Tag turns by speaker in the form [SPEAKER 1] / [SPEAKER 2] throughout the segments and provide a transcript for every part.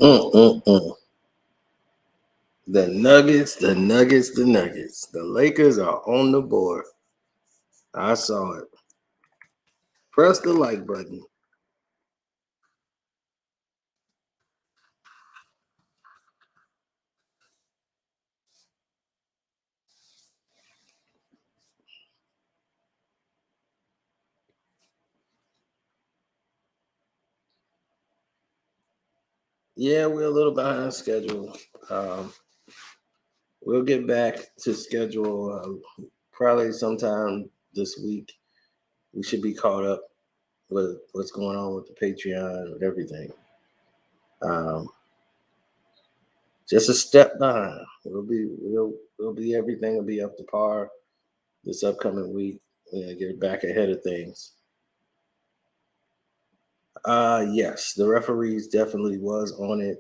[SPEAKER 1] Mm-mm-mm. The Nuggets, the Nuggets, the Nuggets. The Lakers are on the board. I saw it. Press the like button. Yeah, we're a little behind schedule. Um, we'll get back to schedule probably sometime this week. We should be caught up with what's going on with the Patreon, with everything. Um, just a step behind. We'll be everything will be up to par this upcoming week. We're gonna get back ahead of things. Yes, the referees definitely was on it.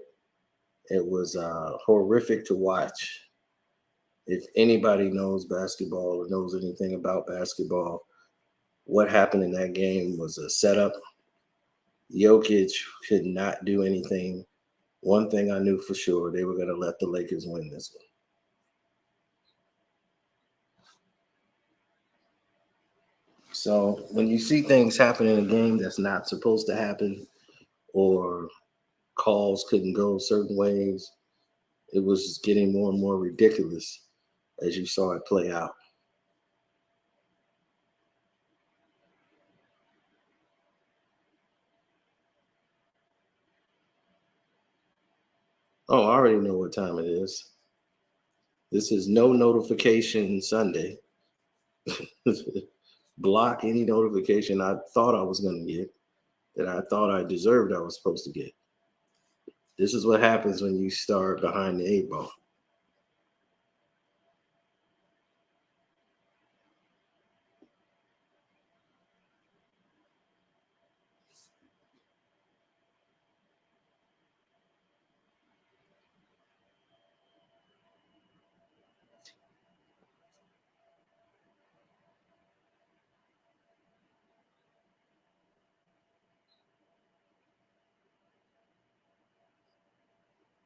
[SPEAKER 1] It was horrific to watch. If anybody knows basketball or knows anything about basketball, what happened in that game was a setup. Jokic could not do anything. One thing I knew for sure, they were going to let the Lakers win this one. So when you see things happen in a game that's not supposed to happen, or calls couldn't go certain ways, it was getting more and more ridiculous as you saw it play out. Oh, I already know what time it is. This is no notification Sunday. Block any notification I thought I was going to get, that I thought I deserved I was supposed to get. This is what happens when you start behind the eight ball.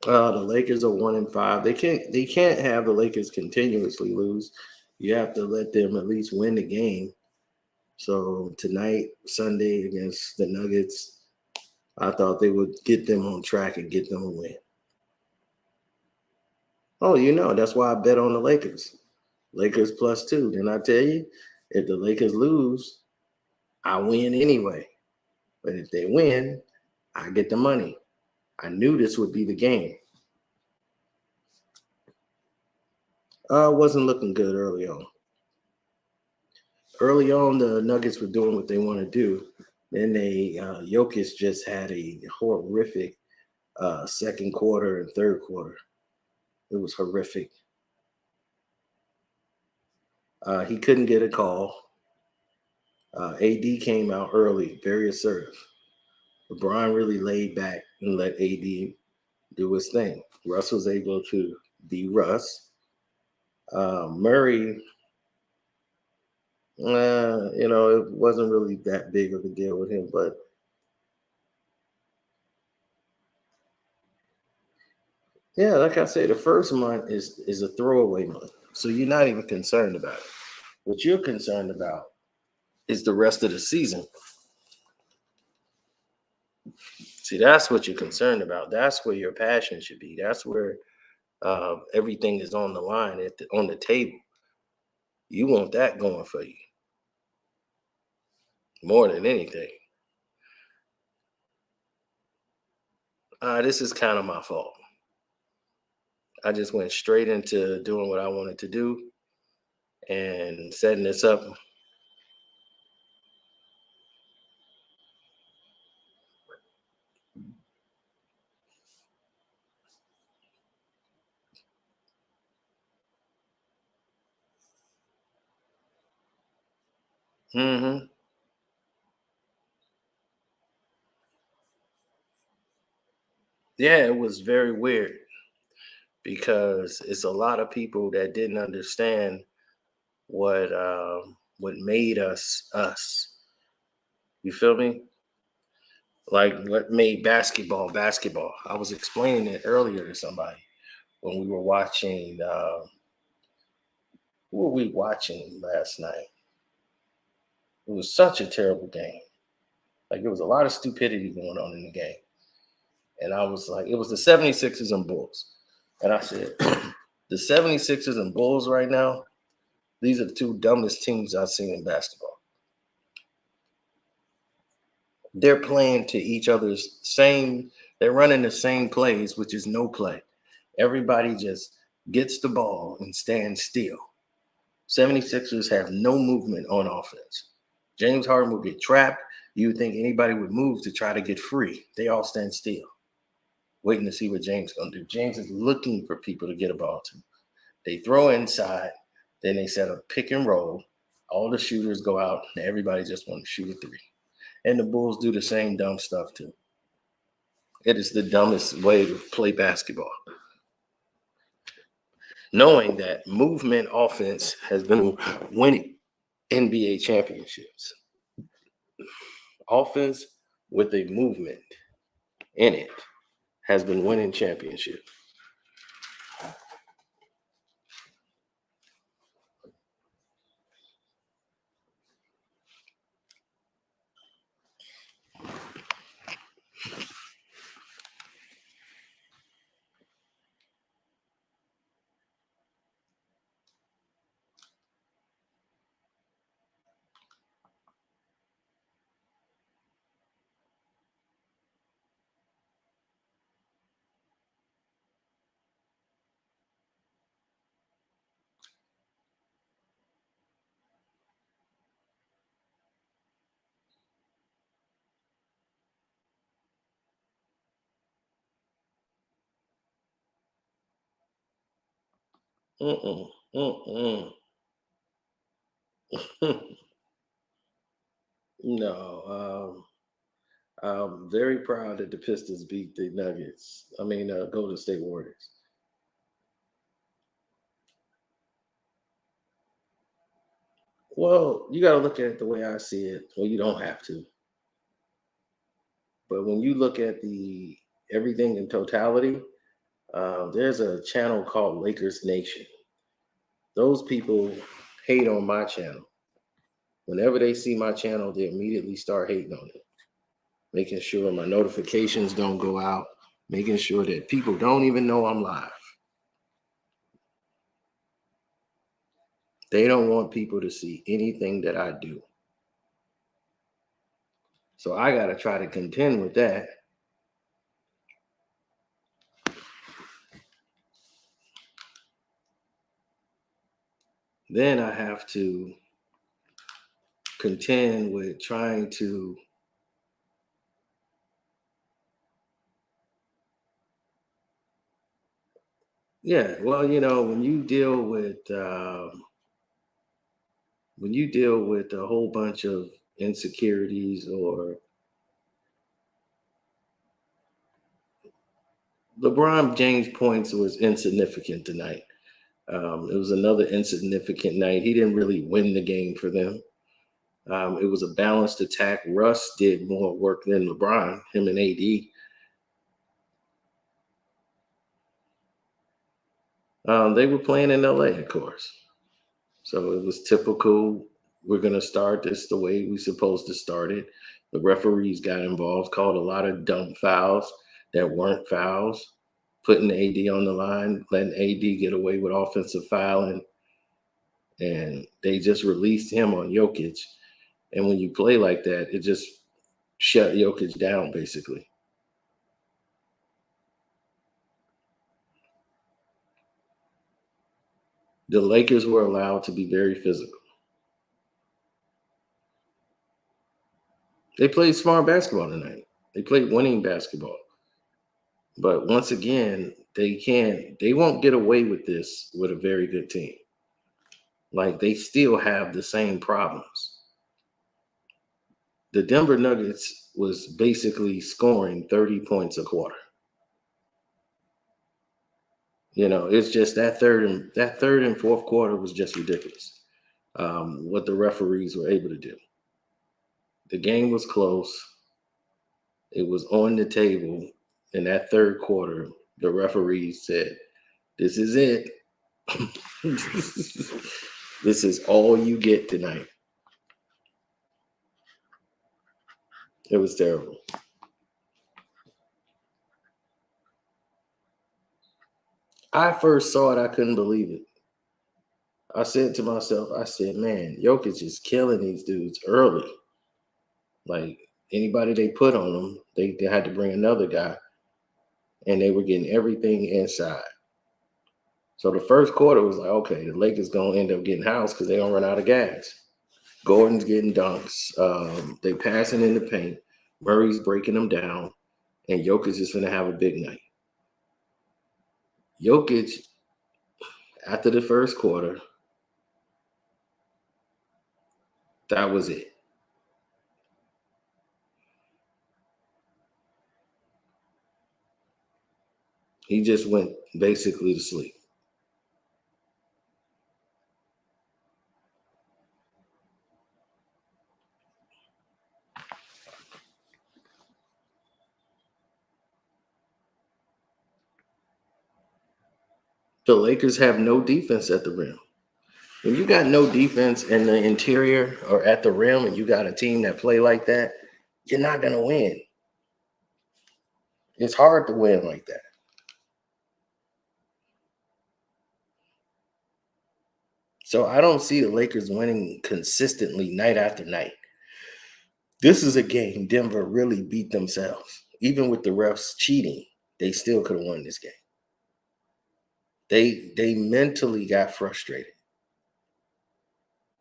[SPEAKER 1] The Lakers are 1-5. They can't have the Lakers continuously lose. You have to let them at least win the game. So tonight, Sunday against the Nuggets, I thought they would get them on track and get them a win. Oh, that's why I bet on the Lakers. Lakers +2. Didn't I tell you? If the Lakers lose, I win anyway. But if they win, I get the money. I knew this would be the game. Wasn't looking good early on. Early on, the Nuggets were doing what they want to do. Then Jokic just had a horrific second quarter and third quarter. It was horrific. He couldn't get a call. AD came out early, very assertive. LeBron really laid back and let AD do his thing. Russ was able to be Russ. Murray, it wasn't really that big of a deal with him, but yeah, like I say, the first month is a throwaway month, so you're not even concerned about it. What you're concerned about is the rest of the season. See, that's what you're concerned about. That's where your passion should be. That's where everything is on the line on the table. You want that going for you more than anything. This is kind of my fault. I just went straight into doing what I wanted to do and setting this up. Hmm. Yeah, it was very weird because it's a lot of people that didn't understand what made us us. You feel me? Like what made basketball basketball. I was explaining it earlier to somebody when we were watching. Who were we watching last night? It was such a terrible game. Like there was a lot of stupidity going on in the game. And I was like, it was the 76ers and Bulls. And I said, the 76ers and Bulls right now, these are the two dumbest teams I've seen in basketball. They're playing to each other's they're running the same plays, which is no play. Everybody just gets the ball and stands still. 76ers have no movement on offense. James Harden will get trapped. You would think anybody would move to try to get free. They all stand still, waiting to see what James is going to do. James is looking for people to get a ball to. They throw inside, then they set a pick and roll. All the shooters go out, and everybody just wants to shoot a three. And the Bulls do the same dumb stuff too. It is the dumbest way to play basketball. Knowing that movement offense has been winning NBA championships. Offense with a movement in it has been winning championships. Mm-mm, mm-mm. No, I'm very proud that the Pistons beat the Nuggets. Golden State Warriors. Well, you got to look at it the way I see it. Well, you don't have to, but when you look at the everything in totality, there's a channel called Lakers Nation. Those people hate on my channel. Whenever they see my channel, they immediately start hating on it, making sure my notifications don't go out, making sure that people don't even know I'm live. They don't want people to see anything that I do. So I got to try to contend with that. Then I have to contend with trying to when you deal with a whole bunch of insecurities, or LeBron James points was insignificant tonight. It was another insignificant night. He didn't really win the game for them. It was a balanced attack. Russ did more work than LeBron, him and AD. They were playing in LA, of course. So it was typical. We're going to start this the way we're supposed to start it. The referees got involved, called a lot of dumb fouls that weren't fouls, putting AD on the line, letting AD get away with offensive fouling. And they just released him on Jokic. And when you play like that, it just shut Jokic down, basically. The Lakers were allowed to be very physical. They played smart basketball tonight. They played winning basketball. But once again, they won't get away with this with a very good team. Like, they still have the same problems. The Denver Nuggets was basically scoring 30 points a quarter. It's just that third and fourth quarter was just ridiculous. What the referees were able to do. The game was close. It was on the table in that third quarter. The referee said, "This is it. This is all you get tonight." It was terrible. I first saw it, I couldn't believe it. I said to myself, I said, man, Jokic is killing these dudes early. Like anybody they put on them, they had to bring another guy, and they were getting everything inside. So the first quarter was like, okay, the Lakers gonna end up getting housed because they gonna run out of gas. Gordon's getting dunks. They passing in the paint. Murray's breaking them down, and Jokic is gonna have a big night. Jokic, after the first quarter, that was it. He just went basically to sleep. The Lakers have no defense at the rim. When you got no defense in the interior or at the rim and you got a team that play like that, you're not going to win. It's hard to win like that. So I don't see the Lakers winning consistently night after night. This is a game Denver really beat themselves. Even with the refs cheating, they still could have won this game. They mentally got frustrated.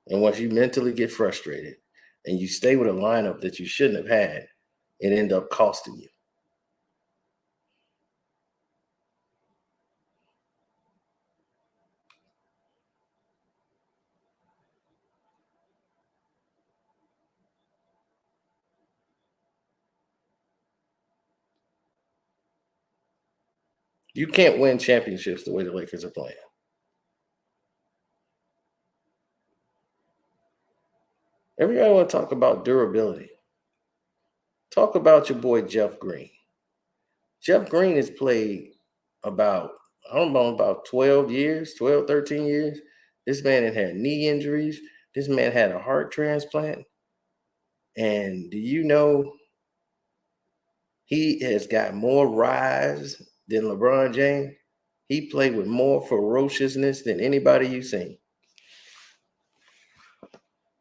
[SPEAKER 1] And once you mentally get frustrated and you stay with a lineup that you shouldn't have had, it end up costing you. You can't win championships the way the Lakers are playing. Everybody want to talk about durability. Talk about your boy Jeff Green. Jeff Green has played about, I don't know, about 12 years, 12, 13 years. This man had knee injuries. This man had a heart transplant. And do you know he has got more rise than LeBron James? He played with more ferociousness than anybody you've seen.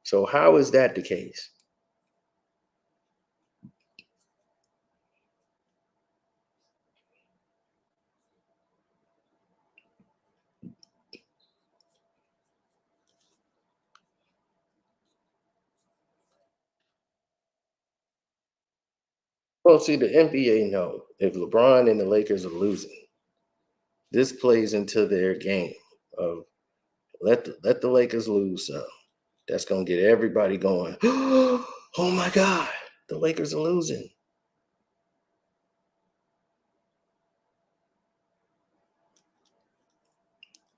[SPEAKER 1] So how is that the case? Well, see, the NBA know if LeBron and the Lakers are losing, this plays into their game of let the Lakers lose some. That's gonna get everybody going. Oh my God, the Lakers are losing.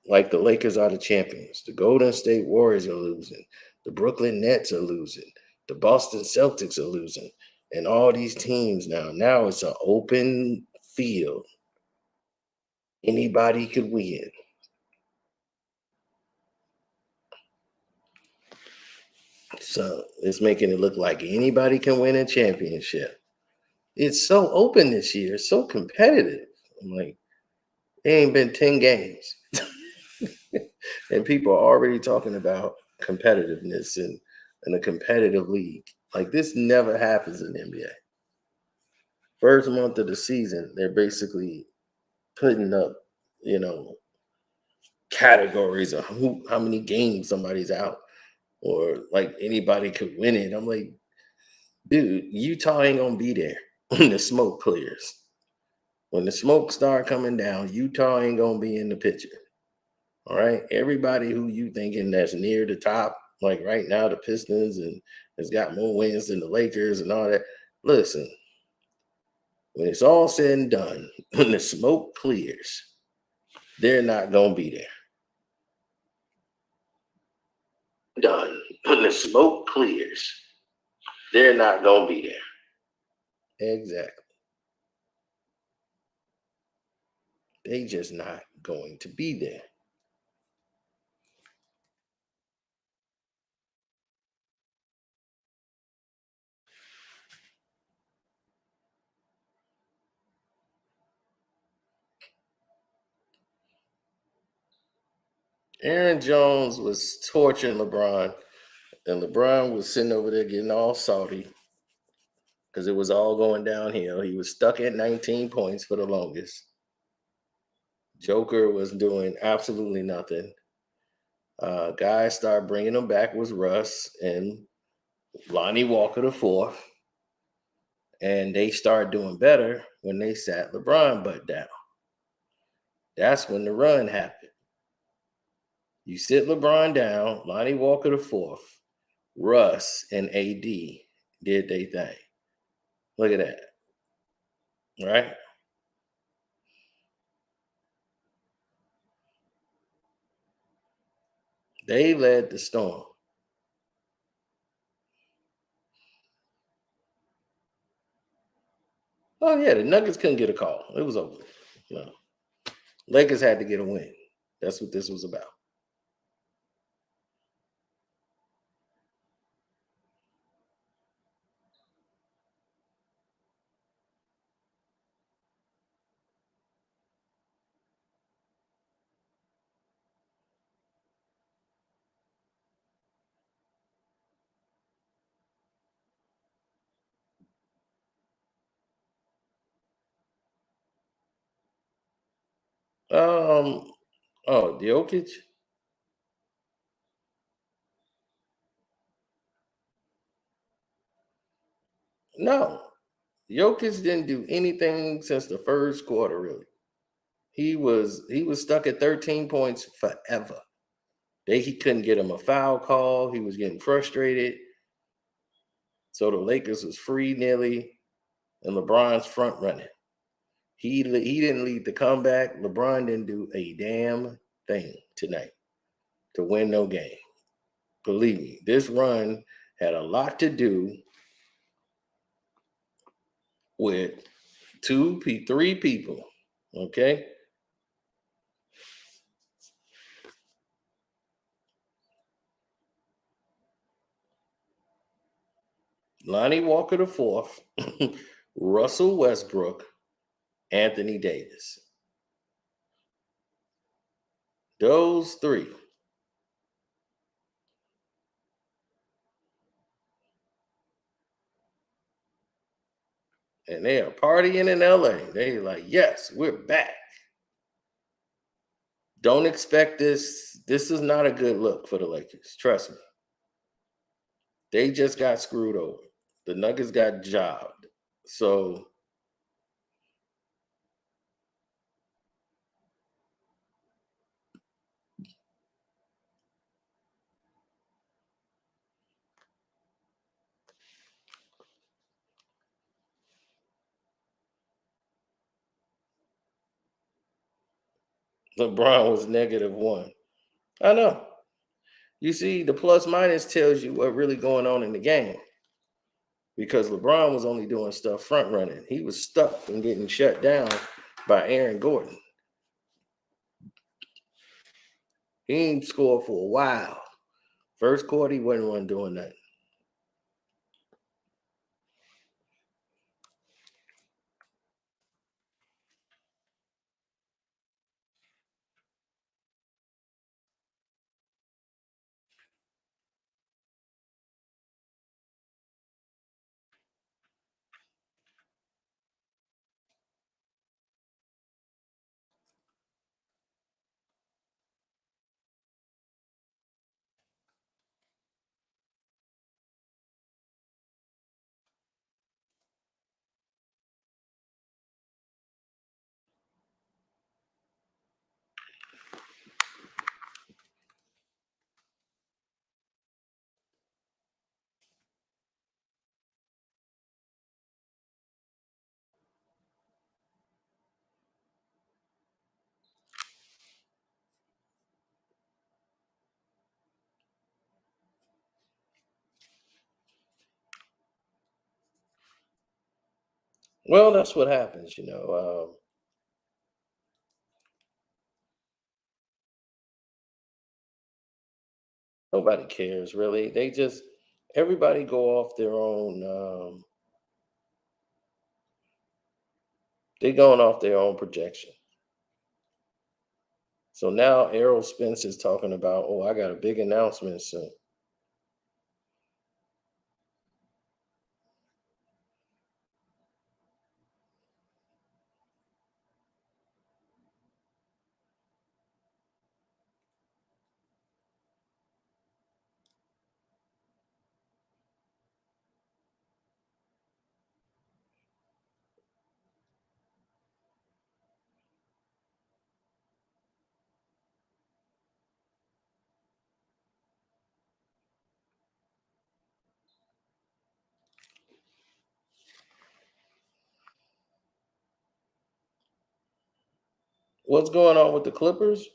[SPEAKER 1] Like the Lakers are the champions. The Golden State Warriors are losing. The Brooklyn Nets are losing. The Boston Celtics are losing. And all these teams now. Now it's an open field. Anybody could win. So it's making it look like anybody can win a championship. It's so open this year. It's so competitive. I'm like, it ain't been 10 games. And people are already talking about competitiveness in a competitive league. Like this never happens in the NBA. First month of the season, they're basically putting up, you know, categories of how many games somebody's out, or like anybody could win it. I'm like, dude, Utah ain't gonna be there when the smoke clears. When the smoke start coming down, Utah ain't gonna be in the picture. All right. Everybody who you thinking that's near the top, like right now, the Pistons and has got more wins than the Lakers and all that. Listen, when it's all said and done, when the smoke clears, they're not gonna be there. Done. When the smoke clears, they're not gonna be there. Exactly. They just not going to be there. Aaron Jones was torturing LeBron, and LeBron was sitting over there getting all salty because it was all going downhill. He was stuck at 19 points for the longest. Joker was doing absolutely nothing. Guys started bringing him back was Russ and Lonnie Walker the fourth, and they started doing better when they sat LeBron butt down. That's when the run happened. You sit LeBron down, Lonnie Walker the fourth, Russ and AD did their thing. Look at that, right? They led the storm. Oh yeah, the Nuggets couldn't get a call. It was over. No. Lakers had to get a win. That's what this was about. Um, oh, Jokic. No, Jokic didn't do anything since the first quarter. Really, he was stuck at 13 points forever. He couldn't get him a foul call. He was getting frustrated. So the Lakers was free nearly, and LeBron's front running. He didn't lead the comeback. LeBron didn't do a damn thing tonight to win no game. Believe me, this run had a lot to do with three people. Okay, Lonnie Walker the fourth, Russell Westbrook, Anthony Davis. Those three. And they are partying in LA. They like, yes, we're back. Don't expect this. This is not a good look for the Lakers. Trust me. They just got screwed over. The Nuggets got jobbed. So LeBron was -1. I know. You see, the plus minus tells you what really going on in the game. Because LeBron was only doing stuff front running. He was stuck and getting shut down by Aaron Gordon. He didn't score for a while. First quarter, he wasn't one doing that. Well, that's what happens, nobody cares really. Everybody go off their own. They going off their own projection. So now Errol Spence is talking about, oh, I got a big announcement soon. What's going on with the Clippers?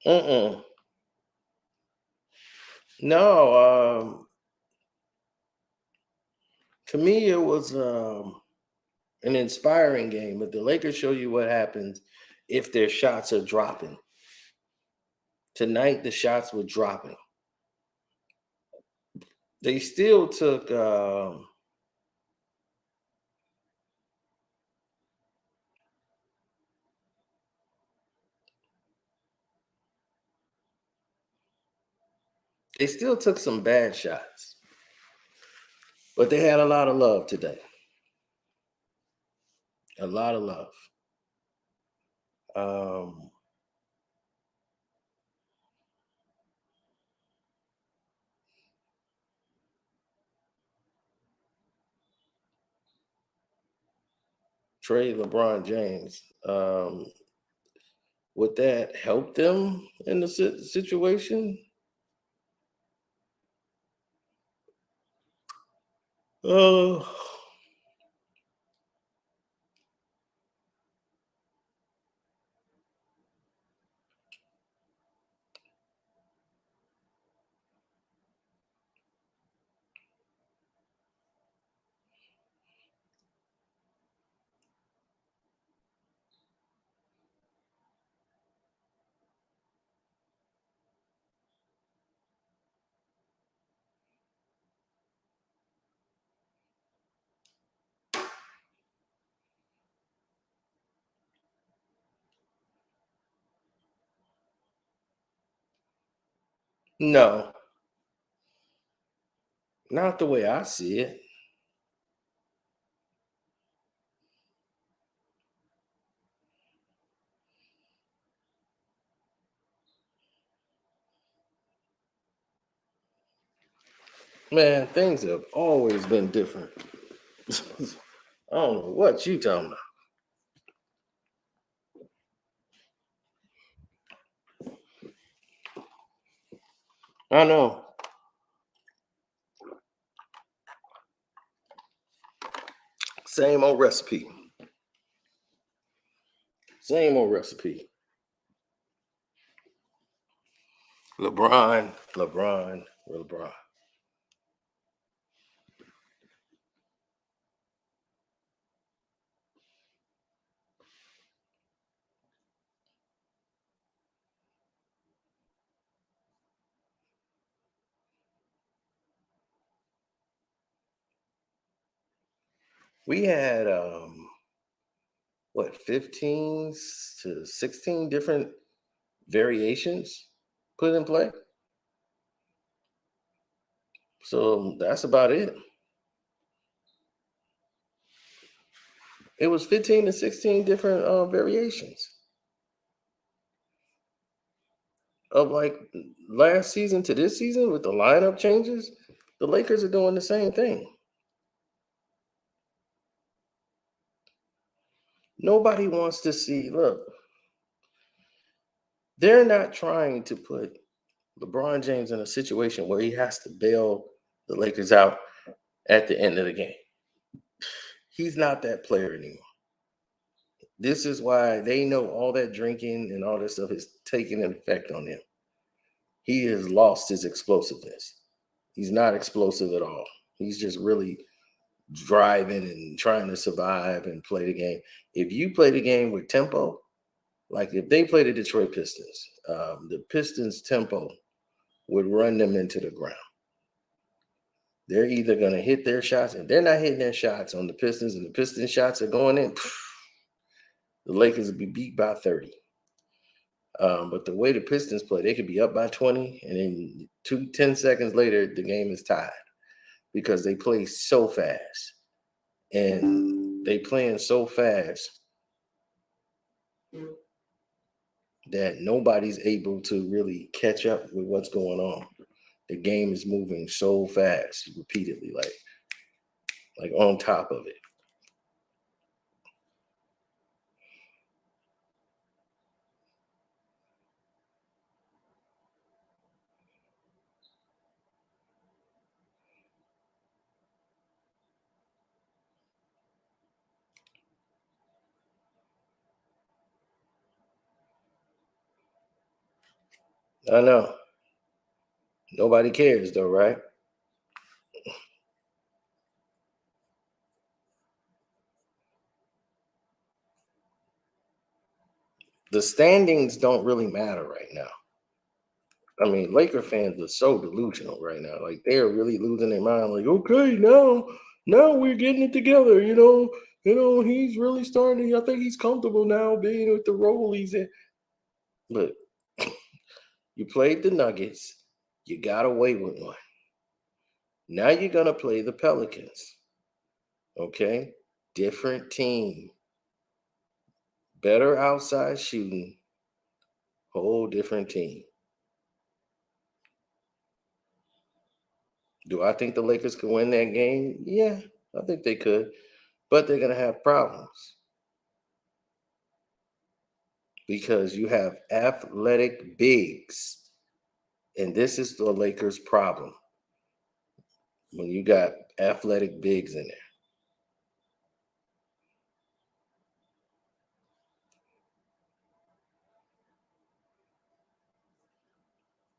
[SPEAKER 1] Mm-mm. No, to me it was an inspiring game. But the Lakers show you what happens if their shots are dropping. Tonight the shots were dropping. They still took. They still took some bad shots, but they had a lot of love today. A lot of love. Um, Trey LeBron James. Would that help them in the situation? Oh, no, not the way I see it. Man, things have always been different. I don't know what you talking about. I know. Same old recipe. Same old recipe. LeBron, LeBron, LeBron. We had what 15 to 16 different variations put in play. So that's about it. It was 15 to 16 different variations. of like last season to this season with the lineup changes, the Lakers are doing the same thing. Nobody wants to see, look, they're not trying to put LeBron James in a situation where he has to bail the Lakers out at the end of the game. He's not that player anymore. This is why they know all that drinking and all that stuff is taking an effect on him. He has lost his explosiveness. He's not explosive at all. He's just really driving and trying to survive and play the game. If you play the game with tempo, like if they play the Detroit Pistons, the Pistons' tempo would run them into the ground. They're either going to hit their shots, and they're not hitting their shots on the Pistons, and the Pistons shots are going in. The Lakers would be beat by 30. But the way the Pistons play, they could be up by 20, and then 10 seconds later, the game is tied because they play so fast. And they playing so fast that nobody's able to really catch up with what's going on. The game is moving so fast repeatedly, like on top of it. I know. Nobody cares though, right? The standings don't really matter right now. I mean, Laker fans are so delusional right now. Like they're really losing their mind. Like, okay, now we're getting it together. He's really starting. I think he's comfortable now being with the role he's in. Look, you played the Nuggets. You got away with one. Now you're gonna play the Pelicans. Okay, different team, better outside shooting, whole different team. Do I think the Lakers could win that game? Yeah, I think they could, but they're going to have problems because you have athletic bigs, and this is the Lakers' problem when you got athletic bigs in there.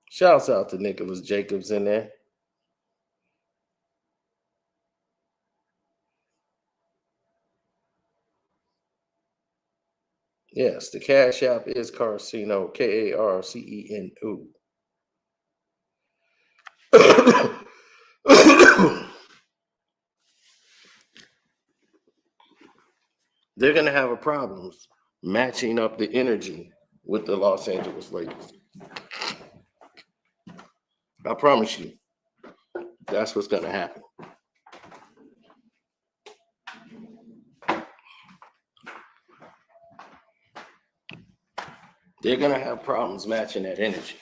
[SPEAKER 1] Shouts out to Nicholas Jacobs in there. Yes, the Cash App is Carceno, Karceno. They're going to have a problem matching up the energy with the Los Angeles Lakers. I promise you, that's what's going to happen. They're going to have problems matching that energy.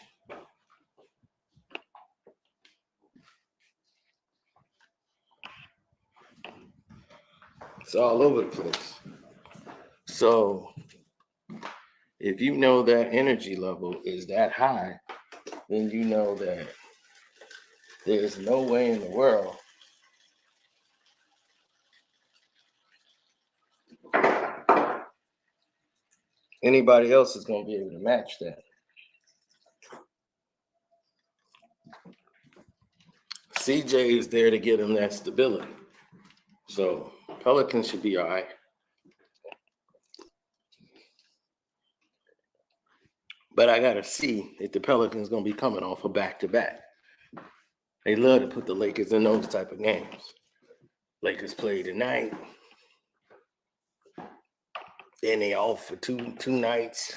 [SPEAKER 1] It's all over the place. So if you know that energy level is that high, then you know that there's no way in the world anybody else is going to be able to match that. CJ is there to get him that stability. So Pelicans should be all right. But I got to see if the Pelicans going to be coming off a back-to-back. They love to put the Lakers in those type of games. Lakers play tonight. Then they off for two nights.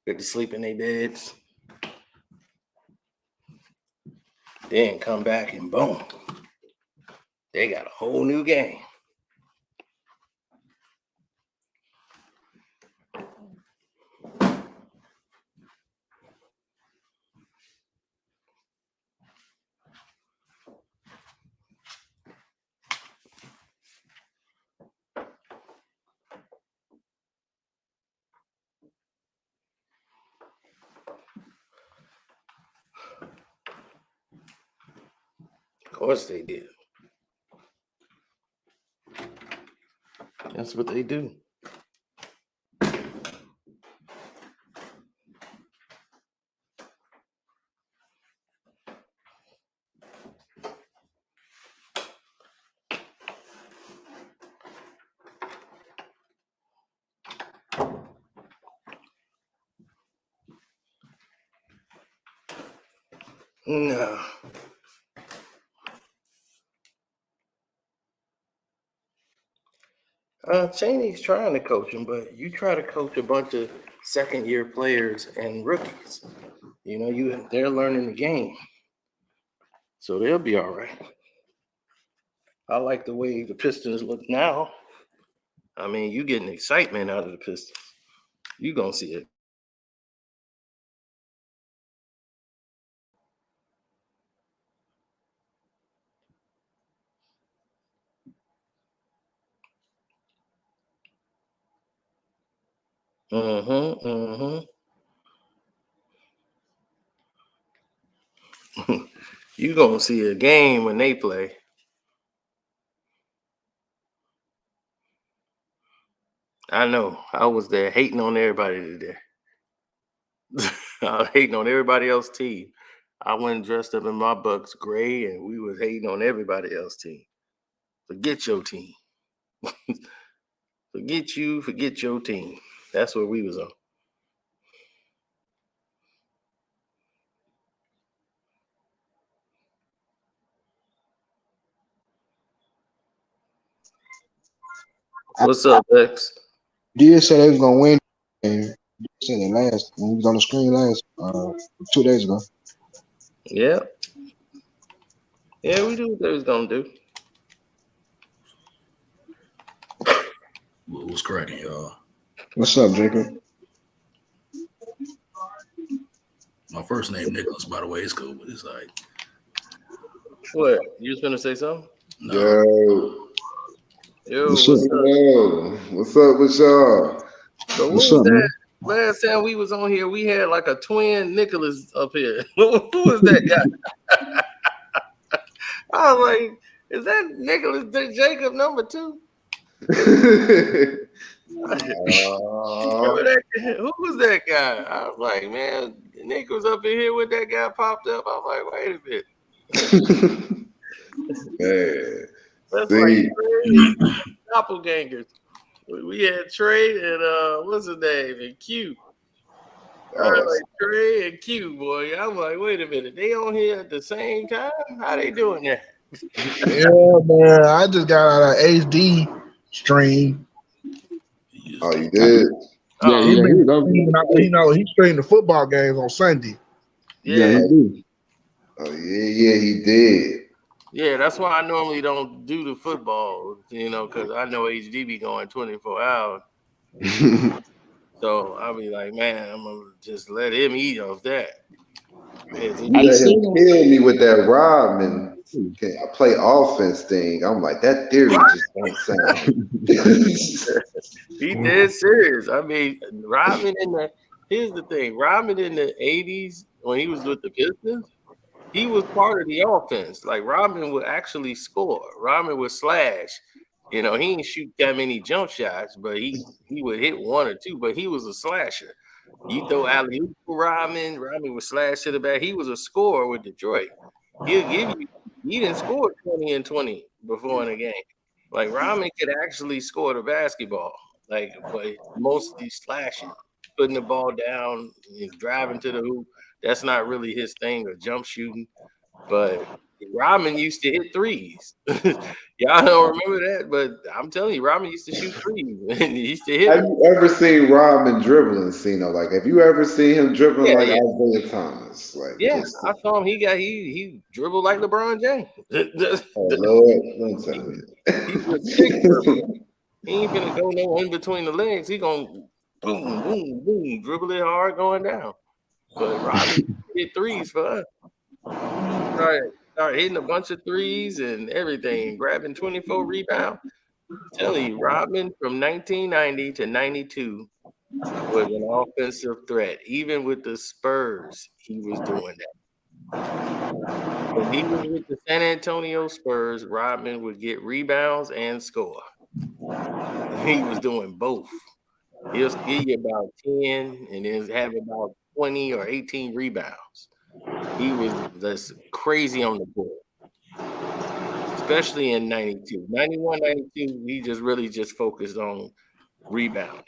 [SPEAKER 1] Get to sleep in their beds. Then come back and boom. They got a whole new game. course they did. That's what they do. No. Cheney's trying to coach him, but you try to coach a bunch of second-year players and rookies. You know, they're learning the game, so they'll be all right. I like the way the Pistons look now. I mean, you getting excitement out of the Pistons. You gonna see it. You gonna see a game when they play. I know. I was there hating on everybody today. I was hating on everybody else's team. I went dressed up in my Bucks gray, and we was hating on everybody else's team. Forget your team. Forget you. Forget your team. That's what we was on. What's up, X?
[SPEAKER 2] Did say they was gonna win. And said it last when he was on the screen last 2 days ago.
[SPEAKER 1] Yeah. Yeah, we knew what they was gonna do.
[SPEAKER 3] What's cracking, y'all?
[SPEAKER 2] What's up, Jacob?
[SPEAKER 3] My first name Nicholas, by the way. It's cool, but it's like
[SPEAKER 1] What? You was gonna say something?
[SPEAKER 3] no.
[SPEAKER 1] Yo,
[SPEAKER 2] What's
[SPEAKER 1] what's
[SPEAKER 2] up?
[SPEAKER 1] up?
[SPEAKER 4] What's up with y'all?
[SPEAKER 1] So what
[SPEAKER 2] What's
[SPEAKER 1] was
[SPEAKER 2] up,
[SPEAKER 1] that?
[SPEAKER 2] man?
[SPEAKER 1] Last time we was on here, we had like a twin Nicholas up here. Who was that guy? I was like, is that Nicholas Jacob number 2? Remember that? Who was that guy? I was like, man, Nick was up in here when that guy popped up. I'm like, wait a minute.
[SPEAKER 4] Man,
[SPEAKER 1] That's
[SPEAKER 4] see,
[SPEAKER 1] like Trey doppelgangers. We had Trey and what's his name? And Q. Like Trey and Q, boy. I'm like, wait a minute. They on here at the same time? How they doing that?
[SPEAKER 2] Yeah, man. I just got out of HD stream.
[SPEAKER 4] oh, you did?
[SPEAKER 2] Yeah,
[SPEAKER 1] Oh,
[SPEAKER 2] he streamed the football games on Sunday.
[SPEAKER 1] yeah.
[SPEAKER 2] he do.
[SPEAKER 4] Oh, yeah, he did.
[SPEAKER 1] Yeah, that's why I normally don't do the football, because I know HD be going 24 hours. So I'll be like, man, I'm going to just let him eat off that.
[SPEAKER 4] You let him kill me with that Rodman. Can I play offense thing? I'm like, that theory just don't sound.
[SPEAKER 1] He dead serious. I mean, here's the thing. Rodman in the 80s, when he was with the Pistons, he was part of the offense. Like, Rodman would actually score. Rodman would slash. He didn't shoot that many jump shots, but he would hit 1 or 2, but he was a slasher. You throw alley-oop for Rodman would slash to the back. He was a scorer with Detroit. He'll give you, he didn't score 20 and 20 before in a game. Like, Rodman could actually score the basketball, but mostly slashing, putting the ball down, driving to the hoop. That's not really his thing, or jump shooting. But Rodman used to hit threes. Y'all don't remember that, but I'm telling you, Rodman used to shoot threes. He used to hit.
[SPEAKER 4] Have you ever seen Rodman dribbling, Cino? Like, have you ever seen him dribbling like Isaiah Thomas? Like,
[SPEAKER 1] I saw him. He dribbled like LeBron James.
[SPEAKER 4] Oh Lord, don't tell me.
[SPEAKER 1] He was sick dribbler. He ain't finna go no in between the legs. He gonna boom, boom, boom, dribble it hard going down. But Rodman hit threes for us. Started hitting a bunch of threes and everything, grabbing 24 rebounds. I'm telling you, Rodman from 1990 to 92 was an offensive threat. Even with the Spurs, he was doing that. When he was with the San Antonio Spurs, Rodman would get rebounds and score. He was doing both. He'll give you about 10 and then have about 20 or 18 rebounds. He was just crazy on the board, especially in 92. 91, 92, he just really just focused on rebounding.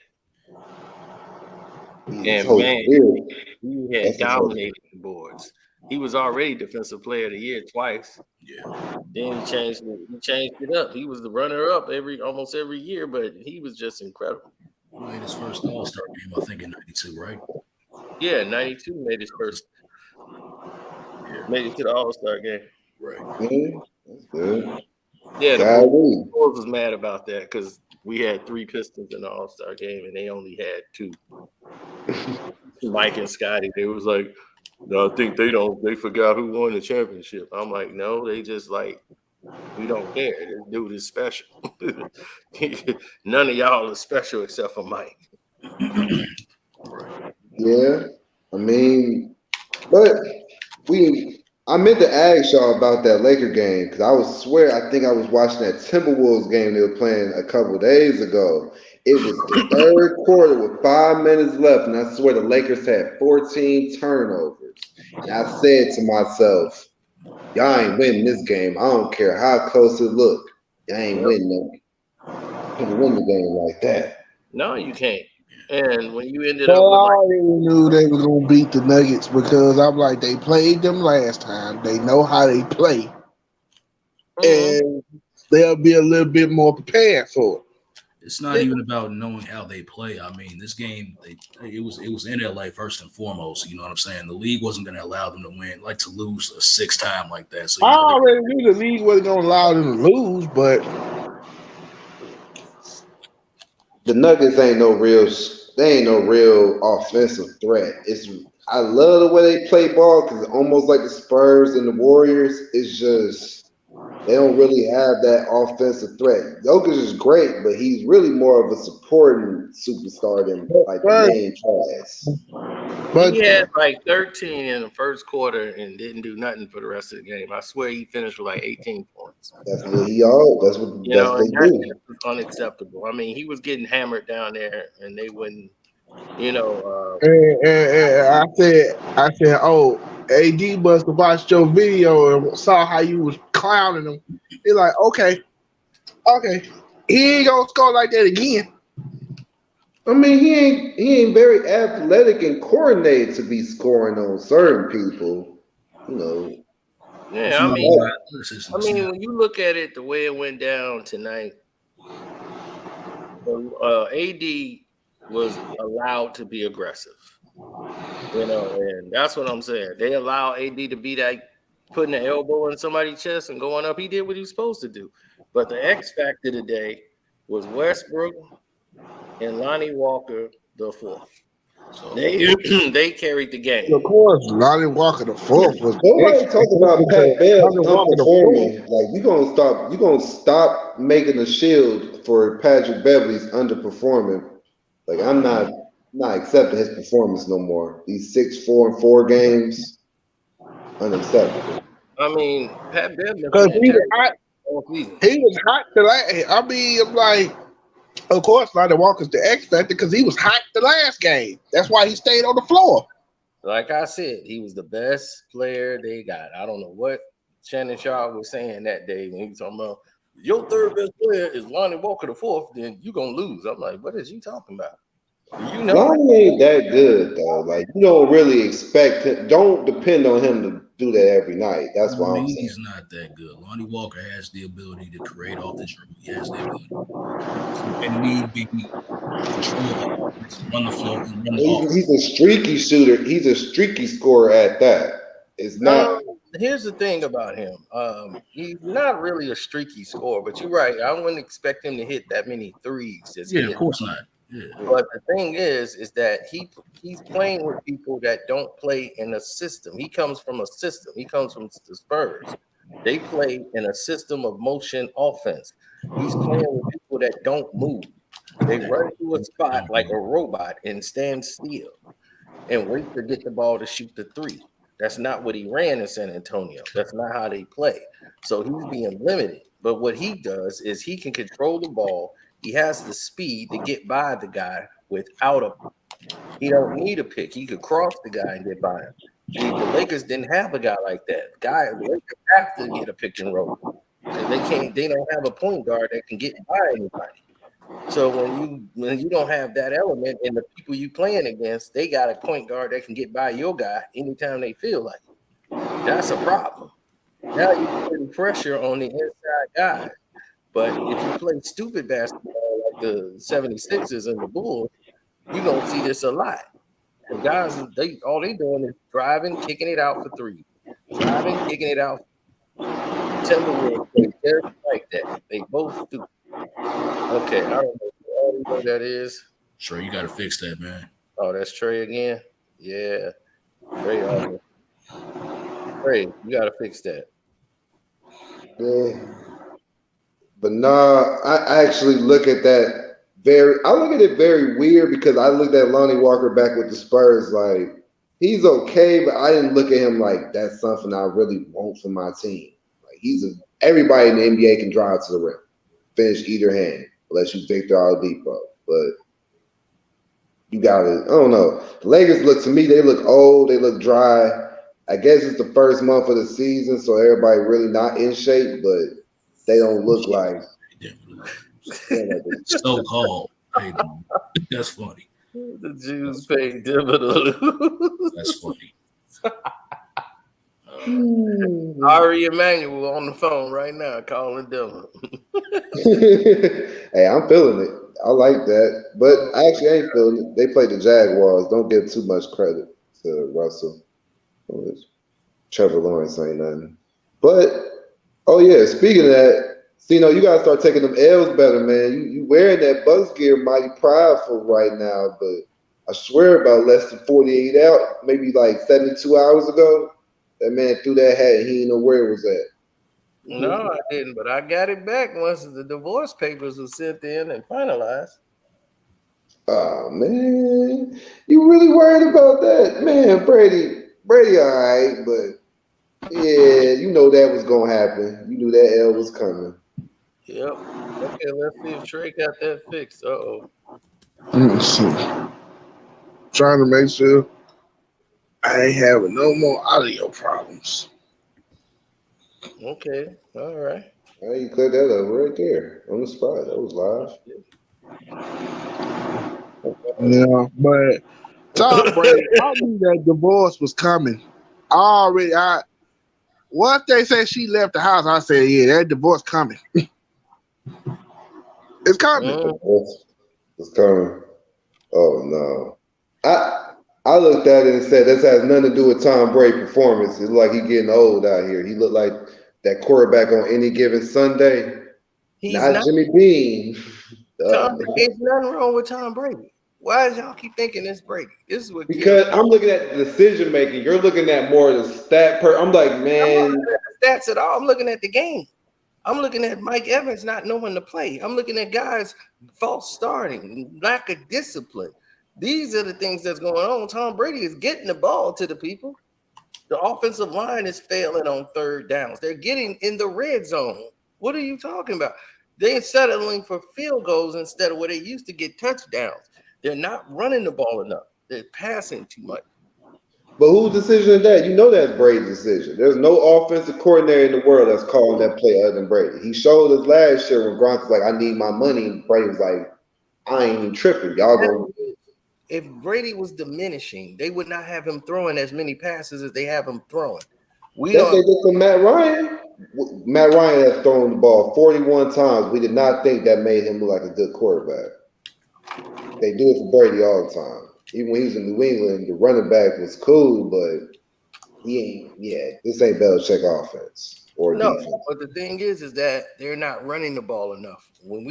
[SPEAKER 4] His
[SPEAKER 1] And
[SPEAKER 4] whole
[SPEAKER 1] man,
[SPEAKER 4] spirit.
[SPEAKER 1] he had
[SPEAKER 4] That's his whole
[SPEAKER 1] dominated the boards. He was already Defensive Player of the Year twice.
[SPEAKER 3] Yeah.
[SPEAKER 1] Then he changed it up. He was the runner-up almost every year, but he was just incredible.
[SPEAKER 3] He made his first All-Star game, I think, in '92, right?
[SPEAKER 1] Yeah, 92 made his first.
[SPEAKER 3] Yeah.
[SPEAKER 1] Made it to the All-Star game.
[SPEAKER 3] Right.
[SPEAKER 4] Yeah, that's good.
[SPEAKER 1] Yeah, the
[SPEAKER 4] Golly.
[SPEAKER 1] Bulls was mad about that because we had 3 Pistons in the All-Star game and they only had 2. Mike and Scotty, they was like, no, I think they forgot who won the championship. I'm like, no, they just like, we don't care. This dude is special. None of y'all is special except for Mike.
[SPEAKER 3] Right.
[SPEAKER 4] Yeah, I mean, but I meant to ask y'all about that Laker game because I think I was watching that Timberwolves game they were playing a couple days ago. It was the third quarter with 5 minutes left, and I swear the Lakers had 14 turnovers. And I said to myself, y'all ain't winning this game. I don't care how close it looked. Y'all ain't winning them. Couldn't win the game like that.
[SPEAKER 1] No, you can't. And when you ended
[SPEAKER 2] But I
[SPEAKER 1] up with like,
[SPEAKER 2] already knew they was gonna beat the Nuggets because I'm like, they played them last time. They know how they play, and they'll be a little bit more prepared for it.
[SPEAKER 3] It's not even about knowing how they play. I mean, this game, it was in LA first and foremost. You know what I'm saying? The league wasn't going to allow them to win, like to lose a 6th time like that. So
[SPEAKER 2] I already knew the league wasn't gonna allow them to lose, but
[SPEAKER 4] The Nuggets ain't no real. They ain't no real offensive threat. I love the way they play ball because it's almost like the Spurs and the Warriors. It's just they don't really have that offensive threat. Jokic is great, but he's really more of a supporting superstar than like the main class.
[SPEAKER 1] he had like 13 in the first quarter and didn't do nothing for the rest of the game. I swear he finished with like 18 points.
[SPEAKER 4] That's what that's what
[SPEAKER 1] You know,
[SPEAKER 4] they
[SPEAKER 1] and that
[SPEAKER 4] do.
[SPEAKER 1] was unacceptable. I mean, he was getting hammered down there, and they wouldn't, you know.
[SPEAKER 2] and I said, oh, AD must have watched your video and saw how you was clowning him. He's like, okay, he ain't gonna score like that again.
[SPEAKER 4] I mean, he ain't very athletic and coordinated to be scoring on certain people. You know.
[SPEAKER 1] Yeah, I mean, when you look at it, the way it went down tonight, AD was allowed to be aggressive. You know, and that's what I'm saying. They allow AD to be that putting an elbow in somebody's chest and going up. He did what he was supposed to do. But the X factor today was Westbrook and Lonnie Walker the 4th. So they carried the game.
[SPEAKER 2] Of course, Lonnie Walker the 4th was.
[SPEAKER 4] Nobody talking about Pat Bev underperforming. Like you gonna stop making a shield for Patrick Beverly's underperforming. Like I'm not accepting his performance no more. These 6-4-4 games, unacceptable.
[SPEAKER 1] I mean, Pat Bev
[SPEAKER 2] because he was hot today. I mean, I'm like, of course, Lonnie Walker's the X factor because he was hot the last game. That's why he stayed on the floor.
[SPEAKER 1] Like I said, he was the best player they got. I don't know what Shannon Sharp was saying that day when he was talking about your 3rd best player is Lonnie Walker the 4th, then you're gonna lose. I'm like, what is he talking about? You know,
[SPEAKER 4] Lonnie ain't that good though. Like you don't really expect him. Don't depend on him to do that every night. That's why I'm saying
[SPEAKER 3] he's not that good. Lonnie Walker has the ability to create off the dribble. He has the ability. And need be control, run the floor, and run the offense.
[SPEAKER 4] He's a streaky shooter. He's a streaky scorer at that. It's not.
[SPEAKER 1] Here's the thing about him. He's not really a streaky scorer, but you're right. I wouldn't expect him to hit that many threes.
[SPEAKER 3] Of course not. Yeah.
[SPEAKER 1] But the thing is that he's playing with people that don't play in a system. He comes from a system. He comes from the Spurs. They play in a system of motion offense. He's playing with people that don't move. They run to a spot like a robot and stand still and wait to get the ball to shoot the 3. That's not what he ran in San Antonio. That's not how they play. So he's being limited. But what he does is he can control the ball. He has the speed to get by the guy without a. He don't need a pick. He could cross the guy and get by him. See, the Lakers didn't have a guy like that. The Lakers have to get a pick and roll because they can't. They don't have a point guard that can get by anybody. So when you don't have that element and the people you playing against, they got a point guard that can get by your guy anytime they feel like it. That's a problem. Now you're putting pressure on the inside guy. But if you play stupid basketball like the 76ers and the Bulls, you're gonna see this a lot. The guys, all they doing is driving, kicking it out for three. Driving, kicking it out. Timberwolves play just like that. They both stupid. Okay, I don't know what that is.
[SPEAKER 3] Sure, you got to fix that, man.
[SPEAKER 1] Oh, that's Trey again. Yeah, Trey. Trey, you got to fix that.
[SPEAKER 4] Yeah. But nah, I actually look at that I look at it very weird because I looked at Lonnie Walker back with the Spurs like he's okay, but I didn't look at him like that's something I really want for my team. Like everybody in the NBA can drive to the rim, finish either hand, unless you Victor Oladipo. But you gotta, I don't know. The Lakers look to me, they look old, they look dry. I guess it's the first month of the season, so everybody really not in shape, but they don't look like
[SPEAKER 3] so called. Hey, that's funny.
[SPEAKER 1] The Jews pay dividends.
[SPEAKER 3] That's funny.
[SPEAKER 1] Ari Emanuel on the phone right now calling Dylan.
[SPEAKER 4] Hey, I'm feeling it. I like that. But I actually ain't feeling it. They played the Jaguars. Don't give too much credit to Russell. Trevor Lawrence ain't nothing. But, oh yeah, speaking of that, you got to start taking them L's better, man. You wearing that Bucks gear mighty prideful right now, but I swear about less than 48 out, maybe like 72 hours ago, that man threw that hat and he didn't know where it was at.
[SPEAKER 1] No, I didn't, but I got it back once the divorce papers were sent in and finalized.
[SPEAKER 4] Oh man, you really worried about that, man? Brady, all right, but yeah, you know that was gonna happen. You knew that L was coming.
[SPEAKER 1] Yep. Okay, let's see if Trey got that fixed. Uh-oh.
[SPEAKER 2] Let me see. Trying to make sure I ain't having no more audio problems.
[SPEAKER 1] Okay, all right.
[SPEAKER 4] Oh, you cleared that up right there on the spot. That was live.
[SPEAKER 2] Yeah, but Tom Brady, I knew that divorce was coming. Once they said she left the house, I said, yeah, that divorce coming. It's coming.
[SPEAKER 4] It's coming. Oh no. I looked at it and said this has nothing to do with Tom Brady performance. It's like he's getting old out here. He looked like that quarterback on any given Sunday. Not Jimmy Bean.
[SPEAKER 1] There's nothing wrong with Tom Brady. Why does y'all keep thinking it's Brady? This is what
[SPEAKER 4] because I'm looking at the decision making. You're looking at more the stat I'm like, man.
[SPEAKER 1] I'm not looking at the stats at all. I'm looking at the game. I'm looking at Mike Evans not knowing to play. I'm looking at guys false starting, lack of discipline. These are the things that's going on. Tom Brady is getting the ball to the people. The offensive line is failing on third downs. They're getting in the red zone. What are you talking about? They're settling for field goals instead of where they used to get touchdowns. They're not running the ball enough. They're passing too much.
[SPEAKER 4] But whose decision is that? You know that's Brady's decision. There's no offensive coordinator in the world that's calling that play other than Brady. He showed us last year when Gronk was like, I need my money. And Brady was like, I ain't even tripping. Y'all go.
[SPEAKER 1] If Brady was diminishing, they would not have him throwing as many passes as they have him throwing.
[SPEAKER 4] That's what they did for Matt Ryan. Matt Ryan has thrown the ball 41 times. We did not think that made him look like a good quarterback. They do it for Brady all the time. Even when he was in New England, the running back was cool, but he ain't. Yeah, this ain't Belichick offense or defense.
[SPEAKER 1] But the thing is that they're not running the ball enough. When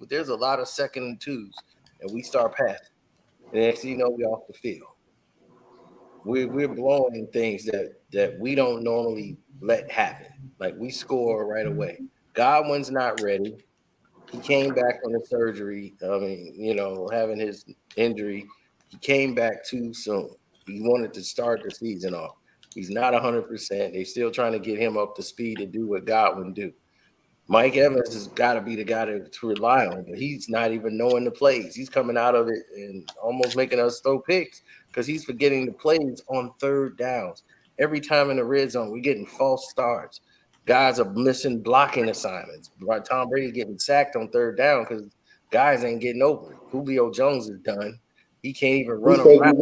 [SPEAKER 1] there's a lot of second and twos, and we start passing. And next thing you know, we're off the field. We're blowing things that we don't normally let happen. Like we score right away. Godwin's not ready. He came back from the surgery. I mean, having his injury, he came back too soon. He wanted to start the season off. He's not 100%. They're still trying to get him up to speed to do what Godwin do. Mike Evans has got to be the guy to rely on, but he's not even knowing the plays. He's coming out of it and almost making us throw picks because he's forgetting the plays on third downs. Every time in the red zone, we're getting false starts. Guys are missing blocking assignments. Tom Brady getting sacked on third down because guys ain't getting open. Julio Jones is done. He can't even run around.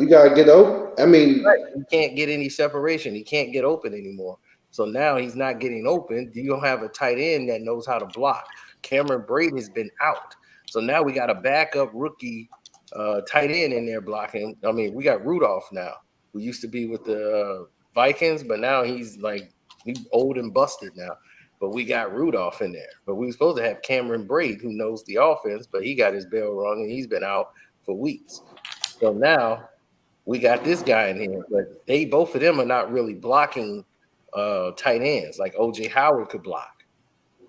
[SPEAKER 4] You gotta get open. I mean,
[SPEAKER 1] he can't get any separation. He can't get open anymore. So now he's not getting open. You don't have a tight end that knows how to block. Cameron Brate has been out. So now we got a backup rookie tight end in there blocking. I mean, we got Rudolph now, who used to be with the Vikings, but now he's old and busted now. But we got Rudolph in there. But we were supposed to have Cameron Brate, who knows the offense, but he got his bell rung and he's been out for weeks. So now we got this guy in here, but both of them are not really blocking tight ends. Like OJ Howard could block,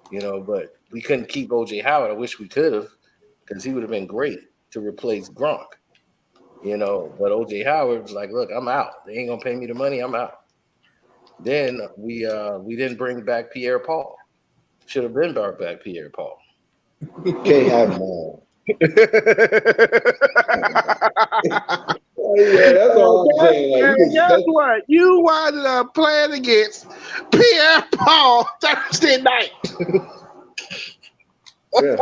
[SPEAKER 1] but we couldn't keep OJ Howard. I wish we could have, because he would have been great to replace Gronk, but OJ Howard was like, look, I'm out. They ain't gonna pay me the money, I'm out. Then we didn't bring back Pierre Paul. Should have been brought back Pierre Paul.
[SPEAKER 4] Can't have them all. Yeah, that's all I'm saying. Like,
[SPEAKER 2] guess what? You wound up playing against Pierre Paul Thursday night.
[SPEAKER 4] Yeah.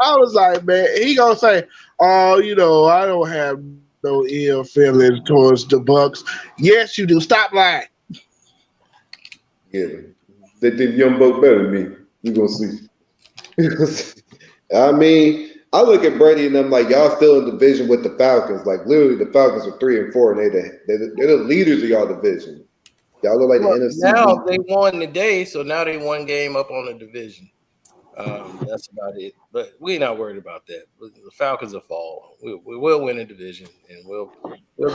[SPEAKER 2] I was like, man, he gonna say, oh, I don't have no ill feelings towards the Bucks. Yes, you do. Stop lying.
[SPEAKER 4] Yeah, they did young Buck better than me. You gonna see. I mean, I look at Brady and I'm like, y'all still in division with the Falcons. Like, literally, the Falcons are 3-4, and they're the leaders of y'all division. Y'all look like the NFC.
[SPEAKER 1] Now they won today, so now they one game up on the division. That's about it. But we're not worried about that. The Falcons will fall. We will win the division, and we'll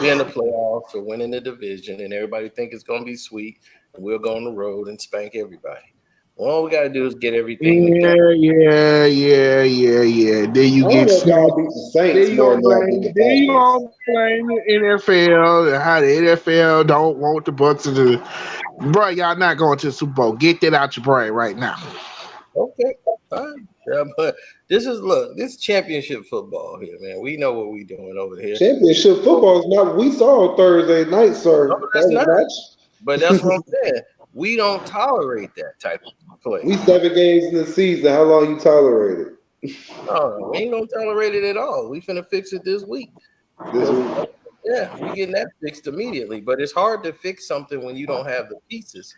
[SPEAKER 1] be in the playoffs for winning the division, and everybody think it's going to be sweet, and we'll go on the road and spank everybody. All we got to do is get everything together.
[SPEAKER 2] Yeah. Then you get
[SPEAKER 4] y'all beat the Saints more than y'all beat the
[SPEAKER 2] then you
[SPEAKER 4] Falcons.
[SPEAKER 2] gonna blame the NFL and how the NFL don't want the Bucks to do. Bro, y'all not going to the Super Bowl. Get that out your brain right now.
[SPEAKER 1] Okay, fine. Yeah, but this is championship football here, man. We know what we're doing over here.
[SPEAKER 4] Championship football is not what we saw on Thursday night, sir.
[SPEAKER 1] No, that's not. But that's what I'm saying. We don't tolerate that type of play.
[SPEAKER 4] We 7 games in the season. How long you tolerate it?
[SPEAKER 1] No, we ain't gonna tolerate it at all. We finna fix it this week. Yeah, we getting that fixed immediately. But it's hard to fix something when you don't have the pieces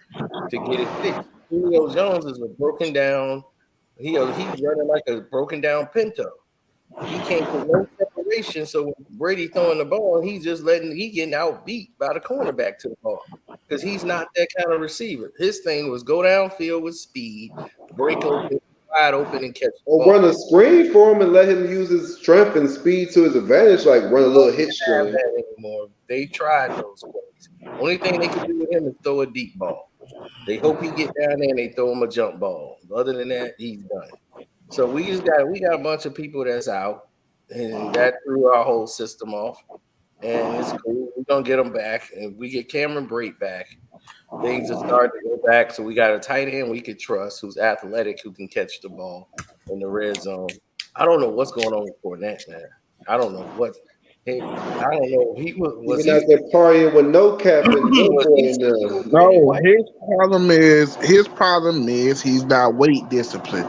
[SPEAKER 1] to get it fixed. Julio Jones is a broken down. He's running like a broken down Pinto. He can't put no separation. So when Brady throwing the ball, he getting outbeat by the cornerback to the ball because he's not that kind of receiver. His thing was go downfield with speed, break open, wide open, and catch the ball.
[SPEAKER 4] Run a screen for him and let him use his strength and speed to his advantage, like run a little hit screen.
[SPEAKER 1] Anymore. They tried those plays. Only thing they could do with him is throw a deep ball. They hope he get down there and they throw him a jump ball. Other than that, he's done. So we got a bunch of people that's out, and that threw our whole system off. And it's cool. We're gonna get them back, and we get Cameron Brate back. Things are starting to go back. So we got a tight end we could trust, who's athletic, who can catch the ball in the red zone. I don't know what's going on with Fournette, man. I don't know what. I don't know. He was
[SPEAKER 4] out there partying with no cap and
[SPEAKER 2] no. His problem is he's not weight disciplined.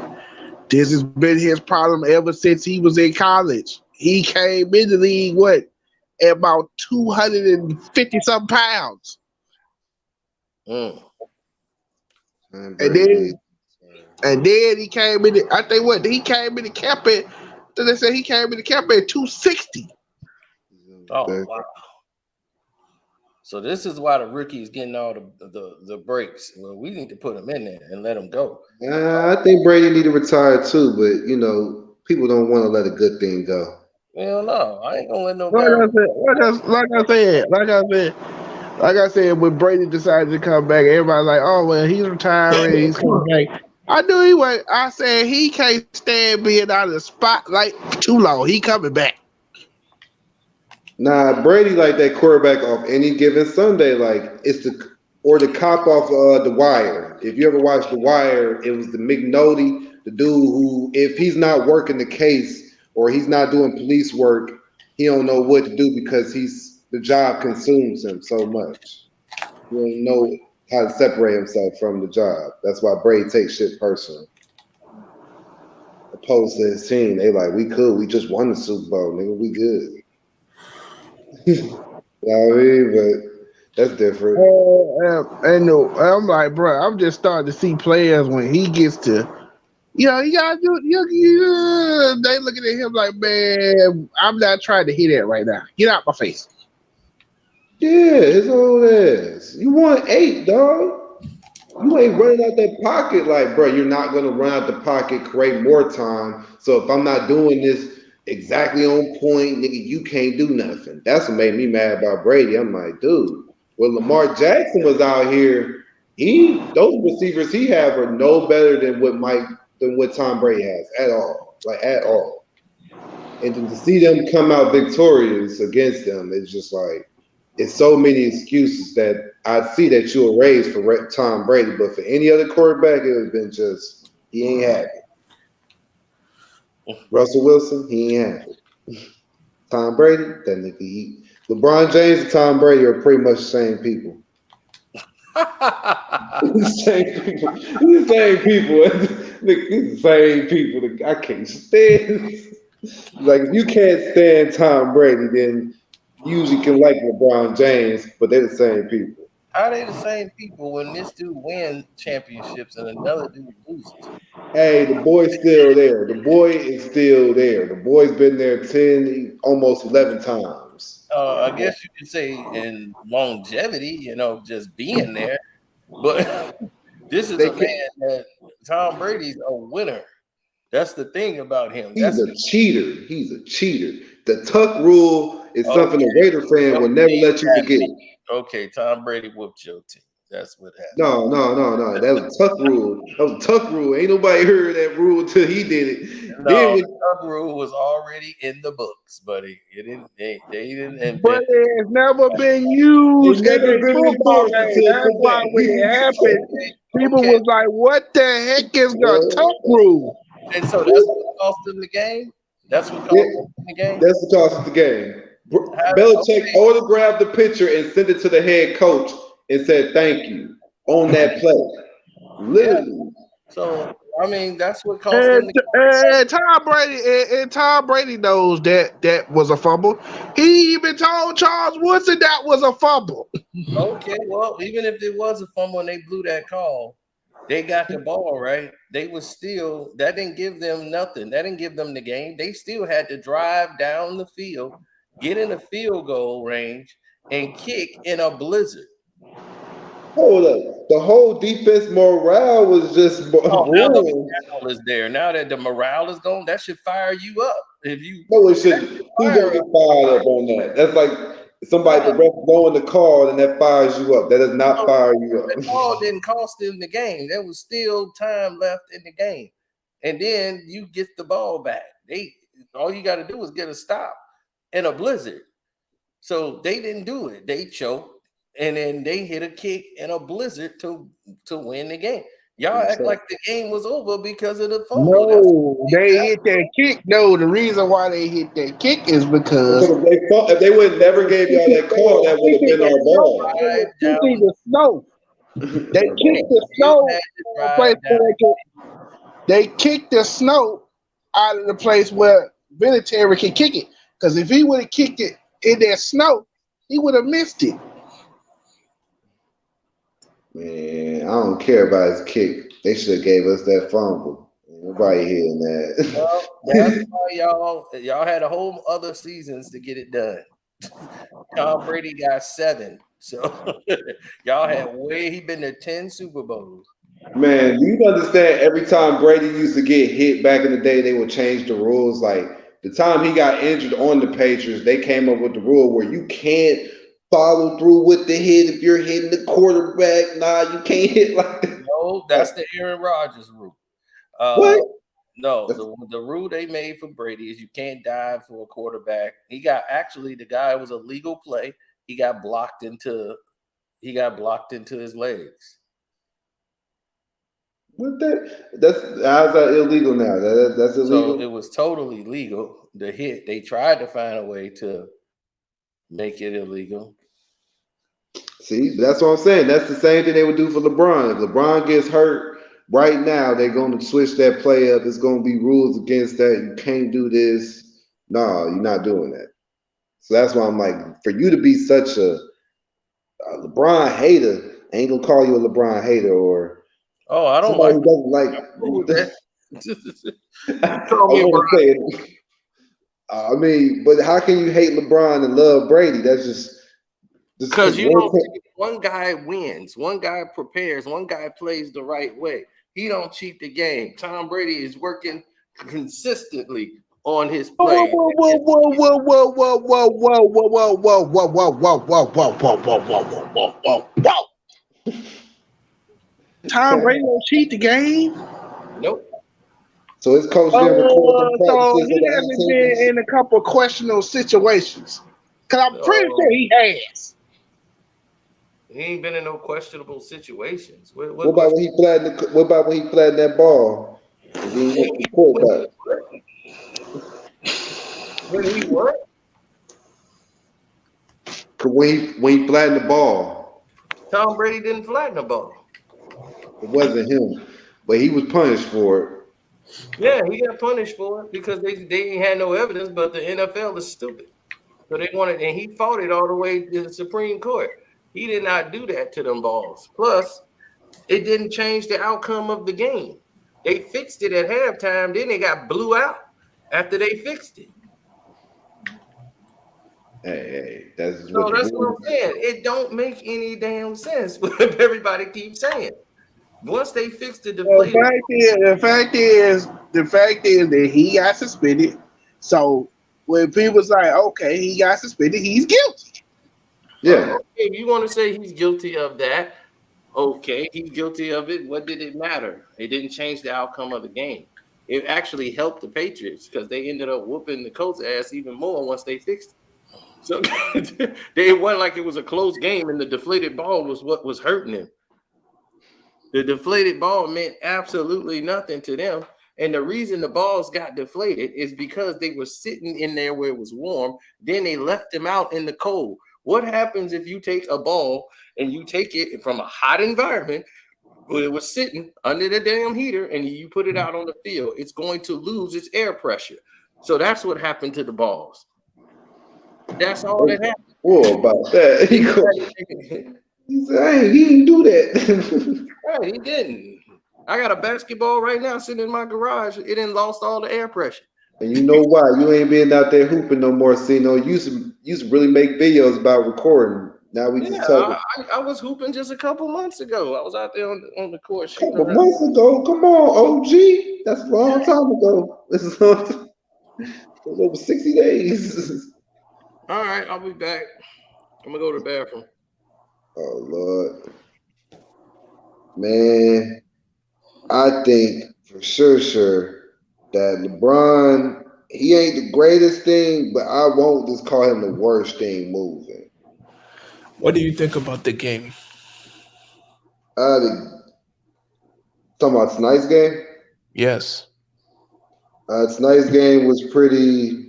[SPEAKER 2] This has been his problem ever since he was in college. He came in the league at about 250 some pounds, and then he came in. I think he came in the camp at. They said he came in the camp at 260.
[SPEAKER 1] Oh wow! So this is why the rookie is getting all the breaks. Well, we need to put him in there and let him go.
[SPEAKER 4] I think Brady need to retire too, but people don't want to let a good thing go.
[SPEAKER 1] Well, no, I ain't gonna let no.
[SPEAKER 2] Like I said, when Brady decided to come back, everybody's like, "Oh well, he's retiring. He's coming back." I knew he was. I said he can't stand being out of the spotlight too long. He coming back.
[SPEAKER 4] Nah, Brady like that quarterback off any given Sunday. Like it's the cop off The Wire. If you ever watched The Wire, it was the McNulty, the dude who, if he's not working the case or he's not doing police work, he don't know what to do because the job consumes him so much. He don't know how to separate himself from the job. That's why Brady takes shit personal. Opposed to his team, they like, we just won the Super Bowl, nigga, we good. You know what I mean? But that's different.
[SPEAKER 2] I'm like, bro, I'm just starting to see players when he gets to, you gotta do, they looking at him like, man, I'm not trying to hit that right now. Get out my face.
[SPEAKER 4] Yeah, his old ass. You want 8, dog. You ain't running out that pocket like, bro, you're not going to run out the pocket, create more time. So if I'm not doing this exactly on point, nigga, you can't do nothing. That's what made me mad about Brady. I'm like, dude, when Lamar Jackson was out here, those receivers he have are no better than what Tom Brady has at all. Like at all. And to see them come out victorious against them, it's just like it's so many excuses that I see that you'll raise for Tom Brady, but for any other quarterback, it would have been just he ain't happy. Russell Wilson, he ain't happy. Tom Brady, that nigga. LeBron James and Tom Brady are pretty much the same people. Same people. These the same people. These the same people. I can't stand. Like if you can't stand Tom Brady, then you usually can like LeBron James, but they're the same people.
[SPEAKER 1] How they the same people when this dude wins championships and another dude loses?
[SPEAKER 4] Hey, the boy's still there. The boy is still there. The boy's been there 10, almost 11 times.
[SPEAKER 1] I guess you could say in longevity, just being there. But this is
[SPEAKER 4] They
[SPEAKER 1] a man that Tom Brady's a winner. That's the thing about him.
[SPEAKER 4] He's a cheater. He's a cheater. The tuck rule is something a Raider fan will never let you forget.
[SPEAKER 1] Okay, Tom Brady whooped your team. That's what happened.
[SPEAKER 4] No. That was a tuck rule. That was a tuck rule. Ain't nobody heard that rule until he did it.
[SPEAKER 1] No, the tuck rule was already in the books, buddy. They didn't invent
[SPEAKER 2] But it has never been used in a football game. That's why when it happened, people was like, what the heck is the tuck rule?
[SPEAKER 1] And so that's what cost them the game? That's what cost them the game?
[SPEAKER 4] That's what cost the game. Belichick autographed the picture and sent it to the head coach and said thank you on that play. Literally.
[SPEAKER 1] Yeah. So I mean that's what cost them the
[SPEAKER 2] game. And Tom Brady knows that was a fumble. He even told Charles Woodson that was a fumble.
[SPEAKER 1] Okay, well, even if it was a fumble and they blew that call, they got the ball, right? They was still, that didn't give them nothing. That didn't give them the game. They still had to drive down the field, get in the field goal range, and kick in a blizzard.
[SPEAKER 4] Hold up. The whole defense morale was just
[SPEAKER 1] now the morale is there. Now that the morale is gone, that should fire you up. If you
[SPEAKER 4] No, it shouldn't. Who's gonna get fired up on that? That's like somebody the ref blowing the call and that fires you up. That does not fire you up.
[SPEAKER 1] The call didn't cost them the game. There was still time left in the game. And then you get the ball back. All you got to do is get a stop in a blizzard. So they didn't do it. They choked and then they hit a kick in a blizzard to win the game. Y'all act like the game was over because of the fumble.
[SPEAKER 2] No, they hit that kick. No, the reason why they hit that kick is because
[SPEAKER 4] if they would never gave y'all that call, that would have been our ball.
[SPEAKER 2] Kicking the snow. They kicked the snow. They kicked the snow out of the place where Vinatieri can kick it. Because if he would have kicked it in that snow, he would have missed it.
[SPEAKER 4] Man, I don't care about his kick. They should have gave us that fumble. Nobody hearing that.
[SPEAKER 1] Well, that's why y'all had a whole other seasons to get it done. Tom Brady got 7. So y'all had he been to 10 Super Bowls.
[SPEAKER 4] Man, do you understand every time Brady used to get hit back in the day, they would change the rules. Like the time he got injured on the Patriots, they came up with the rule where you can't follow through with the hit if you're hitting the quarterback. Nah, you can't hit like that.
[SPEAKER 1] No, that's the Aaron Rodgers rule.
[SPEAKER 4] What?
[SPEAKER 1] No, the rule they made for Brady is you can't dive for a quarterback. He got actually the guy was a legal play. He got blocked into his legs.
[SPEAKER 4] What that's how's that illegal now? That's illegal.
[SPEAKER 1] So it was totally legal. The hit they tried to find a way to make it illegal.
[SPEAKER 4] See, that's what I'm saying. That's the same thing they would do for LeBron. If LeBron gets hurt right now, they're going to switch that play up. There's going to be rules against that. You can't do this. No, you're not doing that. So that's why I'm like, for you to be such a LeBron hater, I ain't gonna call you a LeBron hater or
[SPEAKER 1] I don't
[SPEAKER 4] somebody
[SPEAKER 1] like
[SPEAKER 4] who doesn't like. I want to say it. I mean, but how can you hate LeBron and love Brady? That's just
[SPEAKER 1] because you don't think one guy wins, one guy prepares, one guy plays the right way. He don't cheat the game. Tom Brady is working consistently on his play.
[SPEAKER 2] Tom Brady don't cheat the game.
[SPEAKER 1] Nope.
[SPEAKER 4] So his coach didn't record the
[SPEAKER 2] So
[SPEAKER 4] practices
[SPEAKER 2] he
[SPEAKER 4] of the
[SPEAKER 2] hasn't been in a couple of questionable situations. Because I'm pretty sure he has.
[SPEAKER 1] He ain't been in no questionable situations.
[SPEAKER 4] What about when he flattened? What about when he flattened that ball and then he hit the quarterback?
[SPEAKER 1] When he what?
[SPEAKER 4] When he flattened the ball.
[SPEAKER 1] Tom Brady didn't flatten the ball.
[SPEAKER 4] It wasn't him, but he was punished for it.
[SPEAKER 1] Yeah, he got punished for it because they ain't had no evidence, but the NFL is stupid. So they wanted, and he fought it all the way to the Supreme Court. He did not do that to them balls. Plus, it didn't change the outcome of the game. They fixed it at halftime, then they got blew out after they fixed it.
[SPEAKER 4] Hey, that's
[SPEAKER 1] what I'm saying. It don't make any damn sense what everybody keeps saying. Once they fixed the deflated,
[SPEAKER 2] the fact is that he got suspended. So when people say, okay, he got suspended, he's guilty.
[SPEAKER 4] Yeah.
[SPEAKER 1] Okay, if you want to say he's guilty of that, okay, he's guilty of it. What did it matter? It didn't change the outcome of the game. It actually helped the Patriots because they ended up whooping the Colts' ass even more once they fixed it. So it wasn't like it was a close game and the deflated ball was what was hurting him. The deflated ball meant absolutely nothing to them. And the reason the balls got deflated is because they were sitting in there where it was warm. Then they left them out in the cold. What happens if you take a ball and you take it from a hot environment where it was sitting under the damn heater and you put it out on the field? It's going to lose its air pressure. So that's what happened to the balls. That's all that happened.
[SPEAKER 4] Whoa, about that. He said, hey, he didn't do that.
[SPEAKER 1] Right, he didn't. I got a basketball right now sitting in my garage. It didn't lost all the air pressure.
[SPEAKER 4] And you know why? You ain't been out there hooping no more. See, you used to really make videos about recording. Now we just talking.
[SPEAKER 1] I was hooping just a couple months ago. I was out there on the court shooting.
[SPEAKER 4] Couple months ago. Come on, OG. That's a long time ago. This is over 60 days.
[SPEAKER 1] All right, I'll be back. I'm gonna go to the bathroom.
[SPEAKER 4] Oh Lord, man, I think for sure that LeBron, he ain't the greatest thing, but I won't just call him the worst thing moving.
[SPEAKER 5] What do you think about the game?
[SPEAKER 4] Talking about tonight's game?
[SPEAKER 5] Yes.
[SPEAKER 4] Tonight's game was pretty.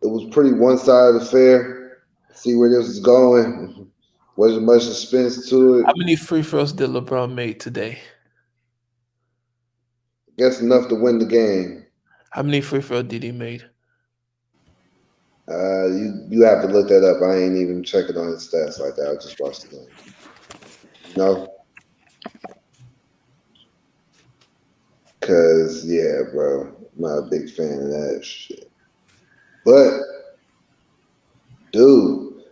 [SPEAKER 4] It was pretty one-sided affair. See where this is going. Wasn't much suspense to it.
[SPEAKER 5] How many free throws did LeBron make today?
[SPEAKER 4] Guess enough to win the game.
[SPEAKER 5] How many free throws did he make?
[SPEAKER 4] You have to look that up. I ain't even checking on his stats like that. I just watched the game. No. Cause yeah, bro, I'm not a big fan of that shit. But dude,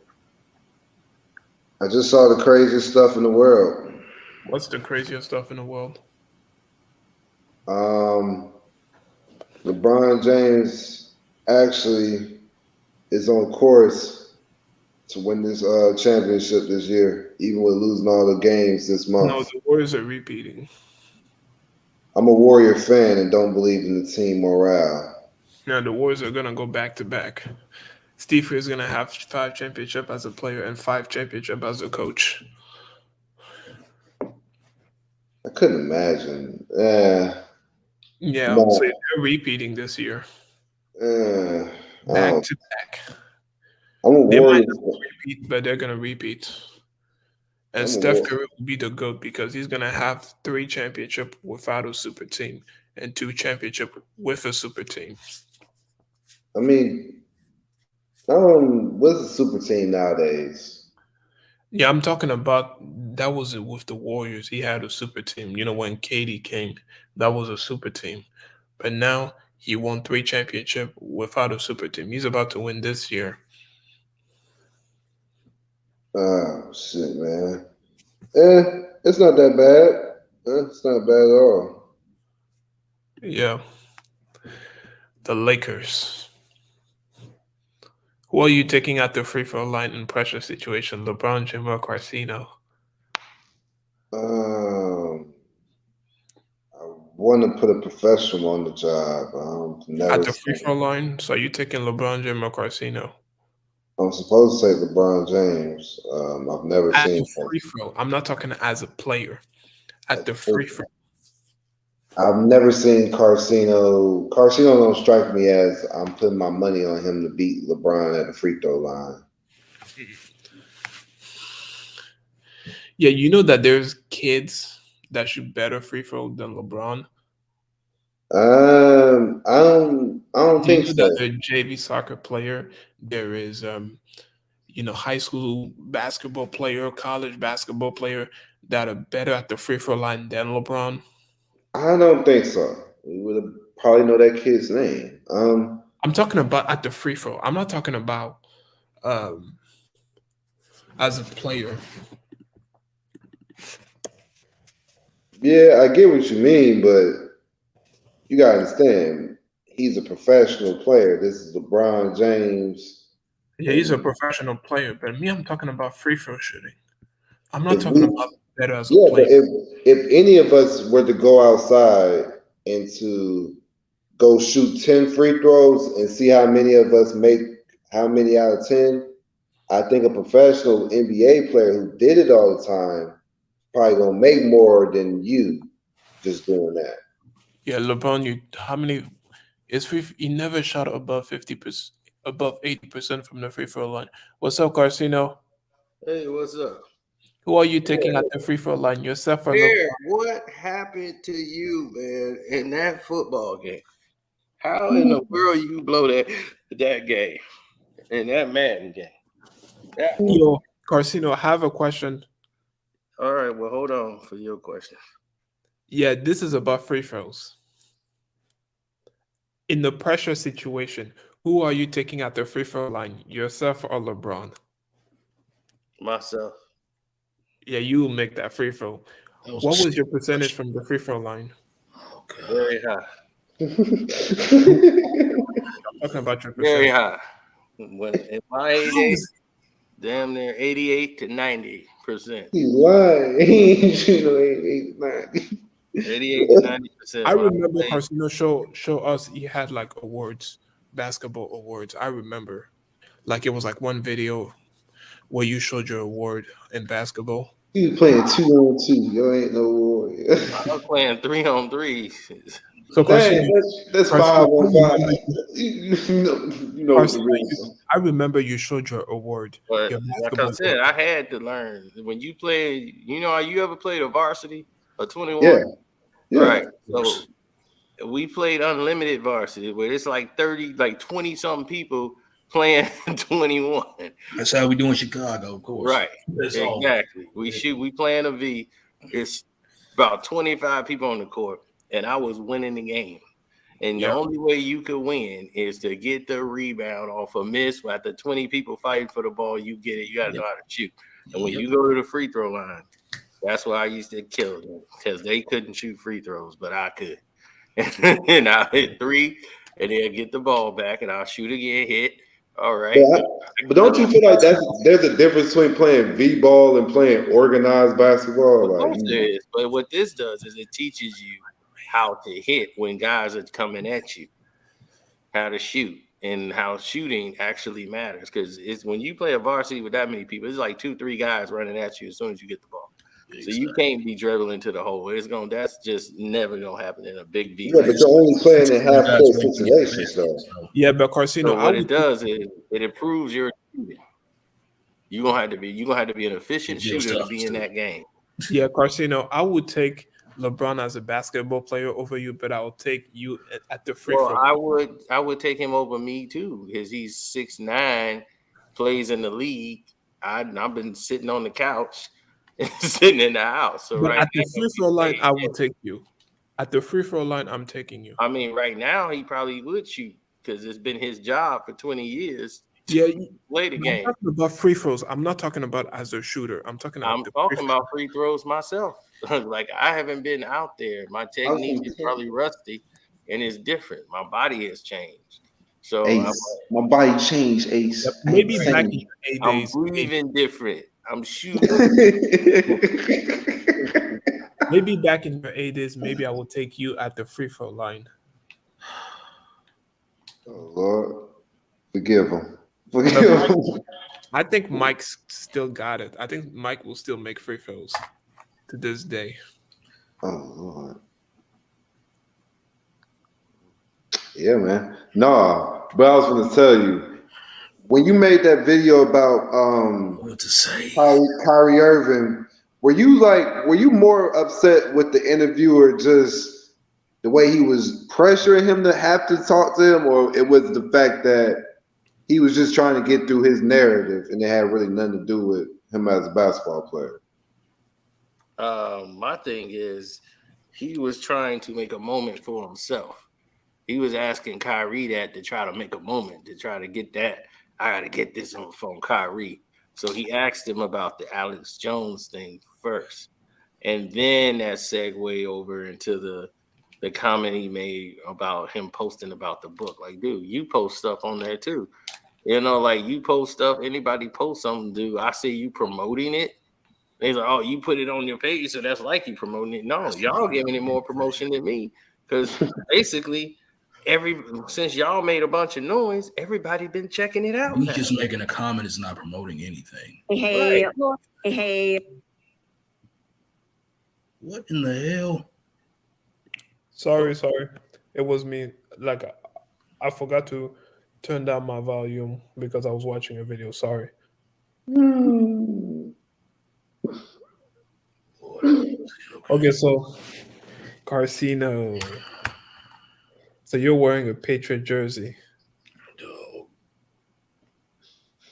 [SPEAKER 4] I just saw the craziest stuff in the world.
[SPEAKER 5] What's the craziest stuff in the world?
[SPEAKER 4] LeBron James actually is on course to win this championship this year, even with losing all the games this month.
[SPEAKER 5] No, the Warriors are repeating.
[SPEAKER 4] I'm a Warrior fan and don't believe in the team morale.
[SPEAKER 5] Now the Warriors are gonna go back to back. Steve Kerr is gonna have 5 championships as a player and 5 championships as a coach.
[SPEAKER 4] I couldn't imagine.
[SPEAKER 5] Yeah, so
[SPEAKER 4] No.
[SPEAKER 5] they're repeating this year,
[SPEAKER 4] I
[SPEAKER 5] back
[SPEAKER 4] don't.
[SPEAKER 5] to back.
[SPEAKER 4] I'm a
[SPEAKER 5] They might
[SPEAKER 4] Warriors.
[SPEAKER 5] not repeat, but they're gonna repeat. And
[SPEAKER 4] I'm a
[SPEAKER 5] Steph
[SPEAKER 4] War.
[SPEAKER 5] Curry will be the GOAT because he's gonna have 3 championships without a super team and 2 championships with a super team.
[SPEAKER 4] I mean, what's a super team nowadays?
[SPEAKER 5] Yeah, I'm talking about that was it with the Warriors. He had a super team. You know, when KD came, that was a super team. But now he won 3 championships without a super team. He's about to win this year.
[SPEAKER 4] Oh shit, man. It's not that bad. It's not bad at all.
[SPEAKER 5] Yeah, the Lakers. Who are you taking at the free throw line in pressure situation? LeBron, Jim, or Carcino?
[SPEAKER 4] Um, I want to put a professional on the job.
[SPEAKER 5] At
[SPEAKER 4] Never
[SPEAKER 5] the free
[SPEAKER 4] seen.
[SPEAKER 5] throw line, so are you taking LeBron, Jim, or Carcino?
[SPEAKER 4] I'm supposed to say LeBron James. I've never
[SPEAKER 5] At
[SPEAKER 4] seen
[SPEAKER 5] the
[SPEAKER 4] him.
[SPEAKER 5] free throw. I'm not talking as a player. At the free throw.
[SPEAKER 4] I've never seen Carcino. Carcino don't strike me as I'm putting my money on him to beat LeBron at the free throw line.
[SPEAKER 5] Yeah, you know that there's kids that shoot better free throw than LeBron.
[SPEAKER 4] I don't
[SPEAKER 5] Do you
[SPEAKER 4] think
[SPEAKER 5] know
[SPEAKER 4] so.
[SPEAKER 5] that the JV soccer player, there is high school basketball player, college basketball player that are better at the free throw line than LeBron?
[SPEAKER 4] I don't think so. We would have probably know that kid's name.
[SPEAKER 5] I'm talking about at the free throw. I'm not talking about um as a player.
[SPEAKER 4] Yeah, I get what you mean, but you gotta understand, he's a professional player. This is LeBron James,
[SPEAKER 5] Yeah, he's a
[SPEAKER 4] and
[SPEAKER 5] professional player, but me, I'm talking about free throw shooting. I'm not
[SPEAKER 4] if
[SPEAKER 5] talking
[SPEAKER 4] we,
[SPEAKER 5] about better as a
[SPEAKER 4] yeah, but
[SPEAKER 5] player.
[SPEAKER 4] if any of us were to go outside and to go shoot 10 free throws and see how many of us make how many out of 10, I think a professional NBA player who did it all the time probably gonna make more than you just doing that.
[SPEAKER 5] Yeah, LeBron, you how many is free? He never shot above 50%, above 80% from the free throw line. What's up, Carcino?
[SPEAKER 1] Hey, what's up?
[SPEAKER 5] Who are you taking at the free throw line? Yourself or LeBron?
[SPEAKER 1] Bear, what happened to you, man, in that football game? How in the world you blow that game in that Madden game? That,
[SPEAKER 5] Yo, Carcino, I have a question.
[SPEAKER 1] all right, well, hold on for your question.
[SPEAKER 5] Yeah, this is about free throws. In the pressure situation, who are you taking at the free throw line? Yourself or LeBron?
[SPEAKER 1] Myself,
[SPEAKER 5] Yeah, you will make that free throw.
[SPEAKER 3] That was
[SPEAKER 5] What
[SPEAKER 3] a
[SPEAKER 5] was your
[SPEAKER 3] stupid
[SPEAKER 5] percentage
[SPEAKER 3] question.
[SPEAKER 5] from the free throw line?
[SPEAKER 3] Oh god.
[SPEAKER 1] very high,
[SPEAKER 5] I'm talking about your
[SPEAKER 1] very
[SPEAKER 5] percentage.
[SPEAKER 1] high. When in my
[SPEAKER 5] How
[SPEAKER 1] heyday,
[SPEAKER 5] is-
[SPEAKER 1] damn near 88 to 90%.
[SPEAKER 4] He's lying. He ain't shooting no 8,
[SPEAKER 1] 88 to 90%
[SPEAKER 5] I
[SPEAKER 1] when I
[SPEAKER 5] remember
[SPEAKER 1] played.
[SPEAKER 5] Carcino show us he had like awards, basketball awards. I remember. Like it was like one video where you showed your award in basketball.
[SPEAKER 4] He was playing 2-on-2. Yo ain't no warrior.
[SPEAKER 1] I was playing 3-on-3s.
[SPEAKER 5] So
[SPEAKER 4] Dang,
[SPEAKER 5] Carcino,
[SPEAKER 4] that's
[SPEAKER 5] Carcino,
[SPEAKER 4] 5-on-5. You know what the
[SPEAKER 5] Carcino,
[SPEAKER 4] rules
[SPEAKER 5] I remember you showed your award,
[SPEAKER 1] But
[SPEAKER 5] your
[SPEAKER 1] like I
[SPEAKER 5] basketball
[SPEAKER 1] said,
[SPEAKER 5] award.
[SPEAKER 1] I had to learn. When you play, you ever played a varsity, a 21?
[SPEAKER 4] Yeah, yeah.
[SPEAKER 1] Right.
[SPEAKER 3] Of course.
[SPEAKER 1] So we played unlimited varsity where it's like 30, like 20 something people playing 21.
[SPEAKER 3] That's how we do in Chicago, of course.
[SPEAKER 1] Right.
[SPEAKER 3] That's all.
[SPEAKER 1] Exactly. We playing a V. It's about 25 people on the court, and I was winning the game. And the
[SPEAKER 5] Yeah.
[SPEAKER 1] only way you could win is to get the rebound off a miss. After 20 people fighting for the ball, you get it. You got to know how to shoot. And when
[SPEAKER 3] Yep.
[SPEAKER 1] you go to the free throw line, that's why I used to kill them because they couldn't shoot free throws, but I could. And I'll hit 3 and then get the ball back and I'll shoot again, hit. All right.
[SPEAKER 4] But don't you feel like there's a difference between playing V-ball and playing organized basketball?
[SPEAKER 1] Of
[SPEAKER 4] Like,
[SPEAKER 1] course there is. But what this does is it teaches you how to hit when guys are coming at you, how to shoot, and how shooting actually matters. Because it's when you play a varsity with that many people, it's like 2-3 guys running at you as soon as you get the ball. So you can't be dribbling to the hole. That's just never gonna happen in a big V.
[SPEAKER 4] Yeah, but you're only playing in half court situations, though.
[SPEAKER 5] Yeah, but Carcino,
[SPEAKER 1] So what it does is it improves your shooting. You're gonna have to be an efficient shooter to be in that game.
[SPEAKER 5] Yeah, Carcino, I would take LeBron as a basketball player over you, but I will take you at the free
[SPEAKER 1] Well,
[SPEAKER 5] throw.
[SPEAKER 1] I would take him over me too, because he's 6'9", plays in the league. I've been sitting on the couch and sitting in the house. So
[SPEAKER 5] But
[SPEAKER 1] right
[SPEAKER 5] at the
[SPEAKER 1] now,
[SPEAKER 5] free throw line, I will take you. At the free throw line, I'm taking you.
[SPEAKER 1] I mean, right now he probably would shoot because it's been his job for 20 years.
[SPEAKER 5] Yeah,
[SPEAKER 1] Play the game.
[SPEAKER 5] I'm talking about free throws. I'm not talking about as a shooter. I'm talking about
[SPEAKER 1] free throws myself. Like I haven't been out there. My technique is probably rusty, and it's different. My body has changed. So
[SPEAKER 4] my body changed, Ace.
[SPEAKER 5] Maybe back in your A
[SPEAKER 1] I'm
[SPEAKER 5] days.
[SPEAKER 1] breathing different. I'm shooting.
[SPEAKER 5] Maybe back in your A days, maybe I will take you at the free throw line.
[SPEAKER 4] Oh Lord, forgive him. Forgive him.
[SPEAKER 5] I think Mike's still got it. I think Mike will still make free throws to this day.
[SPEAKER 4] Oh Lord. Yeah, man. No, but I was gonna tell you, when you made that video about
[SPEAKER 3] What to say?
[SPEAKER 4] Kyrie Irving, were you more upset with the interviewer just the way he was pressuring him to have to talk to him, or it was the fact that he was just trying to get through his narrative and it had really nothing to do with him as a basketball player?
[SPEAKER 1] My thing is he was trying to make a moment for himself. He was asking Kyrie that to try to make a moment, to try to get that. I got to get this from Kyrie. So he asked him about the Alex Jones thing first. And then that segued over into the comment he made about him posting about the book. Like, dude, you post stuff on there too. You know, like you post stuff, anybody post something, dude. I see you promoting it. And he's like, oh, you put it on your page, so that's like you promoting it. No, y'all giving it more promotion than me. Because basically, since y'all made a bunch of noise, everybody been checking it out.
[SPEAKER 3] He's just making a comment, is not promoting anything.
[SPEAKER 6] Hey.
[SPEAKER 3] What in the hell?
[SPEAKER 5] Sorry. It was me. Like I forgot to turn down my volume because I was watching a video. Sorry. Okay, so Carcino. So you're wearing a Patriot jersey.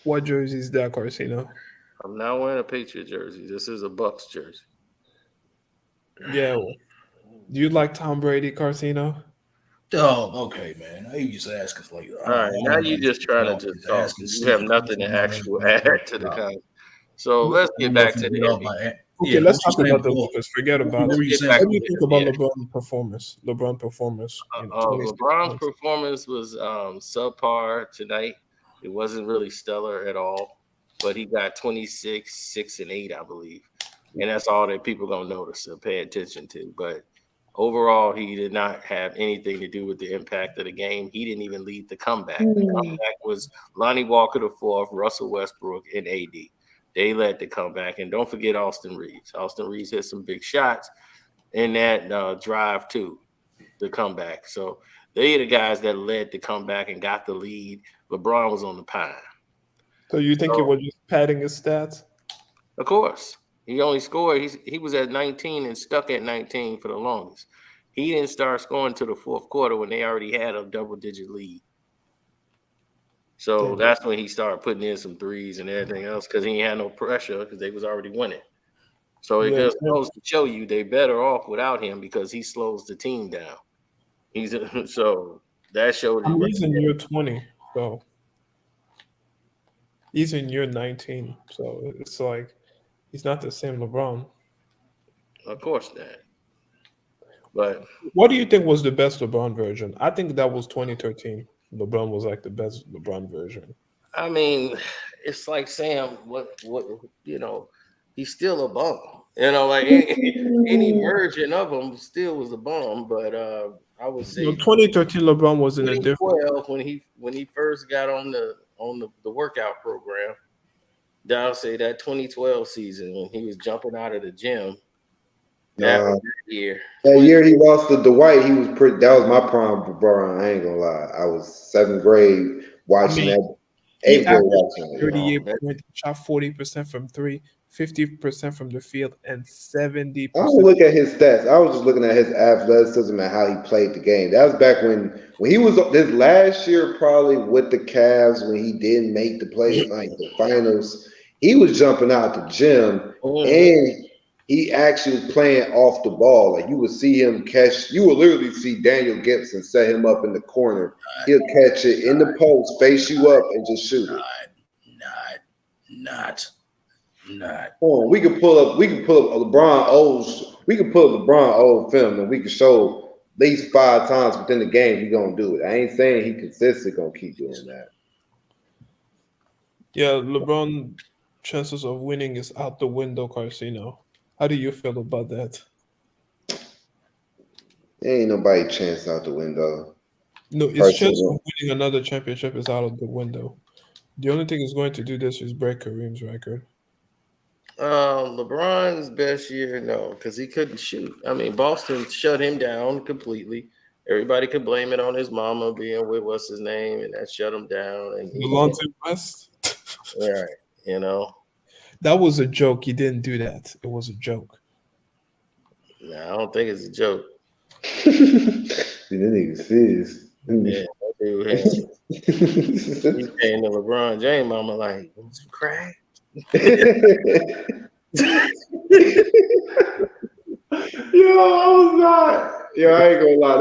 [SPEAKER 5] What jersey is that, Carcino?
[SPEAKER 1] I'm not wearing a Patriot jersey. This is a Bucks jersey.
[SPEAKER 5] Yeah. Do you like Tom Brady, Carcino?
[SPEAKER 3] Oh, okay, man. I just ask us like.
[SPEAKER 1] All right, now you just trying to just talk. You have nothing to actually add to the conversation. So let's get back to the NBA.
[SPEAKER 5] Okay, let's talk about the Lakers. Forget about it. What do you think about LeBron's performance? LeBron's performance
[SPEAKER 1] was subpar tonight. It wasn't really stellar at all, but he got 26, 6, and 8, I believe. And that's all that people gonna notice or pay attention to. But overall, he did not have anything to do with the impact of the game. He didn't even lead the comeback. The comeback was Lonnie Walker the fourth, Russell Westbrook, and AD. They led the comeback. And don't forget Austin Reeves. Austin Reeves hit some big shots in that drive too, the comeback. So they are the guys that led the comeback and got the lead. LeBron was on the pine.
[SPEAKER 5] So you think he was just padding his stats?
[SPEAKER 1] Of course. He only scored. He was at 19 and stuck at 19 for the longest. He didn't start scoring to the fourth quarter when they already had a double-digit lead. So that's when he started putting in some threes and everything else because he had no pressure because they was already winning. So it just goes to show you they better off without him because he slows the team down. So that showed.
[SPEAKER 5] He's in year 20, so he's in year 19. So it's like he's not the same LeBron.
[SPEAKER 1] Of course not. But
[SPEAKER 5] what do you think was the best LeBron version? I think that was 2013. LeBron was like the best LeBron version.
[SPEAKER 1] I mean, it's like saying what he's still a bum. You know, like any version of him still was a bum, but I would
[SPEAKER 5] You know,
[SPEAKER 1] say
[SPEAKER 5] 2013 LeBron was in a different.
[SPEAKER 1] 2012 when he first got on the workout program. I'll say that 2012 season when he was jumping out of the gym. That
[SPEAKER 4] Nah,
[SPEAKER 1] was that year.
[SPEAKER 4] that year he lost to Dwight, he was pretty. That was my prime for Brian. I ain't gonna lie. I was seventh grade
[SPEAKER 5] I
[SPEAKER 4] watching
[SPEAKER 5] mean,
[SPEAKER 4] that,
[SPEAKER 5] he
[SPEAKER 4] eighth grade
[SPEAKER 5] averaged
[SPEAKER 4] watching it.
[SPEAKER 5] 38
[SPEAKER 1] That,
[SPEAKER 5] points, shot 40% from three, 50% from the field, and
[SPEAKER 4] I don't
[SPEAKER 5] 70%.
[SPEAKER 4] look at his stats. I was just looking at his athleticism and how he played the game. That was back when he was this last year, probably with the Cavs when he didn't make the play like the finals. He was jumping out the gym
[SPEAKER 1] Mhm.
[SPEAKER 4] and he actually was playing off the ball. Like you would see him catch. You would literally see Daniel Gibson set him up in the corner. He'll catch it in the post, face you up, and just shoot it.
[SPEAKER 3] Not.
[SPEAKER 4] Oh, we can pull up we can pull up LeBron old film and we can show at least 5 times within the game he gonna do it. I ain't saying he consistently gonna keep doing that.
[SPEAKER 5] Yeah, LeBron chances of winning is out the window, Carcino. How do you feel about that?
[SPEAKER 4] There ain't nobody chance out the window.
[SPEAKER 5] No, his chance of
[SPEAKER 4] Personally.
[SPEAKER 5] winning another championship is out of the window. The only thing he's going to do this is break Kareem's record.
[SPEAKER 1] LeBron's best year, no, because he couldn't shoot. I mean, Boston shut him down completely. Everybody could blame it on his mama being with what's his name, and that shut him down. And he,
[SPEAKER 5] Delonte West?
[SPEAKER 1] right, you know,
[SPEAKER 5] That was a joke. He didn't do that. It was a joke.
[SPEAKER 1] nah, I don't think it's a joke.
[SPEAKER 4] See, that nigga serious.
[SPEAKER 1] Yeah, that dude had he came to LeBron James mama like, want some crack?
[SPEAKER 4] Yo, I was not. Yo, I ain't gonna lie.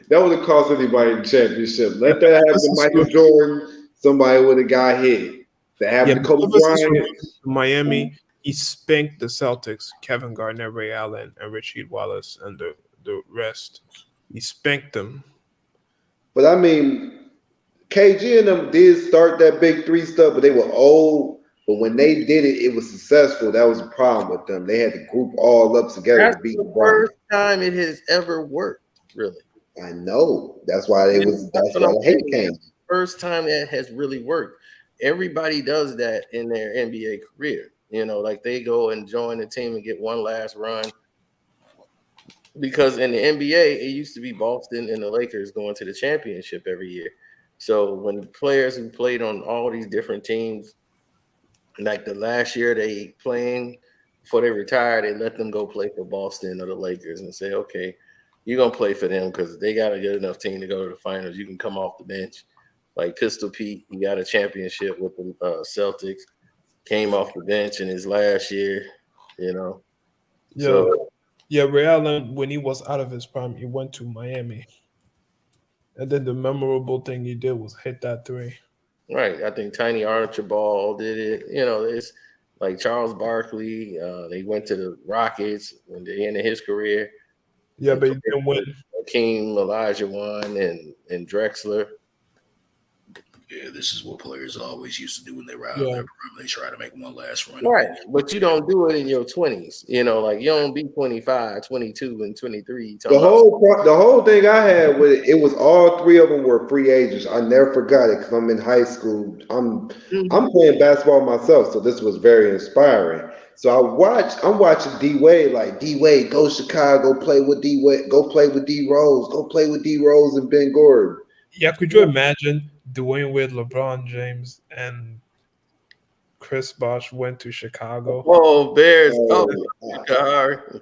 [SPEAKER 4] That wasn't cost anybody the championship. Let that happen
[SPEAKER 5] This
[SPEAKER 4] to
[SPEAKER 5] is
[SPEAKER 4] Michael Jordan. Somebody would have got hit. That
[SPEAKER 5] Yeah,
[SPEAKER 4] happened to Kobe
[SPEAKER 5] ever since
[SPEAKER 4] Bryant.
[SPEAKER 5] Miami, he spanked the Celtics, Kevin Garnett, Ray Allen, and Rasheed Wallace, and the rest. He spanked them.
[SPEAKER 4] But I mean, KG and them did start that big three stuff, but they were old. But when they did it, it was successful. That was a problem with them. They had to group all up together
[SPEAKER 1] That's
[SPEAKER 4] to beat
[SPEAKER 1] the
[SPEAKER 4] LeBron.
[SPEAKER 1] first time it has ever worked, really.
[SPEAKER 4] I know. That's why they was.
[SPEAKER 1] That's
[SPEAKER 4] That's
[SPEAKER 1] what
[SPEAKER 4] why
[SPEAKER 1] I'm
[SPEAKER 4] the hate
[SPEAKER 1] saying.
[SPEAKER 4] came.
[SPEAKER 1] That's the first time that has really worked. Everybody does that in their NBA career. You know, like they go and join the team and get one last run. Because in the NBA, it used to be Boston and the Lakers going to the championship every year. So when players who played on all these different teams, like the last year they playing before they retired, they let them go play for Boston or the Lakers and say, okay, you're gonna play for them because they got a good enough team to go to the finals. You can come off the bench. Like Pistol Pete, he got a championship with the Celtics, came off the bench in his last year, you know.
[SPEAKER 5] Yeah,
[SPEAKER 1] So
[SPEAKER 5] yeah. Ray Allen, when he was out of his prime, he went to Miami, and then the memorable thing he did was hit that three.
[SPEAKER 1] right, I think Tiny Archibald did it. You know, it's like Charles Barkley. They went to the Rockets when they ended his career
[SPEAKER 5] Yeah,
[SPEAKER 1] and
[SPEAKER 5] but he
[SPEAKER 1] played
[SPEAKER 5] didn't
[SPEAKER 1] with
[SPEAKER 5] win.
[SPEAKER 1] Hakeem Olajuwon and Drexler.
[SPEAKER 3] Yeah, this is what players always used to do when they were out of
[SPEAKER 5] Yeah,
[SPEAKER 3] their prime. They try to make one last run.
[SPEAKER 1] Right. But you don't do it in your 20s. You know, like you don't be 25, 22, and 23
[SPEAKER 4] The
[SPEAKER 1] talking about
[SPEAKER 4] whole thing I had with it, it was all three of them were free agents. I never forgot it because I'm in high school. I'm playing basketball myself, so this was very inspiring. So I'm watching D Wade like D Wade go Chicago, play with D Wade, go play with D Rose, go play with D Rose and Ben Gordon.
[SPEAKER 5] yeah. Could you imagine Dwayne Wade, LeBron James, and Chris Bosh went to Chicago?
[SPEAKER 1] oh, Bears. Oh,
[SPEAKER 4] Oh,
[SPEAKER 1] Kahari.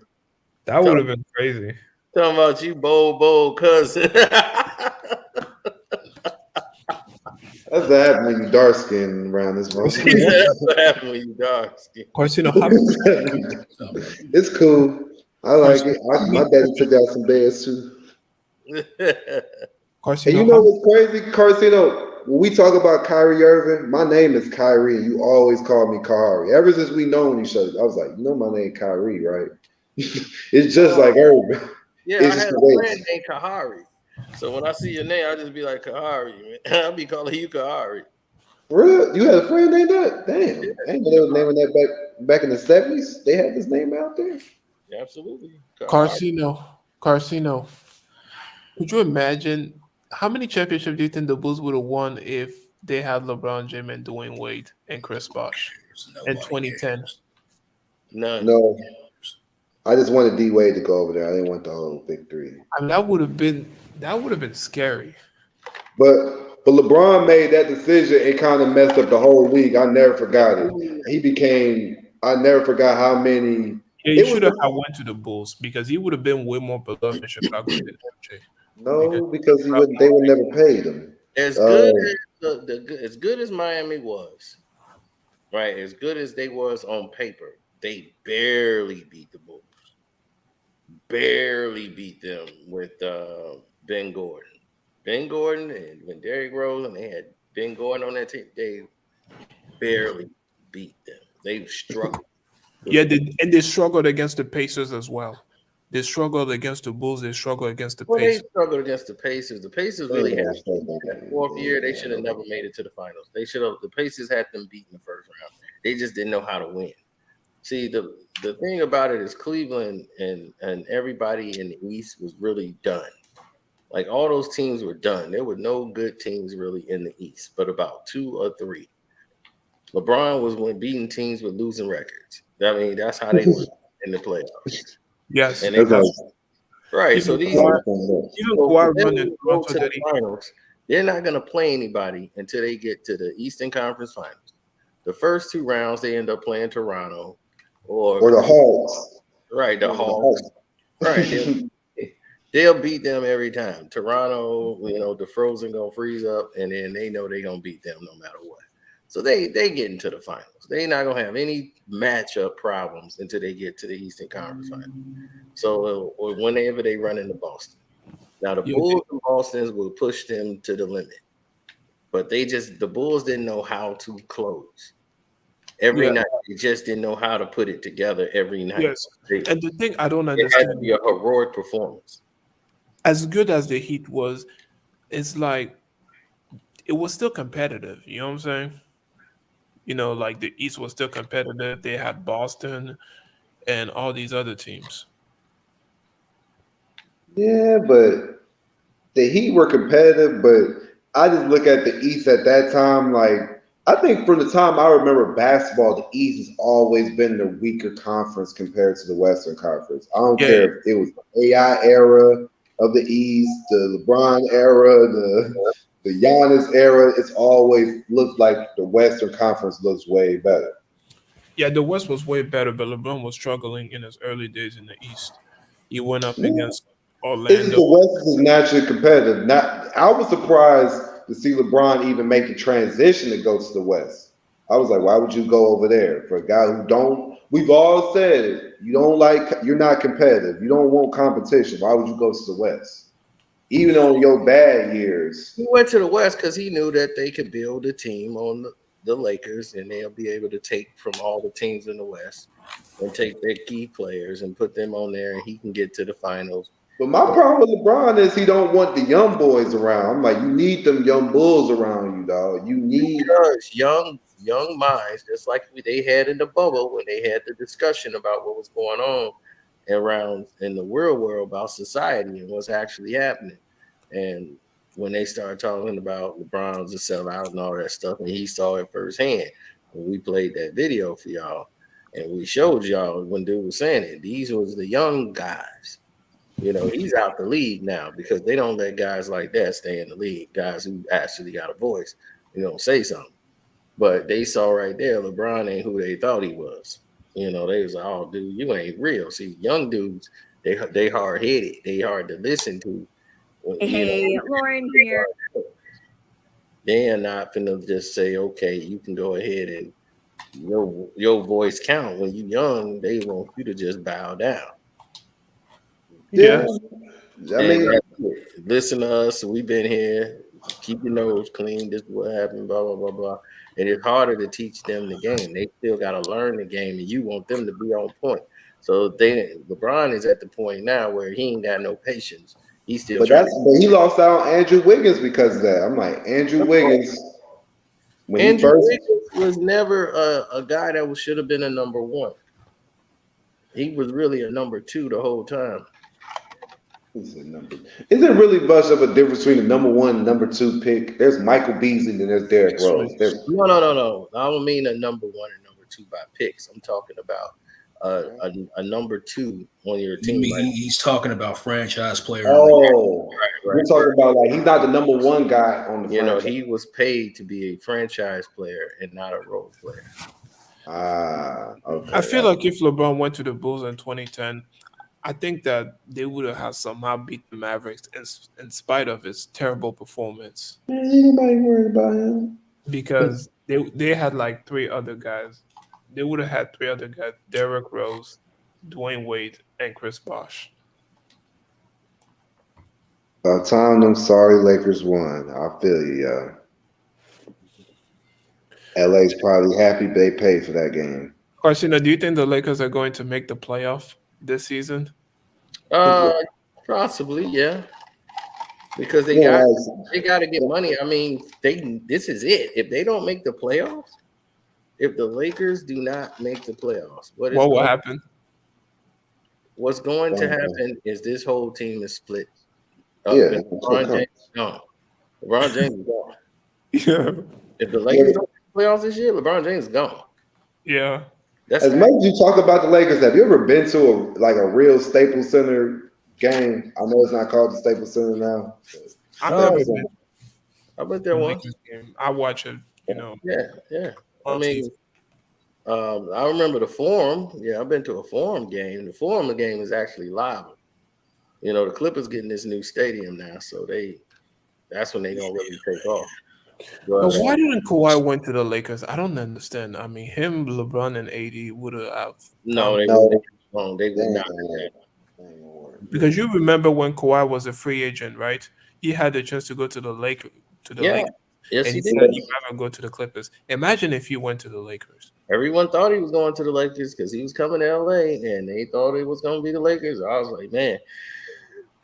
[SPEAKER 5] That would have
[SPEAKER 1] Talking,
[SPEAKER 5] been crazy.
[SPEAKER 1] talking about you, bold cousin.
[SPEAKER 4] that's what happened when you dark skin around this
[SPEAKER 1] He said,
[SPEAKER 4] motherfucker.
[SPEAKER 1] that's what happened when you dark skin.
[SPEAKER 5] Carcino, how many
[SPEAKER 4] It's cool. I like
[SPEAKER 5] Carson,
[SPEAKER 4] it.
[SPEAKER 5] how
[SPEAKER 4] My
[SPEAKER 5] many,
[SPEAKER 4] daddy took out some beds too. And you
[SPEAKER 5] Carcino,
[SPEAKER 4] know what's crazy, Carcino? When we talk about Kyrie Irving, my name is Kyrie, and you always call me Kyrie. Ever since we known each other, I was like, you know my name Kyrie, right? It's just like Irving.
[SPEAKER 1] Yeah,
[SPEAKER 4] It's
[SPEAKER 1] I
[SPEAKER 4] just
[SPEAKER 1] had
[SPEAKER 4] the
[SPEAKER 1] a
[SPEAKER 4] way.
[SPEAKER 1] friend named Kahari. So when I see your name, I just be like Kahari. Man. I'll be calling you Kahari.
[SPEAKER 4] For real? You had a friend named that? Damn. I ain't know they was naming that back in the 70s. They had this name out there.
[SPEAKER 1] Yeah, absolutely.
[SPEAKER 5] Carcino. Could you imagine how many championships do you think the Bulls would have won if they had LeBron James and Dwayne Wade and Chris Bosh in
[SPEAKER 3] Nobody
[SPEAKER 5] 2010?
[SPEAKER 3] cares.
[SPEAKER 1] None.
[SPEAKER 4] No, I just wanted D Wade to go over there. I didn't want the whole big three.
[SPEAKER 5] I mean, that would have been scary.
[SPEAKER 4] But LeBron made that decision and kind of messed up the whole league. I never forgot it. He became. I never forgot how many.
[SPEAKER 5] Yeah, you
[SPEAKER 4] It was
[SPEAKER 5] should have went to the Bulls because he would have been way more beloved in Chicago than MJ. Because
[SPEAKER 4] no because he wouldn't. They would never pay him.
[SPEAKER 1] As
[SPEAKER 4] Uh,
[SPEAKER 1] good as as good as Miami was, right? As good as they was on paper, they barely beat the Bulls. Barely beat them with Ben Gordon. Ben Gordon and when Derrick Rose and they had Ben Gordon on that team, they barely beat them. They struggled.
[SPEAKER 5] yeah, they struggled against the Pacers as well. They struggled against the Bulls. They struggled against the
[SPEAKER 1] Well, they
[SPEAKER 5] Pacers.
[SPEAKER 1] struggled against the Pacers. The Pacers
[SPEAKER 4] they
[SPEAKER 1] really had
[SPEAKER 4] never struggled like
[SPEAKER 1] that
[SPEAKER 4] that.
[SPEAKER 1] fourth year. They should have never made it to the finals. They should have. The Pacers had them beat in the first round. They just didn't know how to win. See, the thing about it is Cleveland and everybody in the East was really done. Like all those teams were done. There were no good teams really in the East, but about 2 or 3. LeBron was when beating teams with losing records. I mean, that's how they were in the playoffs.
[SPEAKER 5] Yes,
[SPEAKER 1] And they
[SPEAKER 4] That's
[SPEAKER 1] got right. So
[SPEAKER 5] even
[SPEAKER 1] these
[SPEAKER 5] Kawhi,
[SPEAKER 1] so
[SPEAKER 5] even
[SPEAKER 1] for
[SPEAKER 5] Kawhi
[SPEAKER 1] them
[SPEAKER 5] running
[SPEAKER 1] to go
[SPEAKER 5] Toronto
[SPEAKER 1] to the
[SPEAKER 5] that he,
[SPEAKER 1] finals, they're not going to play anybody until they get to the Eastern Conference Finals. The first 2 rounds, they end up playing Toronto
[SPEAKER 4] or
[SPEAKER 1] or
[SPEAKER 4] the Hawks.
[SPEAKER 1] right the
[SPEAKER 4] Or the
[SPEAKER 1] Hawks.
[SPEAKER 4] Hawks.
[SPEAKER 1] Right, they'll beat them every time. Toronto, the Frozen gonna freeze up, and then they know they're gonna beat them no matter what. So they get into the finals. They're not gonna have any matchup problems until they get to the Eastern Conference Finals. So or whenever they run into Boston. Now the
[SPEAKER 5] yeah,
[SPEAKER 1] Bulls and Boston's will push them to the limit, but the Bulls didn't know how to close every
[SPEAKER 5] yeah,
[SPEAKER 1] night. They just didn't know how to put it together every night.
[SPEAKER 5] yes. And the thing I don't
[SPEAKER 1] It had to
[SPEAKER 5] understand,
[SPEAKER 1] be a heroic performance.
[SPEAKER 5] as good as the Heat was, it's like it was still competitive. You know what I'm saying? Like the East was still competitive. They had Boston and all these other teams.
[SPEAKER 4] Yeah, but the Heat were competitive, but I just look at the East at that time. Like, I think from the time I remember basketball, the East has always been the weaker conference compared to the Western Conference. I don't
[SPEAKER 5] Yeah,
[SPEAKER 4] care if it was the AI era of the East, the LeBron era, the Giannis era. It's always looked like the Western Conference looks way better.
[SPEAKER 5] yeah. The West was way better, but LeBron was struggling in his early days in the East. He went up against
[SPEAKER 4] It's just
[SPEAKER 5] Orlando.
[SPEAKER 4] the West is naturally competitive. Not, I was surprised to see LeBron even make the transition to go to the West. I was like, why would you go over there for a guy who don't? We've all said it. You don't like. You're not competitive. You don't want competition. Why would you go to the West? Even on your bad years.
[SPEAKER 1] He went to the West because he knew that they could build a team on the Lakers, and they'll be able to take from all the teams in the West and take their key players and put them on there, and he can get to the finals.
[SPEAKER 4] But my problem with LeBron is he don't want the young boys around. I'm like, you need them young bulls around you, dog. You need.
[SPEAKER 1] Because young minds, just like they had in the bubble when they had the discussion about what was going on around in the real world about society and what's actually happening. And when they started talking about LeBron's a sellout and all that stuff, and he saw it firsthand when we played that video for y'all, and we showed y'all when dude was saying it. These was the young guys. He's out the league now because they don't let guys like that stay in the league. Guys who actually got a voice, say something. But they saw right there, LeBron ain't who they thought he was. They was like, "Oh, dude, you ain't real." See, young dudes, they hard headed. They hard to listen to.
[SPEAKER 6] Hey, Lauren here.
[SPEAKER 1] They are not finna just say, "Okay, you can go ahead and your voice count." When you young, they want you to just bow down.
[SPEAKER 4] Yeah. I
[SPEAKER 1] And
[SPEAKER 4] mean,
[SPEAKER 1] listen to us. We've been here. Keep your nose clean. This is what happened. Blah blah blah blah. And it's harder to teach them the game. They still got to learn the game, and you want them to be on point. So LeBron is at the point now where he ain't got no patience. He's still
[SPEAKER 4] but
[SPEAKER 1] trying.
[SPEAKER 4] he lost out on Andrew Wiggins because of that. I'm like, Andrew Wiggins. When he
[SPEAKER 1] Andrew
[SPEAKER 4] first,
[SPEAKER 1] Wiggins was never a guy that should have been a number one. He was really a number two the whole time.
[SPEAKER 4] isn't really much of a difference between the number one and number two pick. There's Michael Beasley and there's Derrick Rose.
[SPEAKER 1] No. I don't mean a number one and number two by picks. I'm talking about a number two on your team.
[SPEAKER 3] He's talking about franchise player.
[SPEAKER 4] Oh,
[SPEAKER 1] Right.
[SPEAKER 4] we're talking about like he's not the number one guy on the franchise.
[SPEAKER 1] He was paid to be a franchise player and not a role player.
[SPEAKER 4] Okay.
[SPEAKER 5] I feel like if LeBron went to the Bulls in 2010, I think that they would have somehow beat the Mavericks in spite of his terrible performance.
[SPEAKER 4] Ain't nobody worried about him.
[SPEAKER 5] Because they had like three other guys. They would have had three other guys: Derrick Rose, Dwayne Wade, and Chris Bosh.
[SPEAKER 4] By the time them sorry Lakers won, I feel you. LA's probably happy they paid for that game.
[SPEAKER 5] Question: do you think the Lakers are going to make the playoff this season?
[SPEAKER 1] Possibly, yeah. Because they got to get money. I mean, this is it. If they don't make the playoffs, if the Lakers do not make the playoffs, what will
[SPEAKER 5] happen?
[SPEAKER 1] What's going to happen is this whole team is split up.
[SPEAKER 4] Yeah,
[SPEAKER 1] LeBron James is gone. LeBron James is gone.
[SPEAKER 5] Yeah.
[SPEAKER 1] If the Lakers don't make the playoffs this year, LeBron James is gone.
[SPEAKER 5] Yeah.
[SPEAKER 4] As much as you talk about the Lakers, have you ever been to a real Staples Center game? I know it's not called the Staples Center now.
[SPEAKER 1] I went there once.
[SPEAKER 5] I watch it,
[SPEAKER 1] Yeah. I mean, I remember the Forum. Yeah, I've been to a Forum game. The Forum game is actually live. The Clippers getting this new stadium now, so that's when they don't really take off.
[SPEAKER 5] But why didn't Kawhi went to the Lakers? I don't understand. I mean, him, LeBron, and AD would have.
[SPEAKER 1] No, they would not.
[SPEAKER 5] Because you remember when Kawhi was a free agent, right? He had the chance to go to the Lakers.
[SPEAKER 1] Yes,
[SPEAKER 5] and
[SPEAKER 1] he
[SPEAKER 5] said
[SPEAKER 1] did.
[SPEAKER 5] he'd rather go to the Clippers. Imagine if he went to the Lakers.
[SPEAKER 1] Everyone thought he was going to the Lakers because he was coming to LA, and they thought it was going to be the Lakers. I was like, man,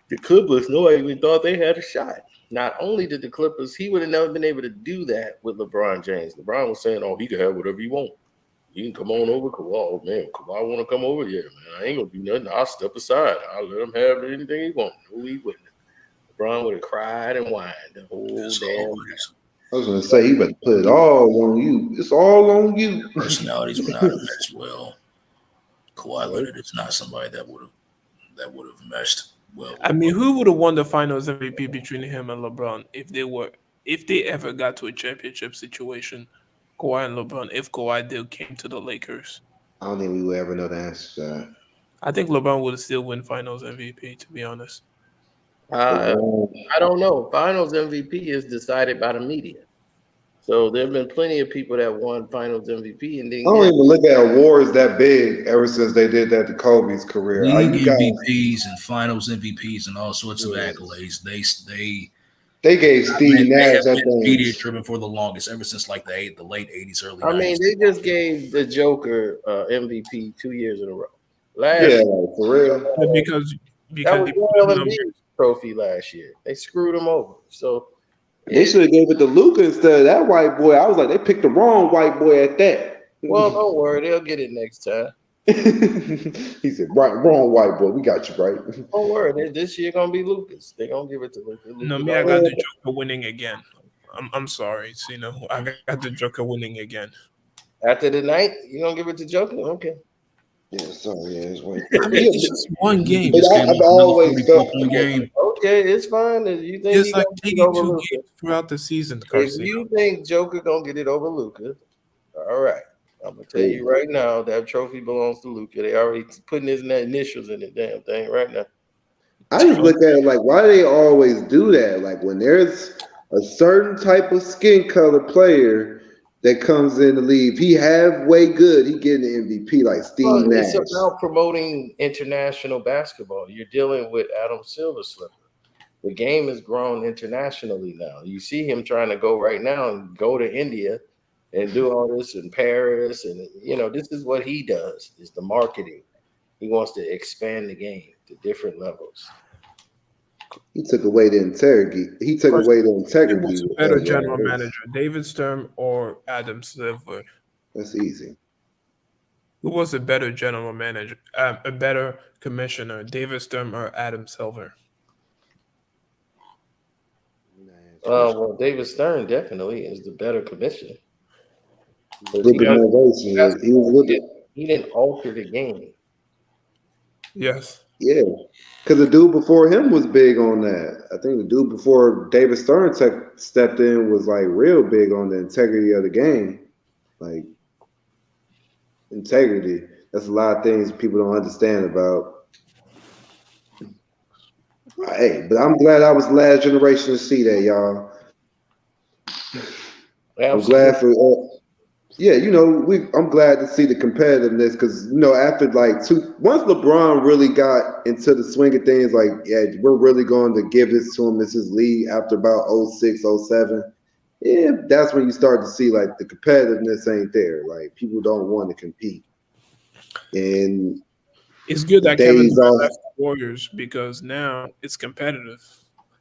[SPEAKER 1] the Clippers, nobody even thought they had a shot. Not only did the Clippers, he would have never been able to do that with LeBron James. LeBron was saying, oh, he can have whatever he want. You can come on over, Kawhi. Oh, man, Kawhi want to come over? Yeah, man, I ain't going to do nothing. I'll step aside. I'll let him have anything he wants. No, he wouldn't. LeBron would have cried and whined the whole damn time.
[SPEAKER 4] I was going to say, he better put it all on you. It's all on you.
[SPEAKER 3] Personalities would not have meshed well. Kawhi Leonard is not somebody that would have meshed well.
[SPEAKER 5] I mean, who would have won the Finals MVP between him and LeBron if they ever got to a championship situation? Kawhi and LeBron, if Kawhi came to the Lakers.
[SPEAKER 4] I don't think we would ever know the answer to that.
[SPEAKER 5] I think LeBron would still win Finals MVP, to be honest.
[SPEAKER 1] I don't know. Finals MVP is decided by the media. So there have been plenty of people that won Finals MVP, and then
[SPEAKER 4] I don't even look at awards that big ever since they did that to Kobe's career.
[SPEAKER 3] League MVPs and Finals MVPs and all sorts of accolades.
[SPEAKER 4] They gave Steve Nash that thing.
[SPEAKER 3] Media driven for the longest, ever since like the late 80s, early 90s.
[SPEAKER 1] I mean, they just gave the Joker MVP 2 years in a row.
[SPEAKER 4] For real.
[SPEAKER 5] Because
[SPEAKER 1] that was Joel Embiid's trophy last year. They screwed him over. So
[SPEAKER 4] they should have gave it to Luka instead of that white boy. I was like, they picked the wrong white boy at that.
[SPEAKER 1] Well, don't worry, they'll get it next time.
[SPEAKER 4] He said, wrong white boy. We got you right.
[SPEAKER 1] Don't worry, this year gonna be Lucas. They're gonna give it to Lucas.
[SPEAKER 5] No, me, I got the Joker winning again. I'm sorry, I got the Joker winning again.
[SPEAKER 1] After the night, you gonna give it to Joker? Okay.
[SPEAKER 4] Yeah, sorry, it's one.
[SPEAKER 5] I mean, it's just one game.
[SPEAKER 4] I've always felt
[SPEAKER 1] game. Okay, it's fine. You think
[SPEAKER 5] it's like 82 games throughout the season.
[SPEAKER 1] If you think Joker gonna get it over Luka, all right. I'm gonna tell you right now that trophy belongs to Luka. They already putting his initials in the damn thing right now.
[SPEAKER 4] I just look at it like, why do they always do that? Like when there's a certain type of skin color player that comes in the league, he halfway good, he getting the MVP like Steve Nash.
[SPEAKER 1] It's about promoting international basketball. You're dealing with Adam Silverslipper. The game has grown internationally now. You see him trying to go right now and go to India and do all this in Paris. And, this is what he does, is the marketing. He wants to expand the game to different levels.
[SPEAKER 4] He took away the integrity. He took
[SPEAKER 5] Course,
[SPEAKER 4] away the
[SPEAKER 5] who
[SPEAKER 4] integrity
[SPEAKER 5] was a
[SPEAKER 4] with
[SPEAKER 5] better
[SPEAKER 4] that,
[SPEAKER 5] general
[SPEAKER 4] y'all.
[SPEAKER 5] manager, David Stern or Adam Silver?
[SPEAKER 4] That's easy.
[SPEAKER 5] Who was a better general manager, a better commissioner, David Stern or Adam Silver?
[SPEAKER 1] Well, David Stern definitely is the better commissioner.
[SPEAKER 4] With the
[SPEAKER 5] Yes.
[SPEAKER 4] motivation, he was with it.
[SPEAKER 1] He didn't alter the game.
[SPEAKER 5] Yes.
[SPEAKER 4] Yeah, because the dude before him was big on that. I think the dude before David Stern stepped in was like real big on the integrity of the game. Like integrity. That's a lot of things people don't understand about. Hey, but I'm glad I was the last generation to see that, y'all. I'm glad for. Yeah, I'm glad to see the competitiveness because after once LeBron really got into the swing of things, like we're really going to give this to him. This is league after about 06, 07. Yeah, that's when you start to see like the competitiveness ain't there. Like people don't want to compete, and
[SPEAKER 5] It's good
[SPEAKER 4] the
[SPEAKER 5] that Kevin
[SPEAKER 4] days
[SPEAKER 5] Durant
[SPEAKER 4] off.
[SPEAKER 5] left the Warriors because now it's competitive.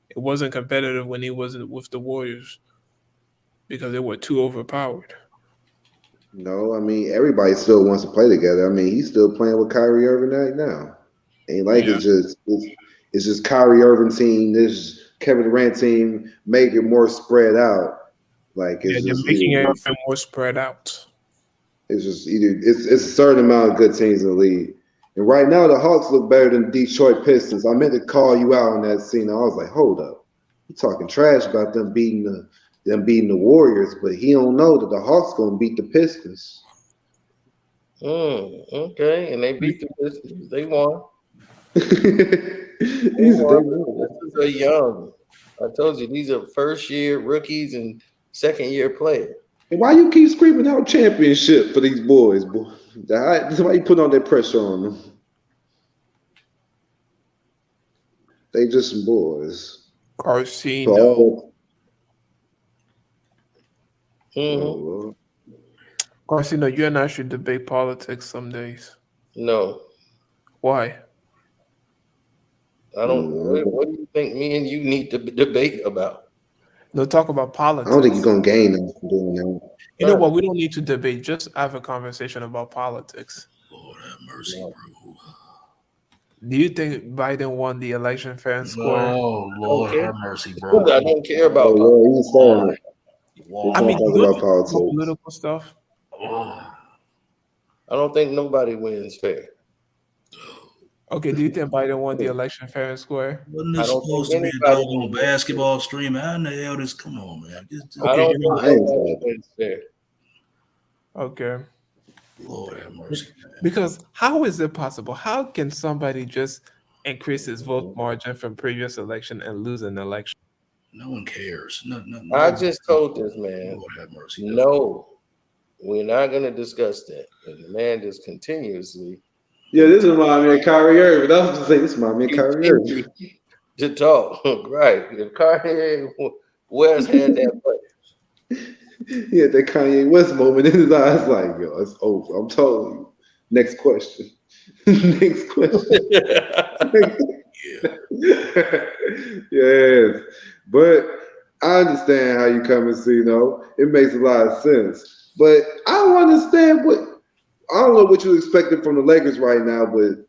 [SPEAKER 5] It wasn't competitive when he wasn't with the Warriors because they were too overpowered.
[SPEAKER 4] No, I mean everybody still wants to play together. I mean he's still playing with Kyrie Irving right now. Ain't like
[SPEAKER 5] Yeah.
[SPEAKER 4] it's just Kyrie Irving team, this Kevin Durant team, make it more spread out. Like
[SPEAKER 5] Yeah,
[SPEAKER 4] it's
[SPEAKER 5] they're
[SPEAKER 4] just
[SPEAKER 5] making
[SPEAKER 4] either
[SPEAKER 5] everything more spread out.
[SPEAKER 4] it's a certain amount of good teams in the league. And right now the Hawks look better than the Detroit Pistons. I meant to call you out on that scene. I was like, hold up. You talking trash about them beating the Warriors, but he don't know that the Hawks gonna beat the Pistons.
[SPEAKER 1] Okay, and they beat the Pistons. They won.
[SPEAKER 4] He
[SPEAKER 1] They
[SPEAKER 4] said they
[SPEAKER 1] won.
[SPEAKER 4] won.
[SPEAKER 1] This is a young. I told you these are first year rookies and second year players.
[SPEAKER 4] And why you keep screaming out championship for these boys, boy? Why you put all that pressure on them? They just some boys. For
[SPEAKER 5] Carcino.
[SPEAKER 4] all oh
[SPEAKER 1] Hmm.
[SPEAKER 4] Lord.
[SPEAKER 5] Carcino, you and I should debate politics some days.
[SPEAKER 1] No,
[SPEAKER 5] Why?
[SPEAKER 1] I don't. What do you think me and you need to debate about?
[SPEAKER 5] No, talk about
[SPEAKER 4] I don't think you're
[SPEAKER 5] politics.
[SPEAKER 4] gonna gain them from doing that.
[SPEAKER 5] You know what? We don't need to debate. Just have a conversation about politics.
[SPEAKER 3] Lord have mercy,
[SPEAKER 1] No,
[SPEAKER 3] bro.
[SPEAKER 5] Do you think Biden won the election fair and square?
[SPEAKER 3] No,
[SPEAKER 1] I don't
[SPEAKER 3] Lord
[SPEAKER 1] care.
[SPEAKER 3] have mercy, bro.
[SPEAKER 1] I don't care
[SPEAKER 4] Oh
[SPEAKER 1] about politics.
[SPEAKER 4] Lord, he's starting
[SPEAKER 3] Why?
[SPEAKER 4] it. He's
[SPEAKER 5] I
[SPEAKER 3] Why?
[SPEAKER 4] gonna
[SPEAKER 5] mean,
[SPEAKER 4] talk
[SPEAKER 5] don't
[SPEAKER 4] about
[SPEAKER 5] you talk about
[SPEAKER 4] politics.
[SPEAKER 5] political stuff?
[SPEAKER 3] Oh,
[SPEAKER 1] I don't think nobody wins fair.
[SPEAKER 5] Okay, do you think Biden won the election fair and square?
[SPEAKER 3] wasn't
[SPEAKER 1] I
[SPEAKER 3] this
[SPEAKER 1] don't think
[SPEAKER 3] supposed to be a
[SPEAKER 1] anybody
[SPEAKER 3] doggone
[SPEAKER 1] wins fair.
[SPEAKER 3] basketball stream? How in the hell this? Come on, man.
[SPEAKER 1] I
[SPEAKER 5] Okay,
[SPEAKER 1] don't
[SPEAKER 5] you know
[SPEAKER 1] think
[SPEAKER 4] I ain't
[SPEAKER 1] nobody
[SPEAKER 4] saying
[SPEAKER 1] wins fair.
[SPEAKER 5] Okay.
[SPEAKER 3] Lord have mercy, man.
[SPEAKER 5] Because how is it possible? How can somebody just increase his vote margin from previous election and lose an election?
[SPEAKER 3] No one cares.
[SPEAKER 1] I
[SPEAKER 3] No.
[SPEAKER 1] just told this man,
[SPEAKER 3] Lord have mercy. Doesn't.
[SPEAKER 1] no, we're not going to discuss that. And the man just continuously
[SPEAKER 4] Yeah, this remind me of Kyrie Irving. I was just saying this remind me of Kyrie
[SPEAKER 1] continue
[SPEAKER 4] Irving.
[SPEAKER 1] to talk. Right. If Kanye West had that play,
[SPEAKER 4] He had that Kanye West moment in his eyes, like, yo, it's over. I'm telling you. Next question. Next question.
[SPEAKER 3] Yeah.
[SPEAKER 4] Yes. But I understand how you come and see, it makes a lot of sense. But I don't understand I don't know what you expected from the Lakers right now, but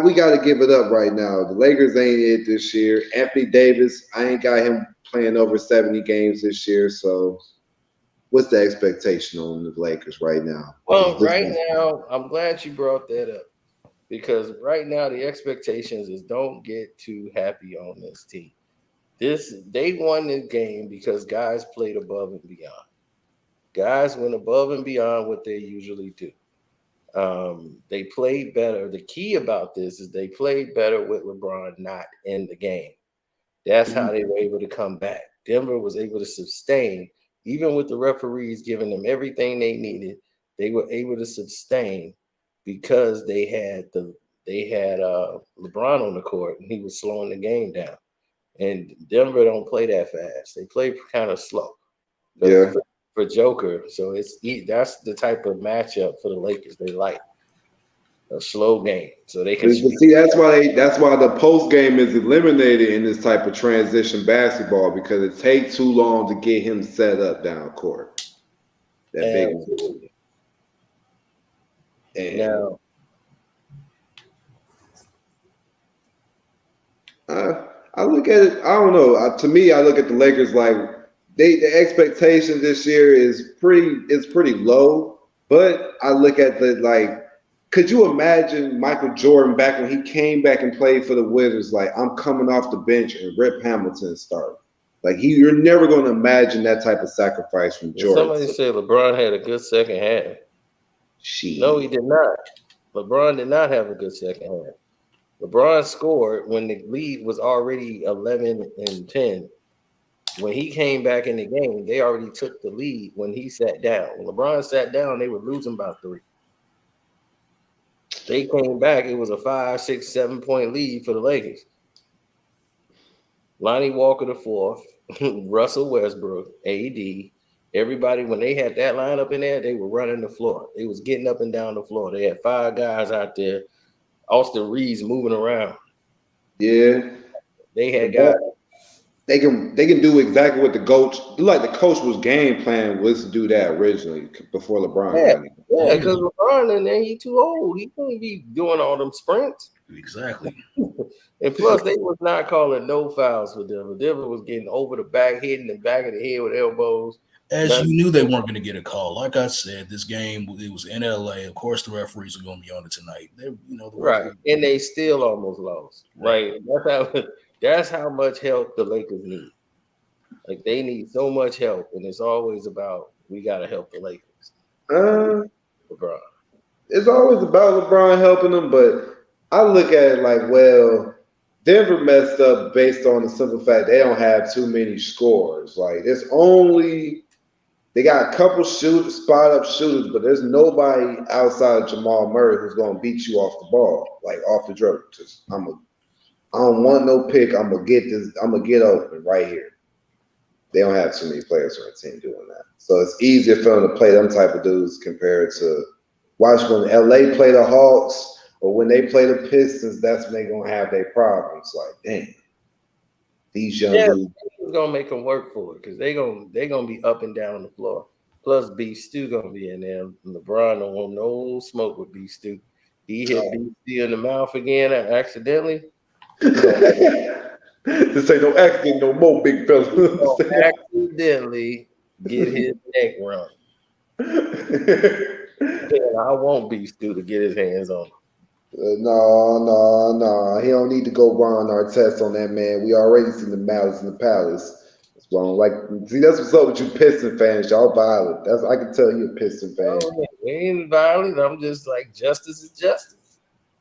[SPEAKER 4] we got to give it up right now. The Lakers ain't it this year. Anthony Davis, I ain't got him playing over 70 games this year. So what's the expectation on the Lakers right now?
[SPEAKER 1] well, right now, I'm glad you brought that up because right now the expectations is don't get too happy on this team. They won this game because guys played above and beyond. Guys went above and beyond what they usually do. They played better. The key about this is they played better with LeBron not in the game. That's how they were able to come back. Denver was able to sustain, even with the referees giving them everything they needed. They were able to sustain because they had LeBron on the court and he was slowing the game down. And Denver don't play that fast. They play kind of slow. But
[SPEAKER 4] Yeah.
[SPEAKER 1] for Joker, so that's the type of matchup for the Lakers they like. a slow game, so they
[SPEAKER 4] But
[SPEAKER 1] can.
[SPEAKER 4] see, that's why the post game is eliminated in this type of transition basketball because it takes too long to get him set up down court. That big one.
[SPEAKER 1] Absolutely.
[SPEAKER 4] And
[SPEAKER 1] Now,
[SPEAKER 4] I look at it. I don't know. To me, I look at the Lakers like the expectation this year is pretty low. But I look at the like. Could you imagine Michael Jordan back when he came back and played for the Wizards? Like, I'm coming off the bench and Rip Hamilton started. Like, you're never going to imagine that type of sacrifice from Jordan.
[SPEAKER 1] somebody said LeBron had a good second half.
[SPEAKER 4] Shit.
[SPEAKER 1] No, he did not. LeBron did not have a good second half. LeBron scored when the lead was already 11-10. When he came back in the game, they already took the lead when he sat down. When LeBron sat down, they were losing by 3. They came back. It was a 5, 6, 7 point lead for the Lakers. Lonnie Walker the fourth, Russell Westbrook, AD, everybody. When they had that lineup in there, they were running the floor. They was getting up and down the floor. They had 5 guys out there. Austin Reeves moving around.
[SPEAKER 4] Yeah,
[SPEAKER 1] They had guys.
[SPEAKER 4] They can do exactly what the coach was game plan was to do that originally before LeBron got it.
[SPEAKER 1] Yeah, because LeBron and then he too old. He couldn't be doing all them sprints.
[SPEAKER 3] Exactly.
[SPEAKER 1] And plus, they was not calling no fouls for Denver. Denver was getting over the back, hitting the back of the head with elbows.
[SPEAKER 3] As you knew they weren't going to get a call. Like I said, this game, it was in LA. Of course, the referees are going to be on it tonight.
[SPEAKER 1] Right. And they still almost lost. Right. That's how much help the Lakers need. Like, they need so much help, and it's always about we got to help the Lakers. LeBron.
[SPEAKER 4] It's always about LeBron helping them, but I look at it like, well, Denver messed up based on the simple fact they don't have too many scorers. Like, they got a couple spot up shooters, but there's nobody outside of Jamal Murray who's going to beat you off the ball, like off the dribble. I don't want no pick. I'm gonna get open right here. They don't have too many players on the team doing that, so it's easier for them to play them type of dudes compared to watch when LA play the Hawks or when they play the Pistons. That's when they're gonna have their problems. Like, dang, these young dudes.
[SPEAKER 1] It's gonna make them work for it because they're gonna be up and down the floor. Plus, Beef Stew gonna be in there. LeBron don't want no smoke with Beef Stew. He hit Beef Stew in the mouth again accidentally.
[SPEAKER 4] This ain't no accident no more, big fella.
[SPEAKER 1] Accidentally get his neck run. I want Beef Stew to get his hands on him.
[SPEAKER 4] No. He don't need to go Ron Artest on that, man. We already seen the Malice in the Palace. That's why I don't like. See, that's what's up with you Piston fans. Y'all violent. I can tell you a Piston fan.
[SPEAKER 1] Oh, we ain't violent. I'm just like, justice is justice.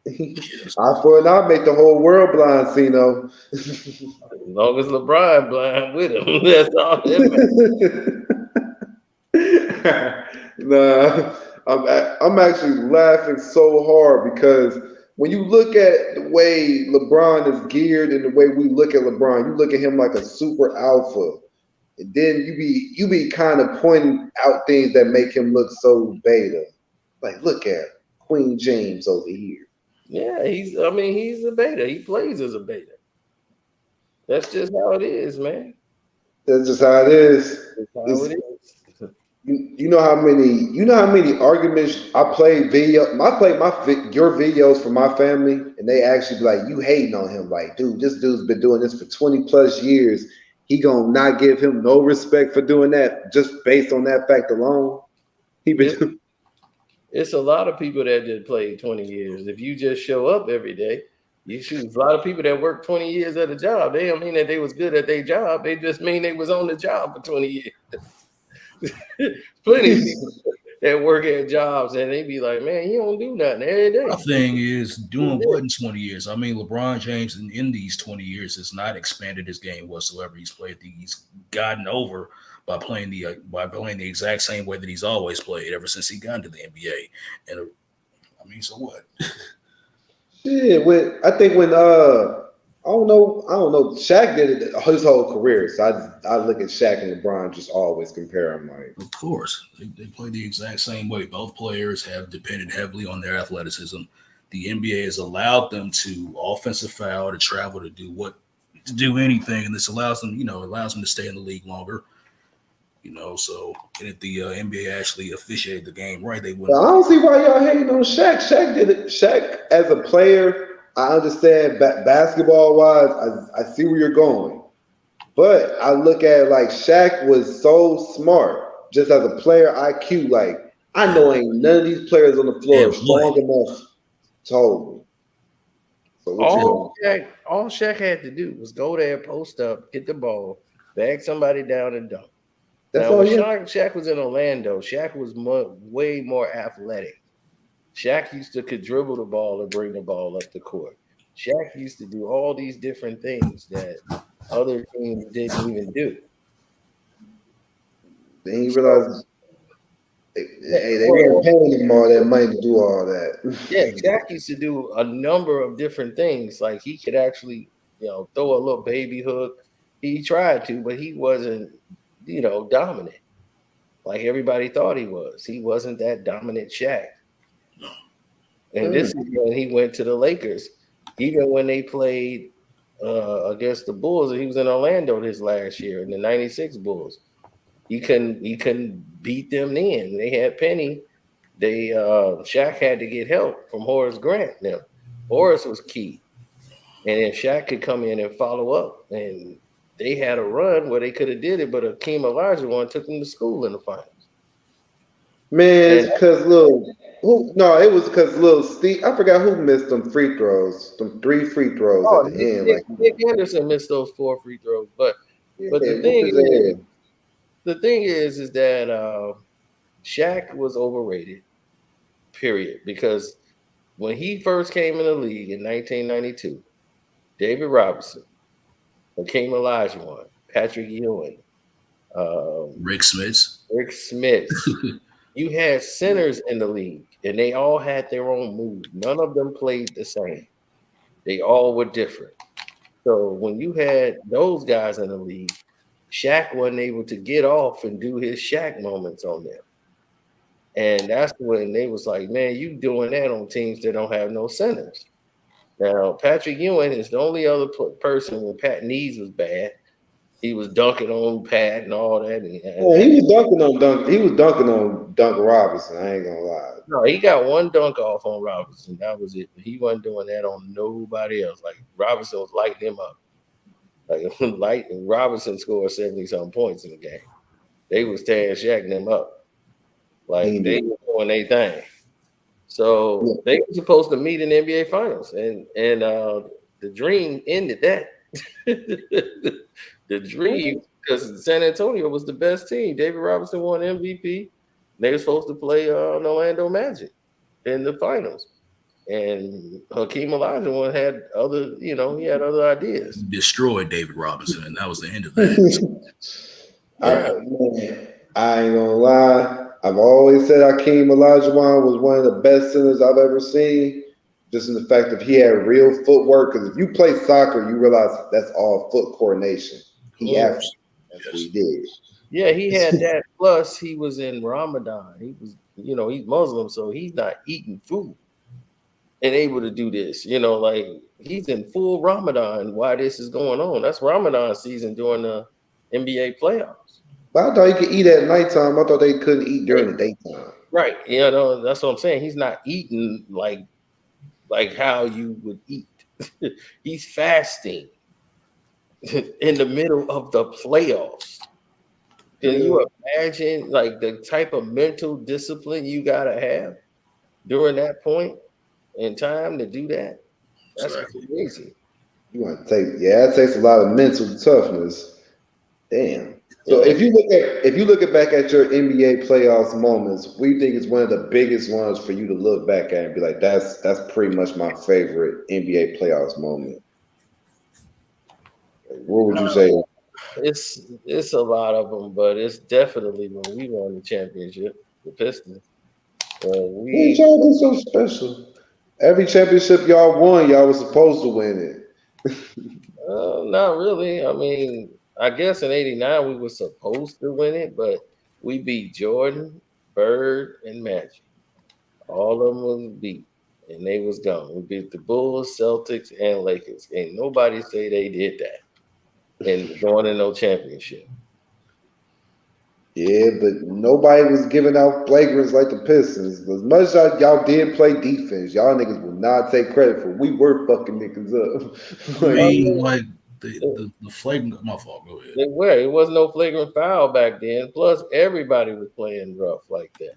[SPEAKER 4] I for an eye make the whole world blind, Cino.
[SPEAKER 1] As long as LeBron blind with him, that's all that matters.
[SPEAKER 4] Nah, I'm actually laughing so hard because when you look at the way LeBron is geared and the way we look at LeBron, you look at him like a super alpha, and then you be kind of pointing out things that make him look so beta. Like, look at Queen James over here.
[SPEAKER 1] Yeah, he's a beta. He plays as a beta. That's just how it is, man.
[SPEAKER 4] That's just how it is.
[SPEAKER 1] That's how it is.
[SPEAKER 4] You know how many arguments I play your videos for my family, and they actually be like, you hating on him, like, dude, this dude's been doing this for 20 plus years. He gonna not give him no respect for doing that just based on that fact alone.
[SPEAKER 1] It's a lot of people that did play 20 years. If you just show up every day, you shoot a lot of people that work 20 years at a job. They don't mean that they was good at their job. They just mean they was on the job for 20 years. Plenty of people that work at jobs and they be like, man, you don't do nothing every day.
[SPEAKER 3] The thing is, doing what in 20 years? I mean, LeBron James in these 20 years has not expanded his game whatsoever. He's gotten over by playing the exact same way that he's always played ever since he got into the NBA. And I mean, so what?
[SPEAKER 4] Yeah, I don't know. Shaq did it his whole career, so I look at Shaq and LeBron, just always compare them. Like,
[SPEAKER 3] of course, they play the exact same way. Both players have depended heavily on their athleticism the NBA has allowed them to offensive foul, to travel, to do anything, and this allows them, to stay in the league longer. So and if the NBA actually officiated the game right, they
[SPEAKER 4] I
[SPEAKER 3] wouldn't.
[SPEAKER 4] don't see why y'all hating on Shaq. Shaq did it. Shaq, as a player, I understand basketball wise. I see where you're going, but I look at it like Shaq was so smart, just as a player IQ. Like I know ain't none of these players on the floor
[SPEAKER 3] And blood.
[SPEAKER 4] strong enough to hold me. So what you doing?
[SPEAKER 1] All Shaq had to do was go there, post up, get the ball, bag somebody down, and dunk.
[SPEAKER 4] That's
[SPEAKER 1] Now,
[SPEAKER 4] all
[SPEAKER 1] when
[SPEAKER 4] you.
[SPEAKER 1] Shaq was in Orlando, Shaq was way more athletic. Shaq could dribble the ball and bring the ball up the court. Shaq used to do all these different things that other teams didn't even do.
[SPEAKER 4] Then you
[SPEAKER 1] So,
[SPEAKER 4] realize, they weren't paying him all that money to do all that.
[SPEAKER 1] yeah, Shaq used to do a number of different things. Like he could actually, throw a little baby hook. He tried to, but he wasn't, dominant like everybody thought he was. He wasn't that dominant Shaq. And this is when he went to the Lakers. Even when they played against the Bulls, he was in Orlando this last year in the '96 Bulls. He couldn't beat them then. They had Penny. Shaq had to get help from Horace Grant. Now, Horace was key. And then Shaq could come in and follow up. And they had a run where they could have did it, but Akeem Olajuwon took them to school in the finals.
[SPEAKER 4] Man, it's because it was because little Steve. I forgot who missed them free throws, them 3 free throws at the end.
[SPEAKER 1] Nick Anderson missed those 4 free throws, but the thing is that Shaq was overrated. Period. Because when he first came in the league in 1992, David Robinson, Hakeem Olajuwon, Patrick Ewing,
[SPEAKER 3] Rick Smits.
[SPEAKER 1] You had centers in the league, and they all had their own moves. None of them played the same. They all were different. So when you had those guys in the league, Shaq wasn't able to get off and do his Shaq moments on them. And that's when they was like, man, you doing that on teams that don't have no centers. Now, Patrick Ewing is the only other person when Pat Nees was bad. He was dunking on Pat and all that.
[SPEAKER 4] He was dunking on Dunk. He was dunking on Dunk Robinson. I ain't gonna lie.
[SPEAKER 1] No, he got one dunk off on Robinson. That was it. He wasn't doing that on nobody else. Like Robinson was lighting him up. Like Robinson scored 70-something points in the game. They was tearing Shaq and them up. Like they were doing their thing. So they were supposed to meet in the NBA Finals, and the dream ended that. The dream, because San Antonio was the best team. David Robinson won MVP. They were supposed to play Orlando Magic in the finals, and Hakeem Olajuwon had other ideas.
[SPEAKER 3] Destroyed David Robinson, and that was the end of that.
[SPEAKER 4] I ain't gonna lie. I've always said Hakeem Olajuwon was one of the best centers I've ever seen. Just in the fact that he had real footwork. Because if you play soccer, you realize that's all foot coordination. That's what he did.
[SPEAKER 1] Yeah, he had that. Plus, he was in Ramadan. He was, he's Muslim, so he's not eating food and able to do this. Like he's in full Ramadan while this is going on. That's Ramadan season during the NBA playoffs.
[SPEAKER 4] But I thought he could eat at nighttime. I thought they couldn't eat during the daytime.
[SPEAKER 1] Right. That's what I'm saying. He's not eating like how you would eat. He's fasting in the middle of the playoffs. Can you imagine like the type of mental discipline you gotta have during that point in time to do that? That's crazy.
[SPEAKER 4] You want to take it takes a lot of mental toughness. Damn. So if you look back at your NBA playoffs moments, we think it's one of the biggest ones for you to look back at and be like, that's pretty much my favorite NBA playoffs moment. What would you say?
[SPEAKER 1] It's a lot of them, but it's definitely when we won the championship, the Pistons.
[SPEAKER 4] What y'all do so special? Every championship y'all won, y'all was supposed to win it.
[SPEAKER 1] Not really. I mean, I guess in '89 we were supposed to win it, but we beat Jordan, Bird, and Magic. All of them was beat. and they was gone. We beat the Bulls, Celtics, and Lakers. Ain't nobody say they did that and going in no championship.
[SPEAKER 4] Yeah, but nobody was giving out flagrants like the Pistons. As much as y'all did play defense, y'all niggas will not take credit for. We were fucking niggas up.
[SPEAKER 3] I
[SPEAKER 4] Like,
[SPEAKER 3] mean, like the flagrant. My fault. Go ahead.
[SPEAKER 1] They were. It was no flagrant foul back then. Plus, everybody was playing rough like that.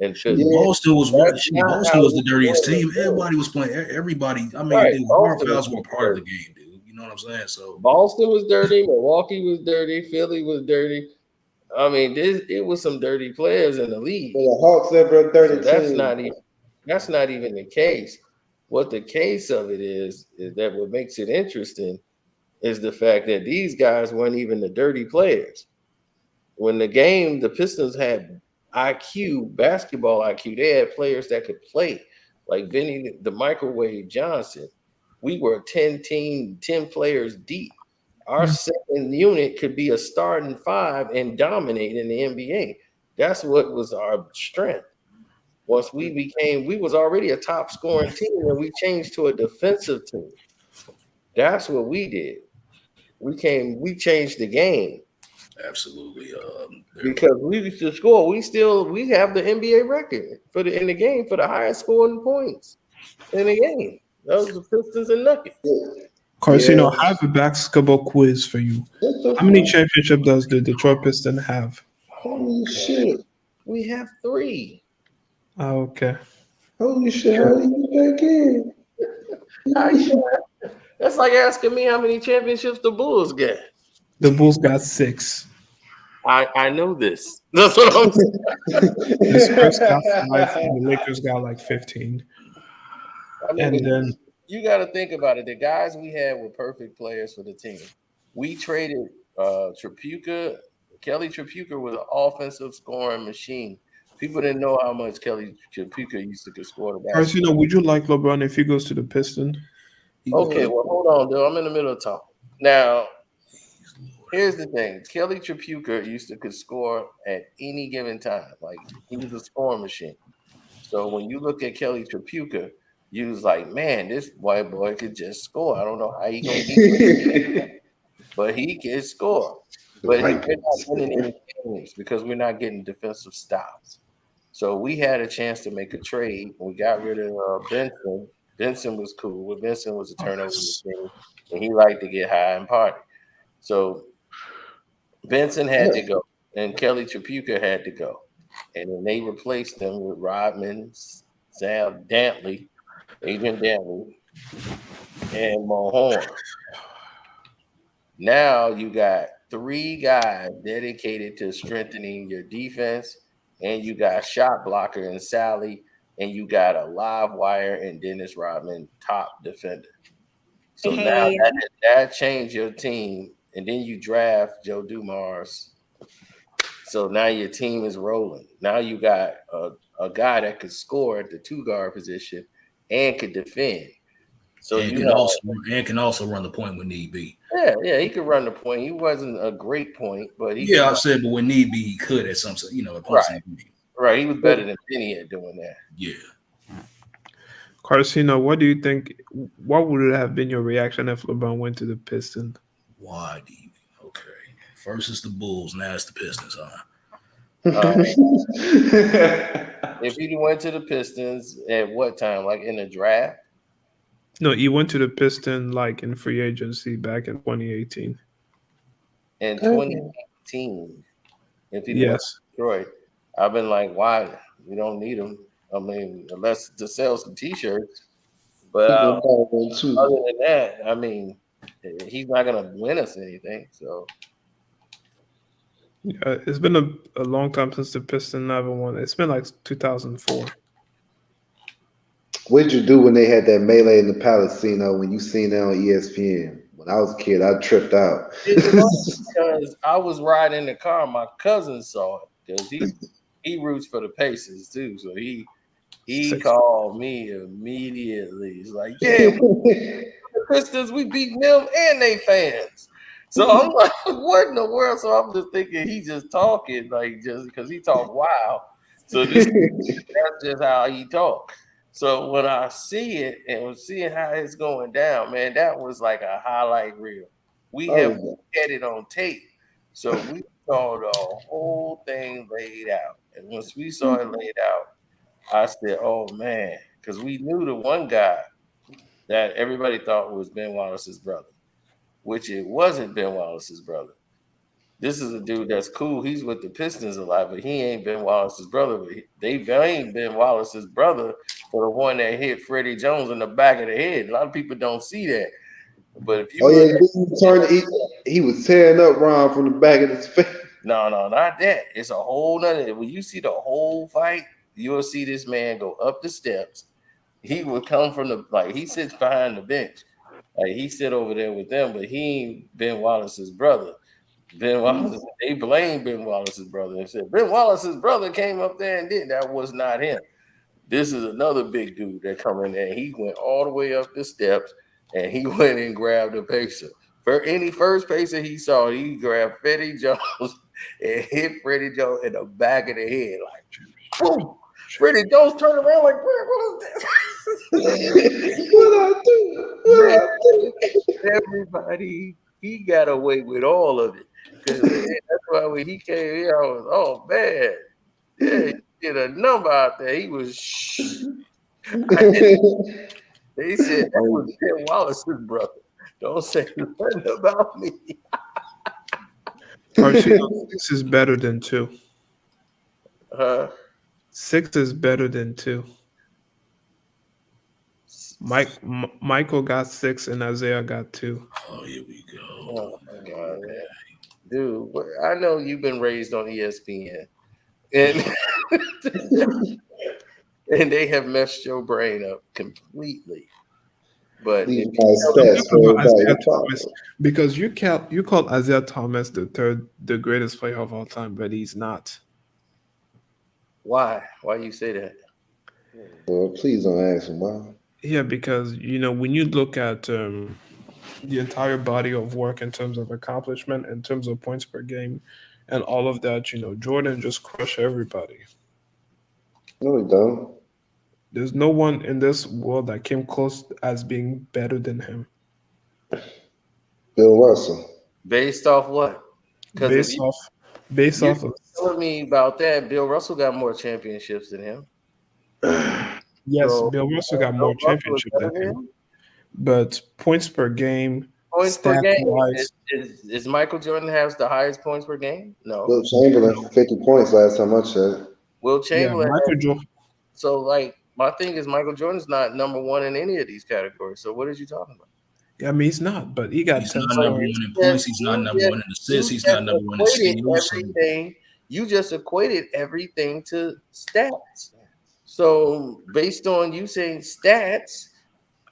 [SPEAKER 1] And
[SPEAKER 3] Shoot, Boston was
[SPEAKER 1] that's
[SPEAKER 3] shoot,
[SPEAKER 1] not
[SPEAKER 3] Boston
[SPEAKER 1] how
[SPEAKER 3] was
[SPEAKER 1] we
[SPEAKER 3] the dirtiest
[SPEAKER 1] win
[SPEAKER 3] team.
[SPEAKER 1] the game.
[SPEAKER 3] Everybody was playing. Everybody. I mean,
[SPEAKER 1] Right.
[SPEAKER 3] dude, hard
[SPEAKER 1] Boston
[SPEAKER 3] fouls
[SPEAKER 1] was
[SPEAKER 3] were part of the
[SPEAKER 1] dirty.
[SPEAKER 3] game, dude. You know what I'm saying? So
[SPEAKER 1] Boston was dirty. Milwaukee was dirty. Philly was dirty. I mean, it was some dirty players in the league.
[SPEAKER 4] the Hawks ever a dirty
[SPEAKER 1] So that's
[SPEAKER 4] team.
[SPEAKER 1] not even the case. What the case of it is that what makes it interesting is the fact that these guys weren't even the dirty players. When the Pistons had IQ, basketball IQ, they had players that could play, like Vinny the Microwave Johnson. We were 10 players deep. Our second unit could be a starting five and dominate in the NBA. That's what was our strength. Once we was already a top scoring team and we changed to a defensive team. That's what we did. We changed the game
[SPEAKER 3] absolutely.
[SPEAKER 1] because we used to score. We have the NBA record in the game for the highest scoring points in the game. Those are Pistons and Nuggets.
[SPEAKER 5] Carcino, I have a basketball quiz for you. How many championships does the Detroit Pistons have?
[SPEAKER 4] Holy shit.
[SPEAKER 1] We have 3.
[SPEAKER 5] Okay.
[SPEAKER 4] Holy shit, how do you get back in?
[SPEAKER 1] That's like asking me how many championships the Bulls get.
[SPEAKER 5] The Bulls got 6.
[SPEAKER 1] I know this. That's what I'm saying.
[SPEAKER 5] The Spurs got 5, and the Lakers got like 15.
[SPEAKER 1] I mean,
[SPEAKER 5] And then
[SPEAKER 1] you got to think about it. The guys we had were perfect players for the team. We traded Tripucka. Kelly Tripucka was an offensive scoring machine. People didn't know how much Kelly Tripucka used to score the basketball.
[SPEAKER 5] Carcino, would you like LeBron if he goes to the Pistons?
[SPEAKER 1] Okay, well, hold on, dude. I'm in the middle of talking. Now, here's the thing. Kelly Tripucka could score at any given time. Like, he was a scoring machine. So when you look at Kelly Tripucka, you was like, man, this white boy could just score. I don't know how he gonna keep but he can score. But we're not winning any games because we're not getting defensive stops. So we had a chance to make a trade. We got rid of Benson. Benson was cool. Benson was a turnover machine, and he liked to get high and party. So Benson had to go, and Kelly Tripucka had to go. And then they replaced them with Rodman, Sam Dantley, Adrian Dantley, and Mahorn. Now you got 3 guys dedicated to strengthening your defense, and you got shot blocker and Sally, and you got a live wire and Dennis Rodman, top defender. So now that changed your team, and then you draft Joe Dumars. So now your team is rolling. Now you got a guy that could score at the 2-guard position and could defend. So
[SPEAKER 3] and can also run the point when need be.
[SPEAKER 1] Yeah, he could run the point. He wasn't a great point, but
[SPEAKER 3] I said, but when need be, he could at some,
[SPEAKER 1] right. He was better than Penny at doing that.
[SPEAKER 3] Yeah.
[SPEAKER 5] Carcino, what do you think? What would have been your reaction if LeBron went to the Pistons?
[SPEAKER 3] Why do you? Okay. First it's the Bulls, now it's the Pistons, huh?
[SPEAKER 1] If he went to the Pistons at what time? Like in the draft?
[SPEAKER 5] No, he went to the Pistons like in free agency back in 2018.
[SPEAKER 1] In 2018, if he went to Detroit, I've been like, why? We don't need him. I mean, unless to sell some T-shirts. But other than that, I mean, he's not going to win us anything. So.
[SPEAKER 5] Yeah, it's been a long time since the Pistons never won. It's been like 2004.
[SPEAKER 4] What did you do when they had that melee in the Palacino when you seen that on ESPN? When I was a kid, I tripped out.
[SPEAKER 1] Because I was riding in the car, my cousin saw it because he roots for the Pacers too. So he called me immediately. He's like, yeah, the Pistons, we beat them and they fans. So I'm like, what in the world? So I'm just thinking he's just talking, like just because he talk wild. So that's just how he talk. So when I see it and was seeing how it's going down, man, that was like a highlight reel. We had it on tape, so we saw the whole thing laid out. And once we saw it laid out, I said, "Oh man," because we knew the one guy that everybody thought was Ben Wallace's brother, which it wasn't Ben Wallace's brother. This is a dude that's cool. He's with the Pistons a lot, but he ain't Ben Wallace's brother. But they blamed Ben Wallace's brother for the one that hit Freddie Jones in the back of the head. A lot of people don't see that. But if you
[SPEAKER 4] he was tearing up Ron from the back of his face.
[SPEAKER 1] No, not that. It's a whole nother. When you see the whole fight, you'll see this man go up the steps. He would come from he sits behind the bench. Like he sit over there with them, but he ain't Ben Wallace's brother. Ben Wallace, they blamed Ben Wallace's brother and said Ben Wallace's brother came up there and did that. Was not him. This is another big dude that come in there. He went all the way up the steps and he went and grabbed a pacer. For any first pacer he saw, he grabbed Freddie Jones and hit Freddie Jones in the back of the head. Like, boom. Freddie Jones turned around like, what is this?
[SPEAKER 4] What I do?
[SPEAKER 1] Everybody, he got away with all of it. Because that's why when he came here, I was, oh man, yeah, he did a number out there. He was they said that was Ben Wallace's brother. Don't say nothing about me.
[SPEAKER 5] Archie, 6 is better than 2. 6 is better than 2. Michael got 6 and Isaiah got 2.
[SPEAKER 3] Oh, here we go.
[SPEAKER 1] Oh my God, man. Dude, I know you've been raised on ESPN, and and they have messed your brain up completely. But
[SPEAKER 5] because you call Isaiah Thomas the greatest player of all time, but he's not.
[SPEAKER 1] Why? Why you say that?
[SPEAKER 4] Well, please don't ask him why.
[SPEAKER 5] Yeah, because when you look at the entire body of work in terms of accomplishment, in terms of points per game, and all of that, Jordan just crushed everybody.
[SPEAKER 4] No, he don't.
[SPEAKER 5] There's no one in this world that came close as being better than him.
[SPEAKER 4] Bill Russell.
[SPEAKER 1] Based off what?
[SPEAKER 5] Based off of
[SPEAKER 1] telling me about that, Bill Russell got more championships than him.
[SPEAKER 5] Yes, so, Bill Russell got more championships than him. But points per game,
[SPEAKER 1] points per game, is Michael Jordan has the highest points per game? No.
[SPEAKER 4] Will Chamberlain 50 points last time I checked.
[SPEAKER 1] Will Chamberlain.
[SPEAKER 5] Yeah, Michael Jordan.
[SPEAKER 1] So my thing is Michael Jordan's not number one in any of these categories. So what are you talking about?
[SPEAKER 5] Yeah, I mean he's not, but he got
[SPEAKER 3] he's not number one in points. He's not number one in assists. He's not number one in steals.
[SPEAKER 1] You just equated everything to stats. So based on you saying stats,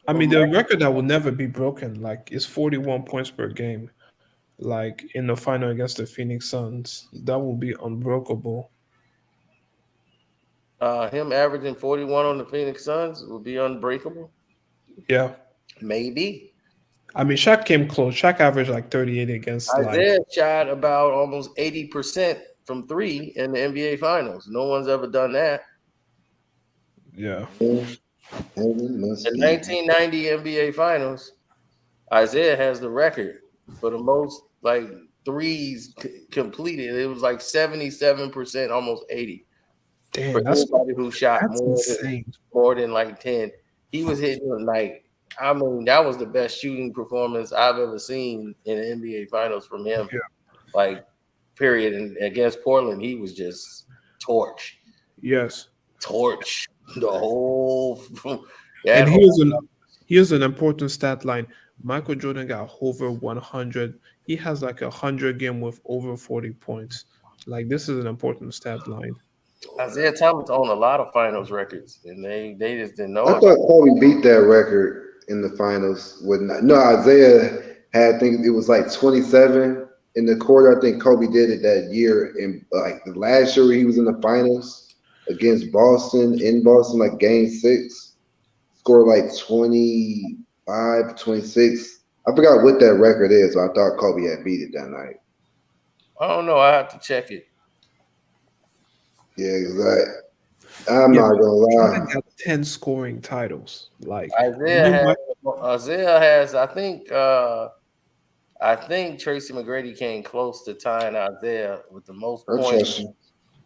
[SPEAKER 5] I mean the record that will never be broken, is 41 points per game, in the final against the Phoenix Suns. That will be unbreakable.
[SPEAKER 1] Him averaging 41 on the Phoenix Suns will be unbreakable.
[SPEAKER 5] Yeah,
[SPEAKER 1] maybe.
[SPEAKER 5] I mean, Shaq came close. Shaq averaged 38 against.
[SPEAKER 1] Isaiah shot about almost 80% from 3 in the NBA Finals. No one's ever done that.
[SPEAKER 5] Yeah.
[SPEAKER 1] The 1990 NBA Finals, Isaiah has the record for the most threes completed. It was 77%, almost 80.
[SPEAKER 5] Damn,
[SPEAKER 1] for anybody who shot more than 10. He was hitting that was the best shooting performance I've ever seen in the NBA Finals from him. Yeah. Period. And against Portland, he was just torch.
[SPEAKER 5] Yes.
[SPEAKER 1] Torch. The whole.
[SPEAKER 5] And here's an important stat line. Michael Jordan got over 100. He has 100 game with over 40 points. This is an important stat line.
[SPEAKER 1] Isaiah Thomas owned a lot of finals records, and they just didn't know.
[SPEAKER 4] I thought Kobe beat that record in the finals. Isaiah had, I think it was 27 in the quarter. I think Kobe did it that year. In the last year he was in the finals against Boston, in Boston, game 6, scored 25, 26. I forgot what that record is. So I thought Kobe had beat it that night.
[SPEAKER 1] I don't know. I have to check it.
[SPEAKER 4] Yeah, exactly. I'm
[SPEAKER 5] Yeah,
[SPEAKER 4] not
[SPEAKER 5] but
[SPEAKER 4] gonna
[SPEAKER 5] Jordan
[SPEAKER 4] lie.
[SPEAKER 5] got 10 scoring titles. Like
[SPEAKER 1] Isaiah
[SPEAKER 5] me and
[SPEAKER 1] has.
[SPEAKER 5] my
[SPEAKER 1] Isaiah has. I think. I think Tracy McGrady came close to tying Isaiah with the most
[SPEAKER 4] I
[SPEAKER 1] points,
[SPEAKER 4] trust you.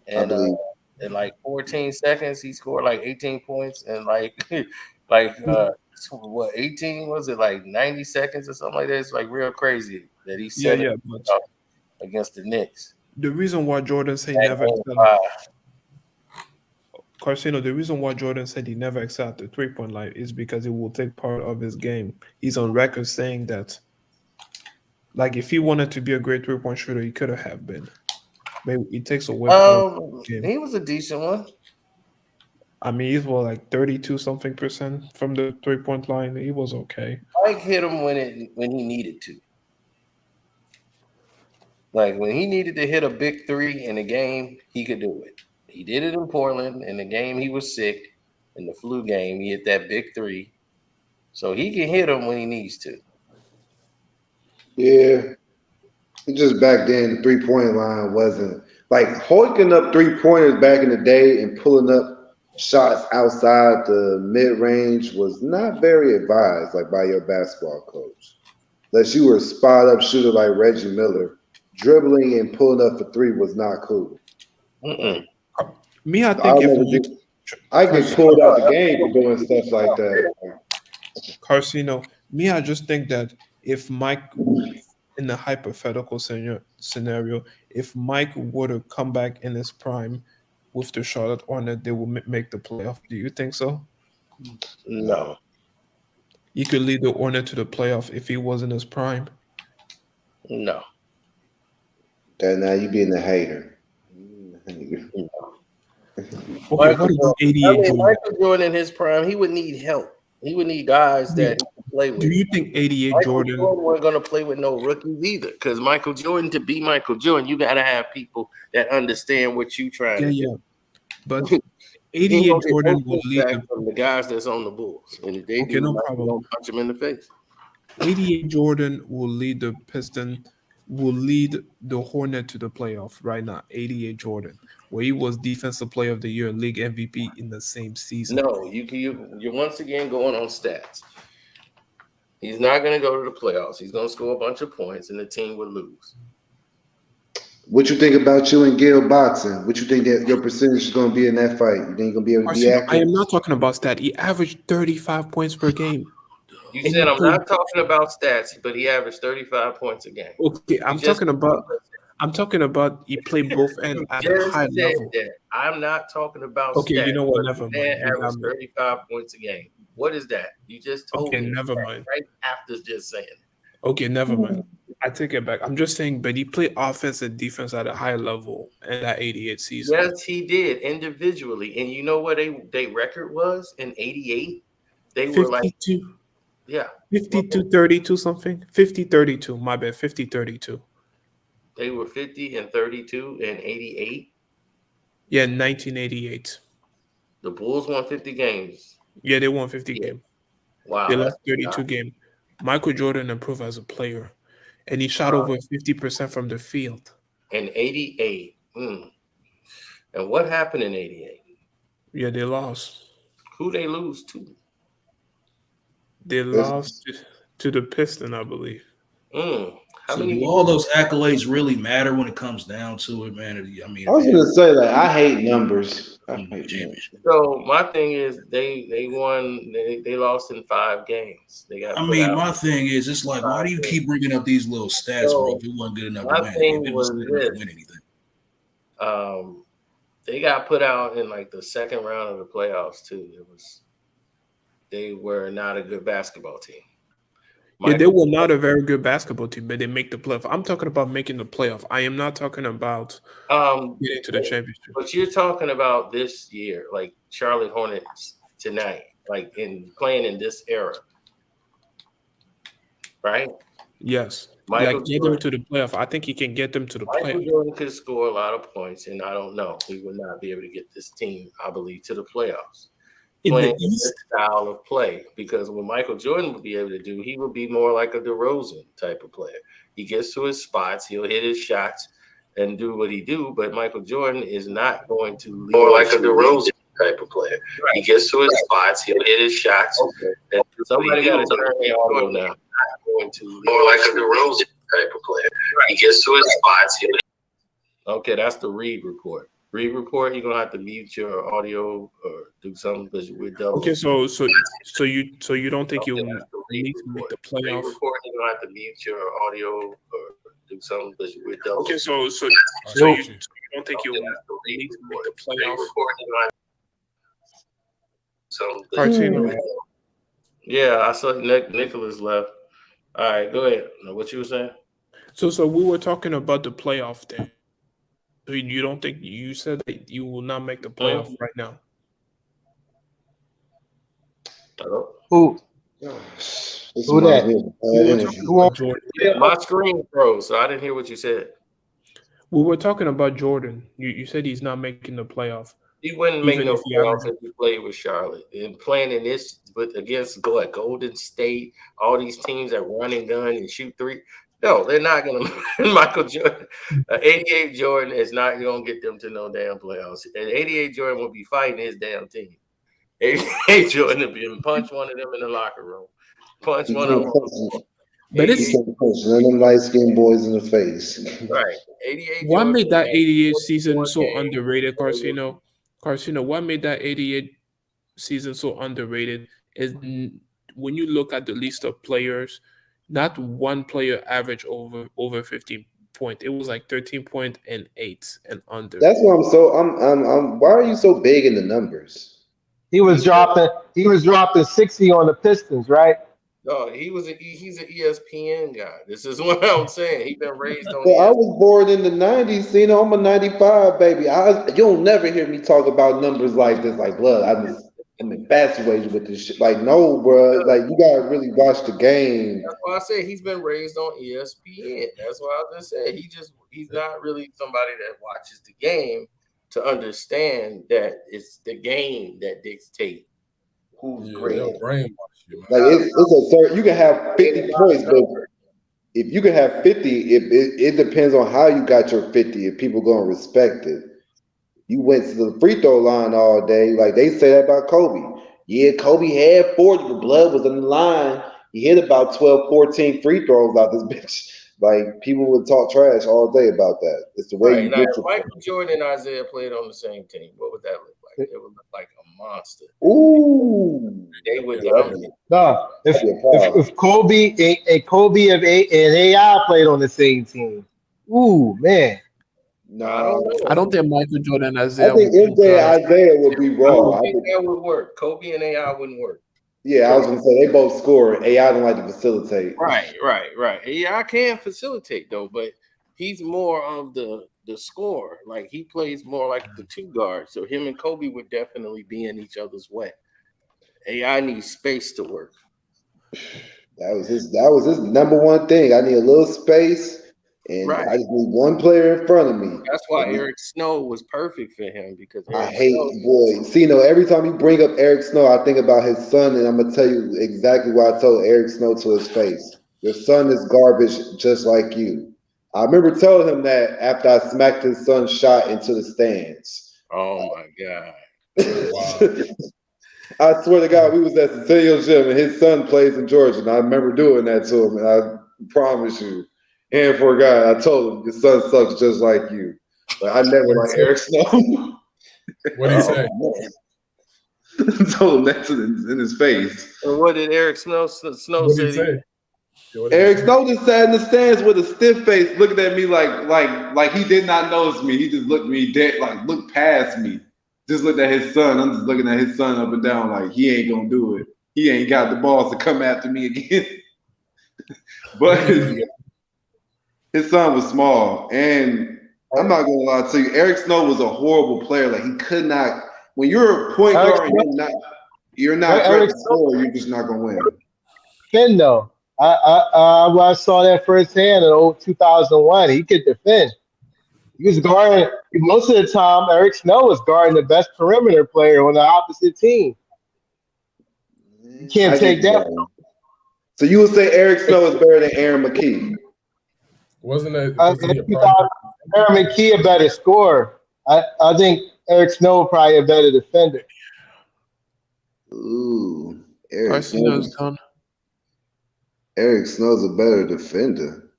[SPEAKER 4] I
[SPEAKER 1] and
[SPEAKER 4] believe.
[SPEAKER 1] in like 14 seconds, he scored like 18 points, and like like what 18 was it like 90 seconds or something like that? It's like real crazy that he
[SPEAKER 5] yeah,
[SPEAKER 1] set it
[SPEAKER 5] yeah, but
[SPEAKER 1] up against the Knicks.
[SPEAKER 5] the reason why Jordan said he
[SPEAKER 1] At
[SPEAKER 5] never
[SPEAKER 1] game
[SPEAKER 5] excelled,
[SPEAKER 1] five.
[SPEAKER 5] Carcino, the reason why Jordan said he never excelled at the 3-point line is because it will take part of his game. He's on record saying that, like, if he wanted to be a great 3-point shooter, he could have been. But it takes away part of the game.
[SPEAKER 1] He was a decent one.
[SPEAKER 5] I mean, he's like 32 something percent from the 3-point line. He was okay.
[SPEAKER 1] Mike hit him when he needed to. Like when he needed to hit a big three in a game, he could do it. He did it in Portland in the game he was sick in the flu game. He hit that big three, so he can hit them when he needs to.
[SPEAKER 4] Yeah. It just back then the 3-point line wasn't like hoiking up 3-pointers back in the day and pulling up shots outside the mid range was not very advised, like by your basketball coach. Unless you were a spot up shooter like Reggie Miller, dribbling and pulling up for three was not cool.
[SPEAKER 1] Mm-mm.
[SPEAKER 5] Me, I
[SPEAKER 4] I
[SPEAKER 5] think if
[SPEAKER 4] remember
[SPEAKER 5] Mike
[SPEAKER 4] I get pulled out the game for doing stuff like that.
[SPEAKER 5] Carcino, me, I just think that if Mike, in the hypothetical scenario, if Mike were to come back in his prime with the Charlotte Hornet, they will make the playoff. Do you think so?
[SPEAKER 1] No.
[SPEAKER 5] He could lead the Hornet to the playoff if he was in his prime.
[SPEAKER 1] No.
[SPEAKER 4] That now you being a hater.
[SPEAKER 5] Okay, what about 88 Jordan?
[SPEAKER 1] Michael Jordan in his prime, he would need help. He would need guys that he could play with.
[SPEAKER 5] Do you think 88
[SPEAKER 1] Michael
[SPEAKER 5] Jordan?
[SPEAKER 1] Jordan wasn't going to play with no rookies either, because Michael Jordan, to be Michael Jordan, you got to have people that understand what you trying to do.
[SPEAKER 5] Yeah. But
[SPEAKER 1] He
[SPEAKER 5] 88
[SPEAKER 1] gonna get
[SPEAKER 5] Jordan
[SPEAKER 1] no
[SPEAKER 5] will lead
[SPEAKER 1] pushback
[SPEAKER 5] the.
[SPEAKER 1] from the guys that's on the Bulls, and if they
[SPEAKER 5] Okay,
[SPEAKER 1] do,
[SPEAKER 5] no
[SPEAKER 1] Michael
[SPEAKER 5] problem.
[SPEAKER 1] gonna punch him in the face.
[SPEAKER 5] 88 Jordan will lead the Piston, will lead the Hornet to the playoff right now. 88 Jordan, where he was Defensive Player of the Year, League MVP in the same season.
[SPEAKER 1] No, you're once again going on stats. He's not going to go to the playoffs. He's going to score a bunch of points, and the team will lose.
[SPEAKER 4] What you think about you and Gil boxing? What you think that your percentage is going to be in that fight? You think you're going to be able to be
[SPEAKER 5] I
[SPEAKER 4] active?
[SPEAKER 5] am not talking about stat. He averaged 35 points per game.
[SPEAKER 1] You
[SPEAKER 5] And
[SPEAKER 1] said
[SPEAKER 5] he
[SPEAKER 1] I'm
[SPEAKER 5] played-
[SPEAKER 1] not talking about stats, but he averaged 35 points a game.
[SPEAKER 5] Okay, I'm talking about he played both ends
[SPEAKER 1] You
[SPEAKER 5] at a
[SPEAKER 1] just
[SPEAKER 5] high
[SPEAKER 1] said
[SPEAKER 5] level.
[SPEAKER 1] that. I'm not talking about
[SPEAKER 5] Okay,
[SPEAKER 1] stats.
[SPEAKER 5] you know what?
[SPEAKER 1] but
[SPEAKER 5] Never
[SPEAKER 1] the man
[SPEAKER 5] mind. You got
[SPEAKER 1] averaged
[SPEAKER 5] me.
[SPEAKER 1] 35 points a game. What is that? You just told
[SPEAKER 5] Okay,
[SPEAKER 1] me
[SPEAKER 5] never
[SPEAKER 1] that
[SPEAKER 5] mind.
[SPEAKER 1] right after just saying it.
[SPEAKER 5] Okay, never mind. I take it back. I'm just saying, but he played offense and defense at a high level in that 88 season.
[SPEAKER 1] Yes, he did individually. And you know what they record was in 88? They were like,
[SPEAKER 5] 52,
[SPEAKER 1] yeah.
[SPEAKER 5] 52, 32 something. 50, 32. My bad. 50, 32.
[SPEAKER 1] They were 50 and 32 in 88.
[SPEAKER 5] Yeah, 1988.
[SPEAKER 1] The Bulls won 50 games.
[SPEAKER 5] Yeah, they won 50 game.
[SPEAKER 1] Wow.
[SPEAKER 5] They
[SPEAKER 1] that's
[SPEAKER 5] lost 32
[SPEAKER 1] not-
[SPEAKER 5] game. Michael Jordan improved as a player, and he shot over 50% from the field.
[SPEAKER 1] In 88. And what happened in 88?
[SPEAKER 5] Yeah, they lost.
[SPEAKER 1] Who they lose to?
[SPEAKER 5] They lost to the Piston, I believe.
[SPEAKER 1] How
[SPEAKER 3] So
[SPEAKER 1] many?
[SPEAKER 3] do all those accolades really matter when it comes down to it, man? I mean,
[SPEAKER 4] I was going to say, like, I hate numbers. I hate numbers.
[SPEAKER 3] championship.
[SPEAKER 1] So my thing is they won. They lost in 5 games. They got.
[SPEAKER 3] I mean, my thing is, it's like, why do you keep bringing up these little stats, bro? If it wasn't good enough to
[SPEAKER 1] my
[SPEAKER 3] win,
[SPEAKER 1] thing
[SPEAKER 3] it
[SPEAKER 1] was
[SPEAKER 3] wasn't good enough to
[SPEAKER 1] this.
[SPEAKER 3] win anything.
[SPEAKER 1] They got put out in like the second round of the playoffs too. They were not a good basketball team.
[SPEAKER 5] Yeah, they were not a very good basketball team, but they make the playoff. I'm talking about making the playoff. I am not talking about getting to the championship.
[SPEAKER 1] But you're talking about this year, like Charlotte Hornets tonight, like in playing in this era, right?
[SPEAKER 5] Yes.
[SPEAKER 1] Michael
[SPEAKER 5] Like get them to the playoff. I think he can get them to the
[SPEAKER 1] Michael
[SPEAKER 5] playoff.
[SPEAKER 1] Jordan could score a lot of points, and I don't know. He would not be able to get this team, I believe, to the playoffs.
[SPEAKER 5] In
[SPEAKER 1] Playing
[SPEAKER 5] the East,
[SPEAKER 1] this style of play, because what Michael Jordan would be able to do, he would be more like a DeRozan type of player. He gets to his spots, he'll hit his shots and do what he do, but Michael Jordan is not going to lead
[SPEAKER 7] More like a DeRozan. type of player. He gets to his spots, he'll hit his shots.
[SPEAKER 1] Okay. Somebody got to turn their audio now.
[SPEAKER 7] Going to more like a DeRozan type of player. He gets to his spots, he'll.
[SPEAKER 1] Okay, that's the read report. Read report. You're gonna have to mute your audio or do something because we're double.
[SPEAKER 5] Okay, so you don't think you'll need to make the
[SPEAKER 1] Read
[SPEAKER 5] playoff?
[SPEAKER 1] report. You're gonna have to mute your audio or do something because we're double.
[SPEAKER 5] Okay, so you don't think you'll need to make the playoff? Cartino.
[SPEAKER 1] Yeah, I saw Nicholas left. All right, go ahead. Now, what you were saying?
[SPEAKER 5] So we were talking about the playoff thing. So you don't think you said that you will not make the playoff right now?
[SPEAKER 1] Hello?
[SPEAKER 2] Who?
[SPEAKER 4] This
[SPEAKER 2] Who
[SPEAKER 4] reminds
[SPEAKER 2] that?
[SPEAKER 4] me of bad energy.
[SPEAKER 2] Who won't-
[SPEAKER 1] My screen froze, so I didn't hear what you said.
[SPEAKER 5] We were talking about Jordan. You said he's not making the playoff.
[SPEAKER 1] He wouldn't make
[SPEAKER 5] Even
[SPEAKER 1] no
[SPEAKER 5] if he
[SPEAKER 1] playoffs
[SPEAKER 5] averages-
[SPEAKER 1] if he played with Charlotte. And playing in this, but against Golden State, all these teams that run and gun and shoot three. No, they're not going to. Michael Jordan, 88 Jordan is not going to get them to no damn playoffs. And 88 Jordan will be fighting his damn team. 88 Jordan will be punch one of them in the locker room. Punch one of them.
[SPEAKER 5] But it's
[SPEAKER 4] None of them light skinned boys in the face.
[SPEAKER 1] right. 88
[SPEAKER 5] what
[SPEAKER 1] Jordan
[SPEAKER 5] made that
[SPEAKER 1] had
[SPEAKER 5] 88 season so
[SPEAKER 1] 41 games.
[SPEAKER 5] underrated, Carcino? Carcino, what made that 88 season so underrated is when you look at the list of players, not one player averaged over 15 points. It was like 13.8 and under.
[SPEAKER 4] That's why I'm why are you so big in the numbers?
[SPEAKER 2] He was dropping 60 on the Pistons, right?
[SPEAKER 1] No, he's an ESPN guy. This is what I'm saying. He's been raised on.
[SPEAKER 4] Well, I was born in the 90s, so, I'm a 95 baby. You'll never hear me talk about numbers like this, like blood. I'm infatuated with this shit. Like, no, bro. Like, you gotta really watch the game.
[SPEAKER 1] That's why I said he's been raised on ESPN. That's why I just said he's not really somebody that watches the game to understand that it's the game that dictates who's great.
[SPEAKER 3] They'll brainwash you, man.
[SPEAKER 4] Like, it's a certain, you can have 50 points, but if you can have 50, it depends on how you got your 50. If people gonna respect it. You went to the free throw line all day, like they say that about Kobe. Yeah, Kobe had 40, the blood was on the line. He hit about 12, 14 free throws out this bitch. Like, people would talk trash all day about that. It's the way
[SPEAKER 1] Right
[SPEAKER 4] you
[SPEAKER 1] now,
[SPEAKER 4] get
[SPEAKER 1] if
[SPEAKER 4] your
[SPEAKER 1] Michael Jordan and Isaiah played on the same team, what would that look like? It would look like a monster.
[SPEAKER 4] Ooh.
[SPEAKER 1] They would dominate.
[SPEAKER 2] No, if Kobe and AI played on the same team, ooh man.
[SPEAKER 4] No,
[SPEAKER 5] I don't think Michael Jordan
[SPEAKER 4] I
[SPEAKER 5] Isaiah
[SPEAKER 4] think
[SPEAKER 5] would be
[SPEAKER 4] MJ
[SPEAKER 5] good.
[SPEAKER 4] Isaiah would be
[SPEAKER 1] I
[SPEAKER 4] raw.
[SPEAKER 1] don't think that would work. Kobe and AI wouldn't work.
[SPEAKER 4] Yeah, I was gonna say they both score. AI don't like to facilitate.
[SPEAKER 1] Right. AI can facilitate though, but he's more of the scorer. Like he plays more like the two guard. So him and Kobe would definitely be in each other's way. AI needs space to work.
[SPEAKER 4] That was his number one thing. I need a little space, and
[SPEAKER 1] Right.
[SPEAKER 4] I just need one player in front of me.
[SPEAKER 1] That's why Eric Snow was perfect for him because
[SPEAKER 4] I
[SPEAKER 1] Eric
[SPEAKER 4] hate
[SPEAKER 1] Snow,
[SPEAKER 4] boy. See, every time you bring up Eric Snow, I think about his son, and I'm gonna tell you exactly what I told Eric Snow to his face. Your son is garbage, just like you. I remember telling him that after I smacked his son's shot into the stands.
[SPEAKER 1] oh my God.
[SPEAKER 3] Wow.
[SPEAKER 4] I swear to God, we was at Centennial Gym, and his son plays in Georgia, and I remember doing that to him, and I promise you, and for God, I told him, your son sucks just like you. But I never liked Eric Snow.
[SPEAKER 3] What do you say?
[SPEAKER 4] I told him that in his face.
[SPEAKER 1] And what did Eric Snow
[SPEAKER 3] What did
[SPEAKER 1] say?
[SPEAKER 3] he say?
[SPEAKER 4] Eric Snow just sat in the stands with a stiff face, looking at me like he did not notice me. He just looked me dead, like looked past me. Just looked at his son. I'm just looking at his son up and down, like he ain't gonna do it. He ain't got the balls to come after me again. But his son was small, and I'm not gonna lie to you. Eric Snow was a horrible player. Like he could not. When you're a point guard, and you're not great to score. You're just not gonna win.
[SPEAKER 2] Defend though. I saw that firsthand in 2001. He could defend. He was guarding most of the time. Eric Snow was guarding the best perimeter player on the opposite team. You can't take that.
[SPEAKER 4] So you would say Eric Snow is better than Aaron McKee?
[SPEAKER 3] Wasn't he a
[SPEAKER 2] Aaron McKee a better scorer. I think
[SPEAKER 8] Eric Snow probably a better defender.
[SPEAKER 4] Ooh, Eric
[SPEAKER 5] Garcia's
[SPEAKER 4] Snow.
[SPEAKER 5] done.
[SPEAKER 4] Eric Snow's a better defender.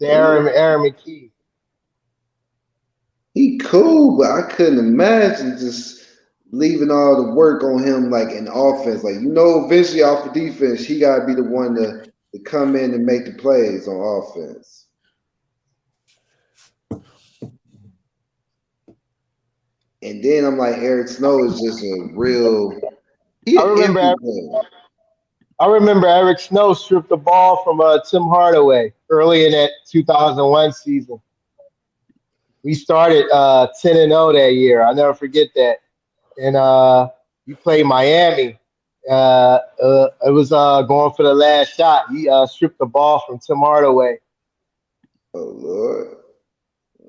[SPEAKER 8] Aaron McKee.
[SPEAKER 4] He cool, but I couldn't imagine just leaving all the work on him like in offense. Like eventually off the defense, he gotta be the one to come in and make the plays on offense. And then I'm like, Eric Snow is just a real.
[SPEAKER 8] I remember Eric Snow stripped the ball from Tim Hardaway early in that 2001 season. We started 10-0 that year. I'll never forget that. And we played Miami. It was going for the last shot. He stripped the ball from Tim Hardaway.
[SPEAKER 4] Oh Lord.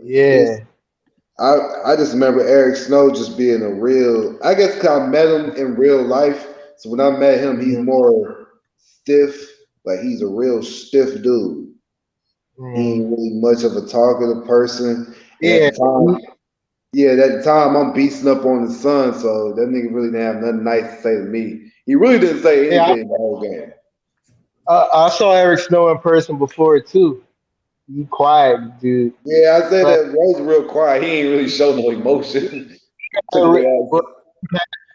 [SPEAKER 8] Yeah.
[SPEAKER 4] I just remember Eric Snow just being a real. I guess because I met him in real life. So when I met him, he's more stiff. Like he's a real stiff dude. He ain't really much of a talkative person. And at the time, I'm beasting up on the Sun, so that nigga really didn't have nothing nice to say to me. He really didn't say anything the whole game.
[SPEAKER 8] I saw Eric Snow in person before too. He quiet, dude.
[SPEAKER 4] Yeah, I said that Rose real quiet. He ain't really show no emotion.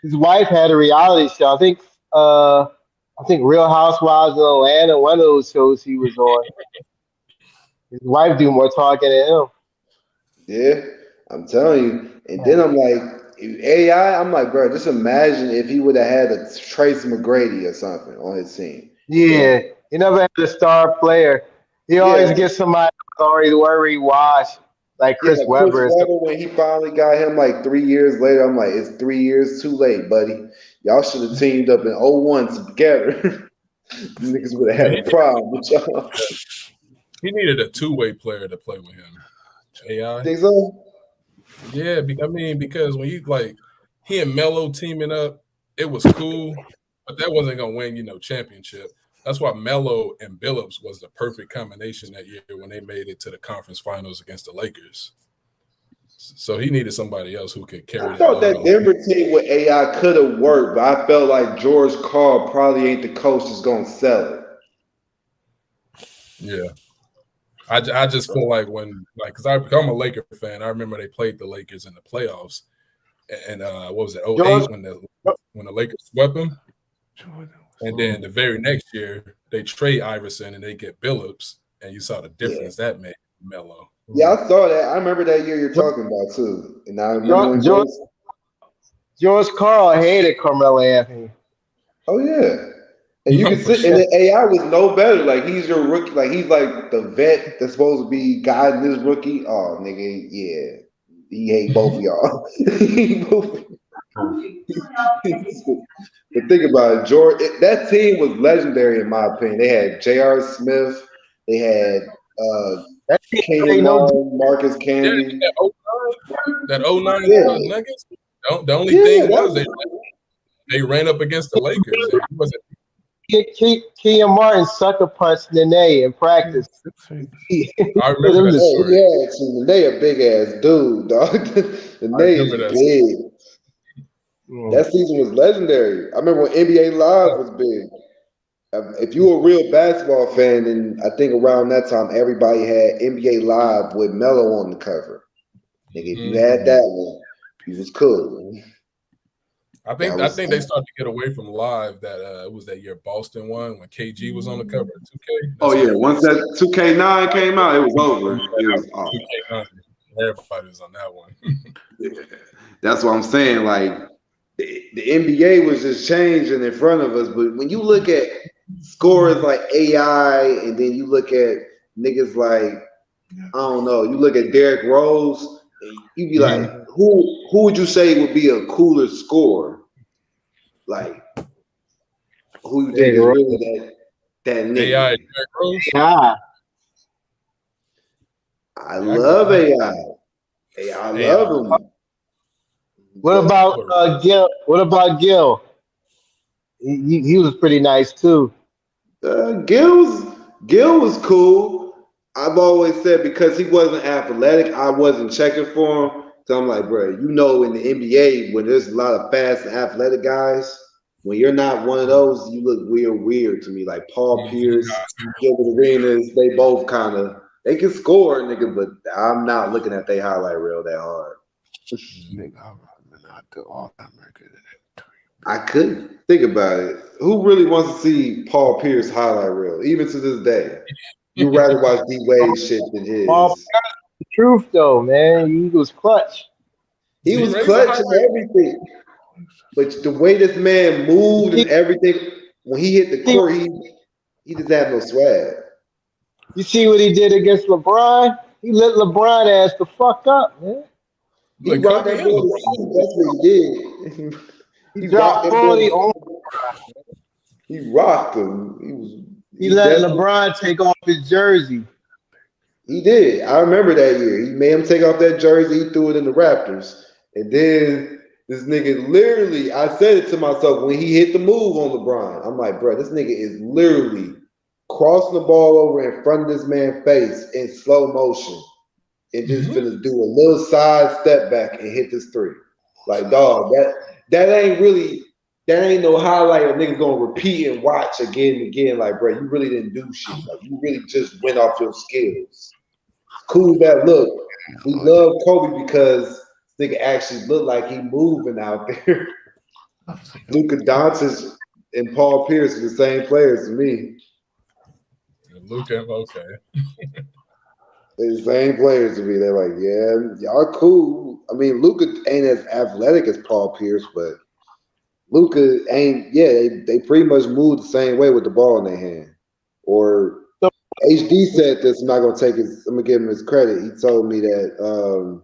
[SPEAKER 8] His wife had a reality show. I think Real Housewives of Atlanta, one of those shows he was on. His wife do more talking than him.
[SPEAKER 4] Yeah, I'm telling you. And then I'm like, AI, I'm like, bro, just imagine if he would have had a Tracy McGrady or something on his team.
[SPEAKER 8] Yeah, he never had a star player. He always gets somebody already washed, like Chris Webber.
[SPEAKER 4] Chris Webber, when he finally got him like 3 years later, I'm like, it's 3 years too late, buddy. Y'all should have teamed up in 01 together. Niggas would have had a problem with y'all.
[SPEAKER 9] He needed a two-way player to play with him. AI.
[SPEAKER 4] Think so?
[SPEAKER 9] Yeah, because when he and Melo teaming up, it was cool, but that wasn't gonna win, championship. That's why Melo and Billups was the perfect combination that year when they made it to the conference finals against the Lakers. So he needed somebody else who could carry.
[SPEAKER 4] I thought that Denver team with AI could have worked, but I felt like George Karl probably ain't the coach that's gonna sell it.
[SPEAKER 9] Yeah. I just feel like because I'm a Laker fan, I remember they played the Lakers in the playoffs, and what was it, 08 when the Lakers swept them, and then the very next year they trade Iverson and they get Billups, and you saw the difference that made Melo.
[SPEAKER 4] Yeah, I saw that. I remember that year you're talking about too, and I remember
[SPEAKER 8] George Karl hated Carmelo Anthony.
[SPEAKER 4] Oh yeah. And you can see, and the AI was no better. Like he's your rookie, like he's like the vet that's supposed to be guiding this rookie. Oh, nigga, yeah, he hate both of y'all. But think about it, George. That team was legendary in my opinion. They had J.R. Smith. They had Kenyon Martin, Marcus Camby.
[SPEAKER 9] That 09 Nuggets. The only thing was they ran up against the Lakers. It wasn't.
[SPEAKER 8] Kenyon Martin sucker punched Nene in practice.
[SPEAKER 9] I remember that.
[SPEAKER 4] Nene a big ass dude, dog. Nene is big. That season was legendary. I remember when NBA Live was big. If you were a real basketball fan, then I think around that time everybody had NBA Live with Melo on the cover. Nigga, if you had that one, you was cool.
[SPEAKER 9] I think they started to get away from live. That it was that year Boston won when KG was on the cover of 2K.
[SPEAKER 10] Oh yeah, once that 2K9 came out, it was over. It was off.
[SPEAKER 9] 2K9. Everybody was on that one.
[SPEAKER 10] Yeah. That's what I'm saying. Like
[SPEAKER 4] the NBA was just changing in front of us, but when you look at scorers like AI, and then you look at niggas like I don't know, you look at Derrick Rose, and you be like, who would you say would be a cooler scorer? Like, who you think is really that nigga?
[SPEAKER 9] AI, Derrick Rose?
[SPEAKER 8] Yeah.
[SPEAKER 4] I love AI. I love him.
[SPEAKER 8] What about Gil? What about Gil? He was pretty nice too.
[SPEAKER 4] Gil was cool. I've always said because he wasn't athletic, I wasn't checking for him. So I'm like, bro, you know, in the NBA, when there's a lot of fast and athletic guys, when you're not one of those, you look weird to me. Like Paul Pierce, Gilbert Arenas, they both kind of they can score, nigga, but I'm not looking at their highlight reel that hard.
[SPEAKER 5] Nigga, I'm not the All-American.
[SPEAKER 4] I couldn't think about it. Who really wants to see Paul Pierce highlight reel, even to this day? You'd rather watch D Wade shit than
[SPEAKER 8] Paul
[SPEAKER 4] his.
[SPEAKER 8] Pierce, the truth though, man. He was clutch.
[SPEAKER 4] He was clutch and everything. But the way this man moved and everything, when he hit the court, he just had no swag.
[SPEAKER 8] You see what he did against LeBron? He lit LeBron ass the fuck up, man.
[SPEAKER 4] He rocked that boy to sleep. That's what he did.
[SPEAKER 8] He dropped 40 on.
[SPEAKER 4] He rocked him.
[SPEAKER 8] He let LeBron take off his jersey.
[SPEAKER 4] He did. I remember that year. He made him take off that jersey. He threw it in the Raptors. And then this nigga literally, I said it to myself when he hit the move on LeBron. I'm like, bro, this nigga is literally crossing the ball over in front of this man's face in slow motion and just finna do a little side step back and hit this three. Like, dog, that ain't no highlight a nigga gonna repeat and watch again and again. Like, bro, you really didn't do shit. Like, you really just went off your skills. Cool that look. We love Kobe because this nigga actually looked like he moving out there. Luka Doncic and Paul Pierce are the same players to me.
[SPEAKER 9] Luka, okay.
[SPEAKER 4] They're the same players to me. They're like, yeah, y'all cool. I mean, Luka ain't as athletic as Paul Pierce, but Luka ain't. Yeah, they pretty much move the same way with the ball in their hand. Or HD said this. I'm not gonna take his. I'm gonna give him his credit. He told me that.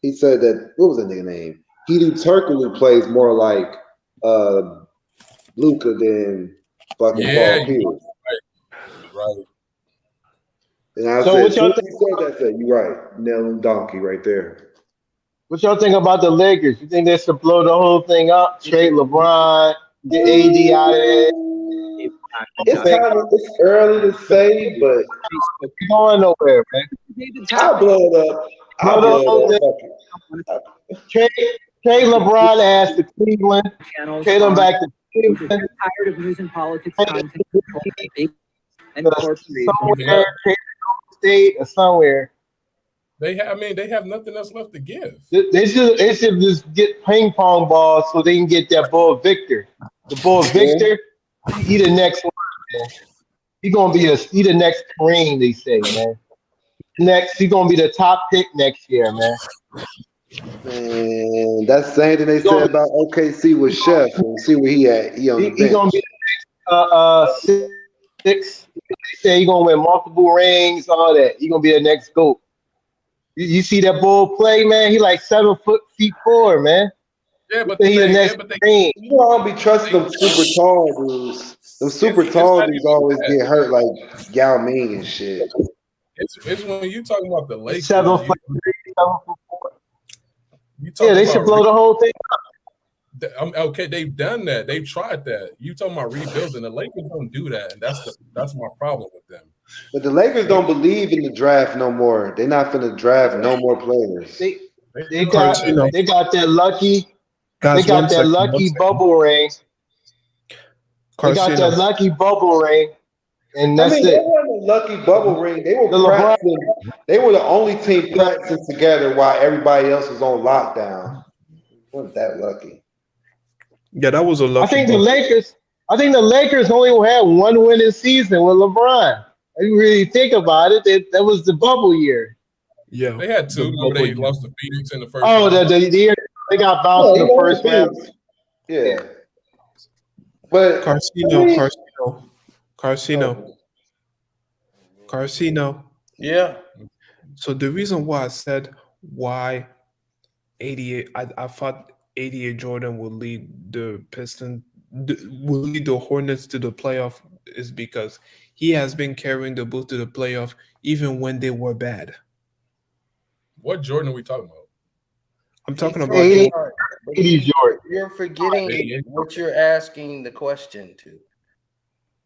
[SPEAKER 4] He said that. What was that nigga name? Hedo Turkoglu plays more like Luka than fucking Paul Pierce.
[SPEAKER 9] Right.
[SPEAKER 4] And I
[SPEAKER 8] So
[SPEAKER 4] said,
[SPEAKER 8] what y'all
[SPEAKER 4] you right. Nail and donkey right there.
[SPEAKER 8] What y'all think about the Lakers? You think they should blow the whole thing up? Trade LeBron, get AD out of there.
[SPEAKER 4] It's early to say, but
[SPEAKER 8] it's going nowhere, man.
[SPEAKER 4] I'll blow it up. I'll blow it up.
[SPEAKER 8] Trade LeBron ass to Cleveland. Trade him back to Cleveland.
[SPEAKER 11] Tired of using politics content and
[SPEAKER 8] somewhere, state or somewhere.
[SPEAKER 9] They have nothing else left to give.
[SPEAKER 8] They should just get ping pong balls so they can get that ball Victor. The ball Victor, he the next one, man. He the next Kareem, they say, man. He gonna be the top pick next year, man.
[SPEAKER 4] Man, that's the same thing they said about OKC with Chef. And see where he at. He on the bench.
[SPEAKER 8] He gonna be the next six. They say he gonna win multiple rings, all that. He gonna be the next GOAT. You see that bull play, man? He like 7'4", man.
[SPEAKER 9] Yeah, but
[SPEAKER 4] you don't be trusting them super tall dudes. Them super tall dudes always get hurt like Yao Ming and shit.
[SPEAKER 9] It's when you talking about the Lakers.
[SPEAKER 8] 7'3", 7'4". Yeah, they should blow the whole thing up.
[SPEAKER 9] Okay, they've done that. They've tried that. You talking about rebuilding? The Lakers don't do that, and that's my problem with them.
[SPEAKER 4] But the Lakers don't believe in the draft no more. They're not finna draft no more players.
[SPEAKER 8] They got that lucky. They got that lucky bubble ring. They got that lucky bubble ring, and that's it.
[SPEAKER 4] They weren't a lucky bubble ring. They were practicing. They were the only team practicing together while everybody else was on lockdown. Wasn't that lucky?
[SPEAKER 5] Yeah, that was a lucky.
[SPEAKER 8] I think the Lakers only had one winning season with LeBron. If you really think about it, that was the bubble year.
[SPEAKER 5] Yeah,
[SPEAKER 9] they had two. Remember they lost to Phoenix in the first.
[SPEAKER 8] Oh, the year they got bounced in the first round.
[SPEAKER 4] Yeah, but
[SPEAKER 5] Carcino.
[SPEAKER 1] Yeah.
[SPEAKER 5] So the reason why I said why 88, I thought 88 Jordan would lead the Hornets to the playoff is because he has been carrying the Bulls to the playoff even when they were bad.
[SPEAKER 9] What Jordan are we talking about?
[SPEAKER 5] I'm talking about
[SPEAKER 8] 80 Jordan.
[SPEAKER 1] You're forgetting what you're asking the question to.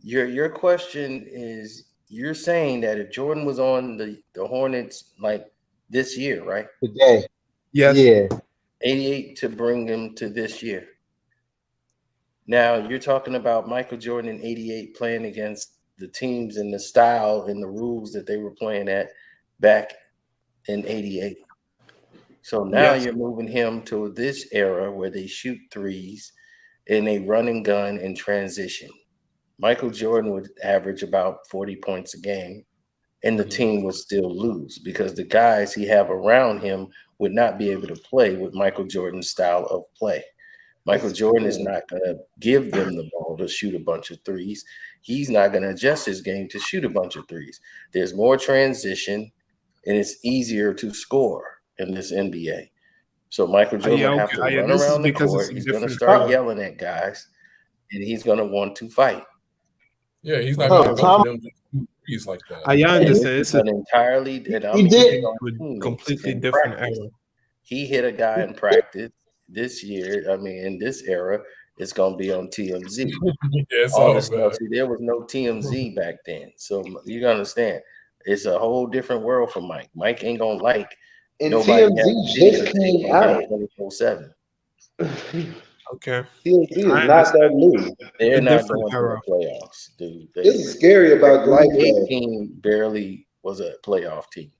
[SPEAKER 1] Your question is you're saying that if Jordan was on the Hornets like this year, right?
[SPEAKER 8] Today.
[SPEAKER 5] Yes.
[SPEAKER 8] Yeah.
[SPEAKER 1] 88 to bring them to this year. Now you're talking about Michael Jordan in 88 playing against the teams and the style and the rules that they were playing at back in 88. So now
[SPEAKER 5] Yes.
[SPEAKER 1] you're moving him to this era where they shoot threes and they run and gun and transition. Michael Jordan would average about 40 points a game, and the team will still lose because the guys he have around him would not be able to play with Michael Jordan's style of play. Michael Jordan is not going to give them the ball to shoot a bunch of threes. He's not going to adjust his game to shoot a bunch of threes. There's more transition, and it's easier to score in this NBA. So Michael Jordan
[SPEAKER 5] Yeah,
[SPEAKER 1] will have
[SPEAKER 5] okay.
[SPEAKER 1] to
[SPEAKER 5] Yeah,
[SPEAKER 1] run
[SPEAKER 5] this is
[SPEAKER 1] around the
[SPEAKER 5] because it's
[SPEAKER 1] court.
[SPEAKER 5] a
[SPEAKER 1] He's going to
[SPEAKER 5] different
[SPEAKER 1] start
[SPEAKER 5] era.
[SPEAKER 1] yelling at guys, and he's going to want to fight.
[SPEAKER 9] Yeah, he's not
[SPEAKER 8] Oh,
[SPEAKER 9] gonna go
[SPEAKER 8] Tom-
[SPEAKER 9] for them threes like that.
[SPEAKER 5] I understand. It's
[SPEAKER 1] An entirely, and I'm
[SPEAKER 8] He did.
[SPEAKER 1] picking on teammates
[SPEAKER 5] completely
[SPEAKER 1] in
[SPEAKER 5] different
[SPEAKER 1] practice.
[SPEAKER 5] era.
[SPEAKER 1] He hit a guy in practice this year. I mean, in this era, it's going to be on TMZ.
[SPEAKER 9] Yeah, it's
[SPEAKER 1] All
[SPEAKER 9] all
[SPEAKER 1] this
[SPEAKER 9] bad.
[SPEAKER 1] stuff. See, there was no TMZ back then. So you gotta understand, it's a whole different world for Mike. Mike ain't going to like
[SPEAKER 4] And
[SPEAKER 1] nobody
[SPEAKER 4] TMZ
[SPEAKER 1] having
[SPEAKER 4] just
[SPEAKER 1] videotape
[SPEAKER 4] came
[SPEAKER 1] on him
[SPEAKER 4] out.
[SPEAKER 1] 24/7.
[SPEAKER 5] Okay.
[SPEAKER 4] TMZ is
[SPEAKER 5] I
[SPEAKER 4] not that new.
[SPEAKER 1] They're
[SPEAKER 5] A
[SPEAKER 1] not
[SPEAKER 5] different
[SPEAKER 1] going to
[SPEAKER 5] era.
[SPEAKER 1] the playoffs, dude.
[SPEAKER 4] This is scary about
[SPEAKER 1] The
[SPEAKER 4] life,
[SPEAKER 1] 88
[SPEAKER 4] though.
[SPEAKER 1] team barely was a playoff team.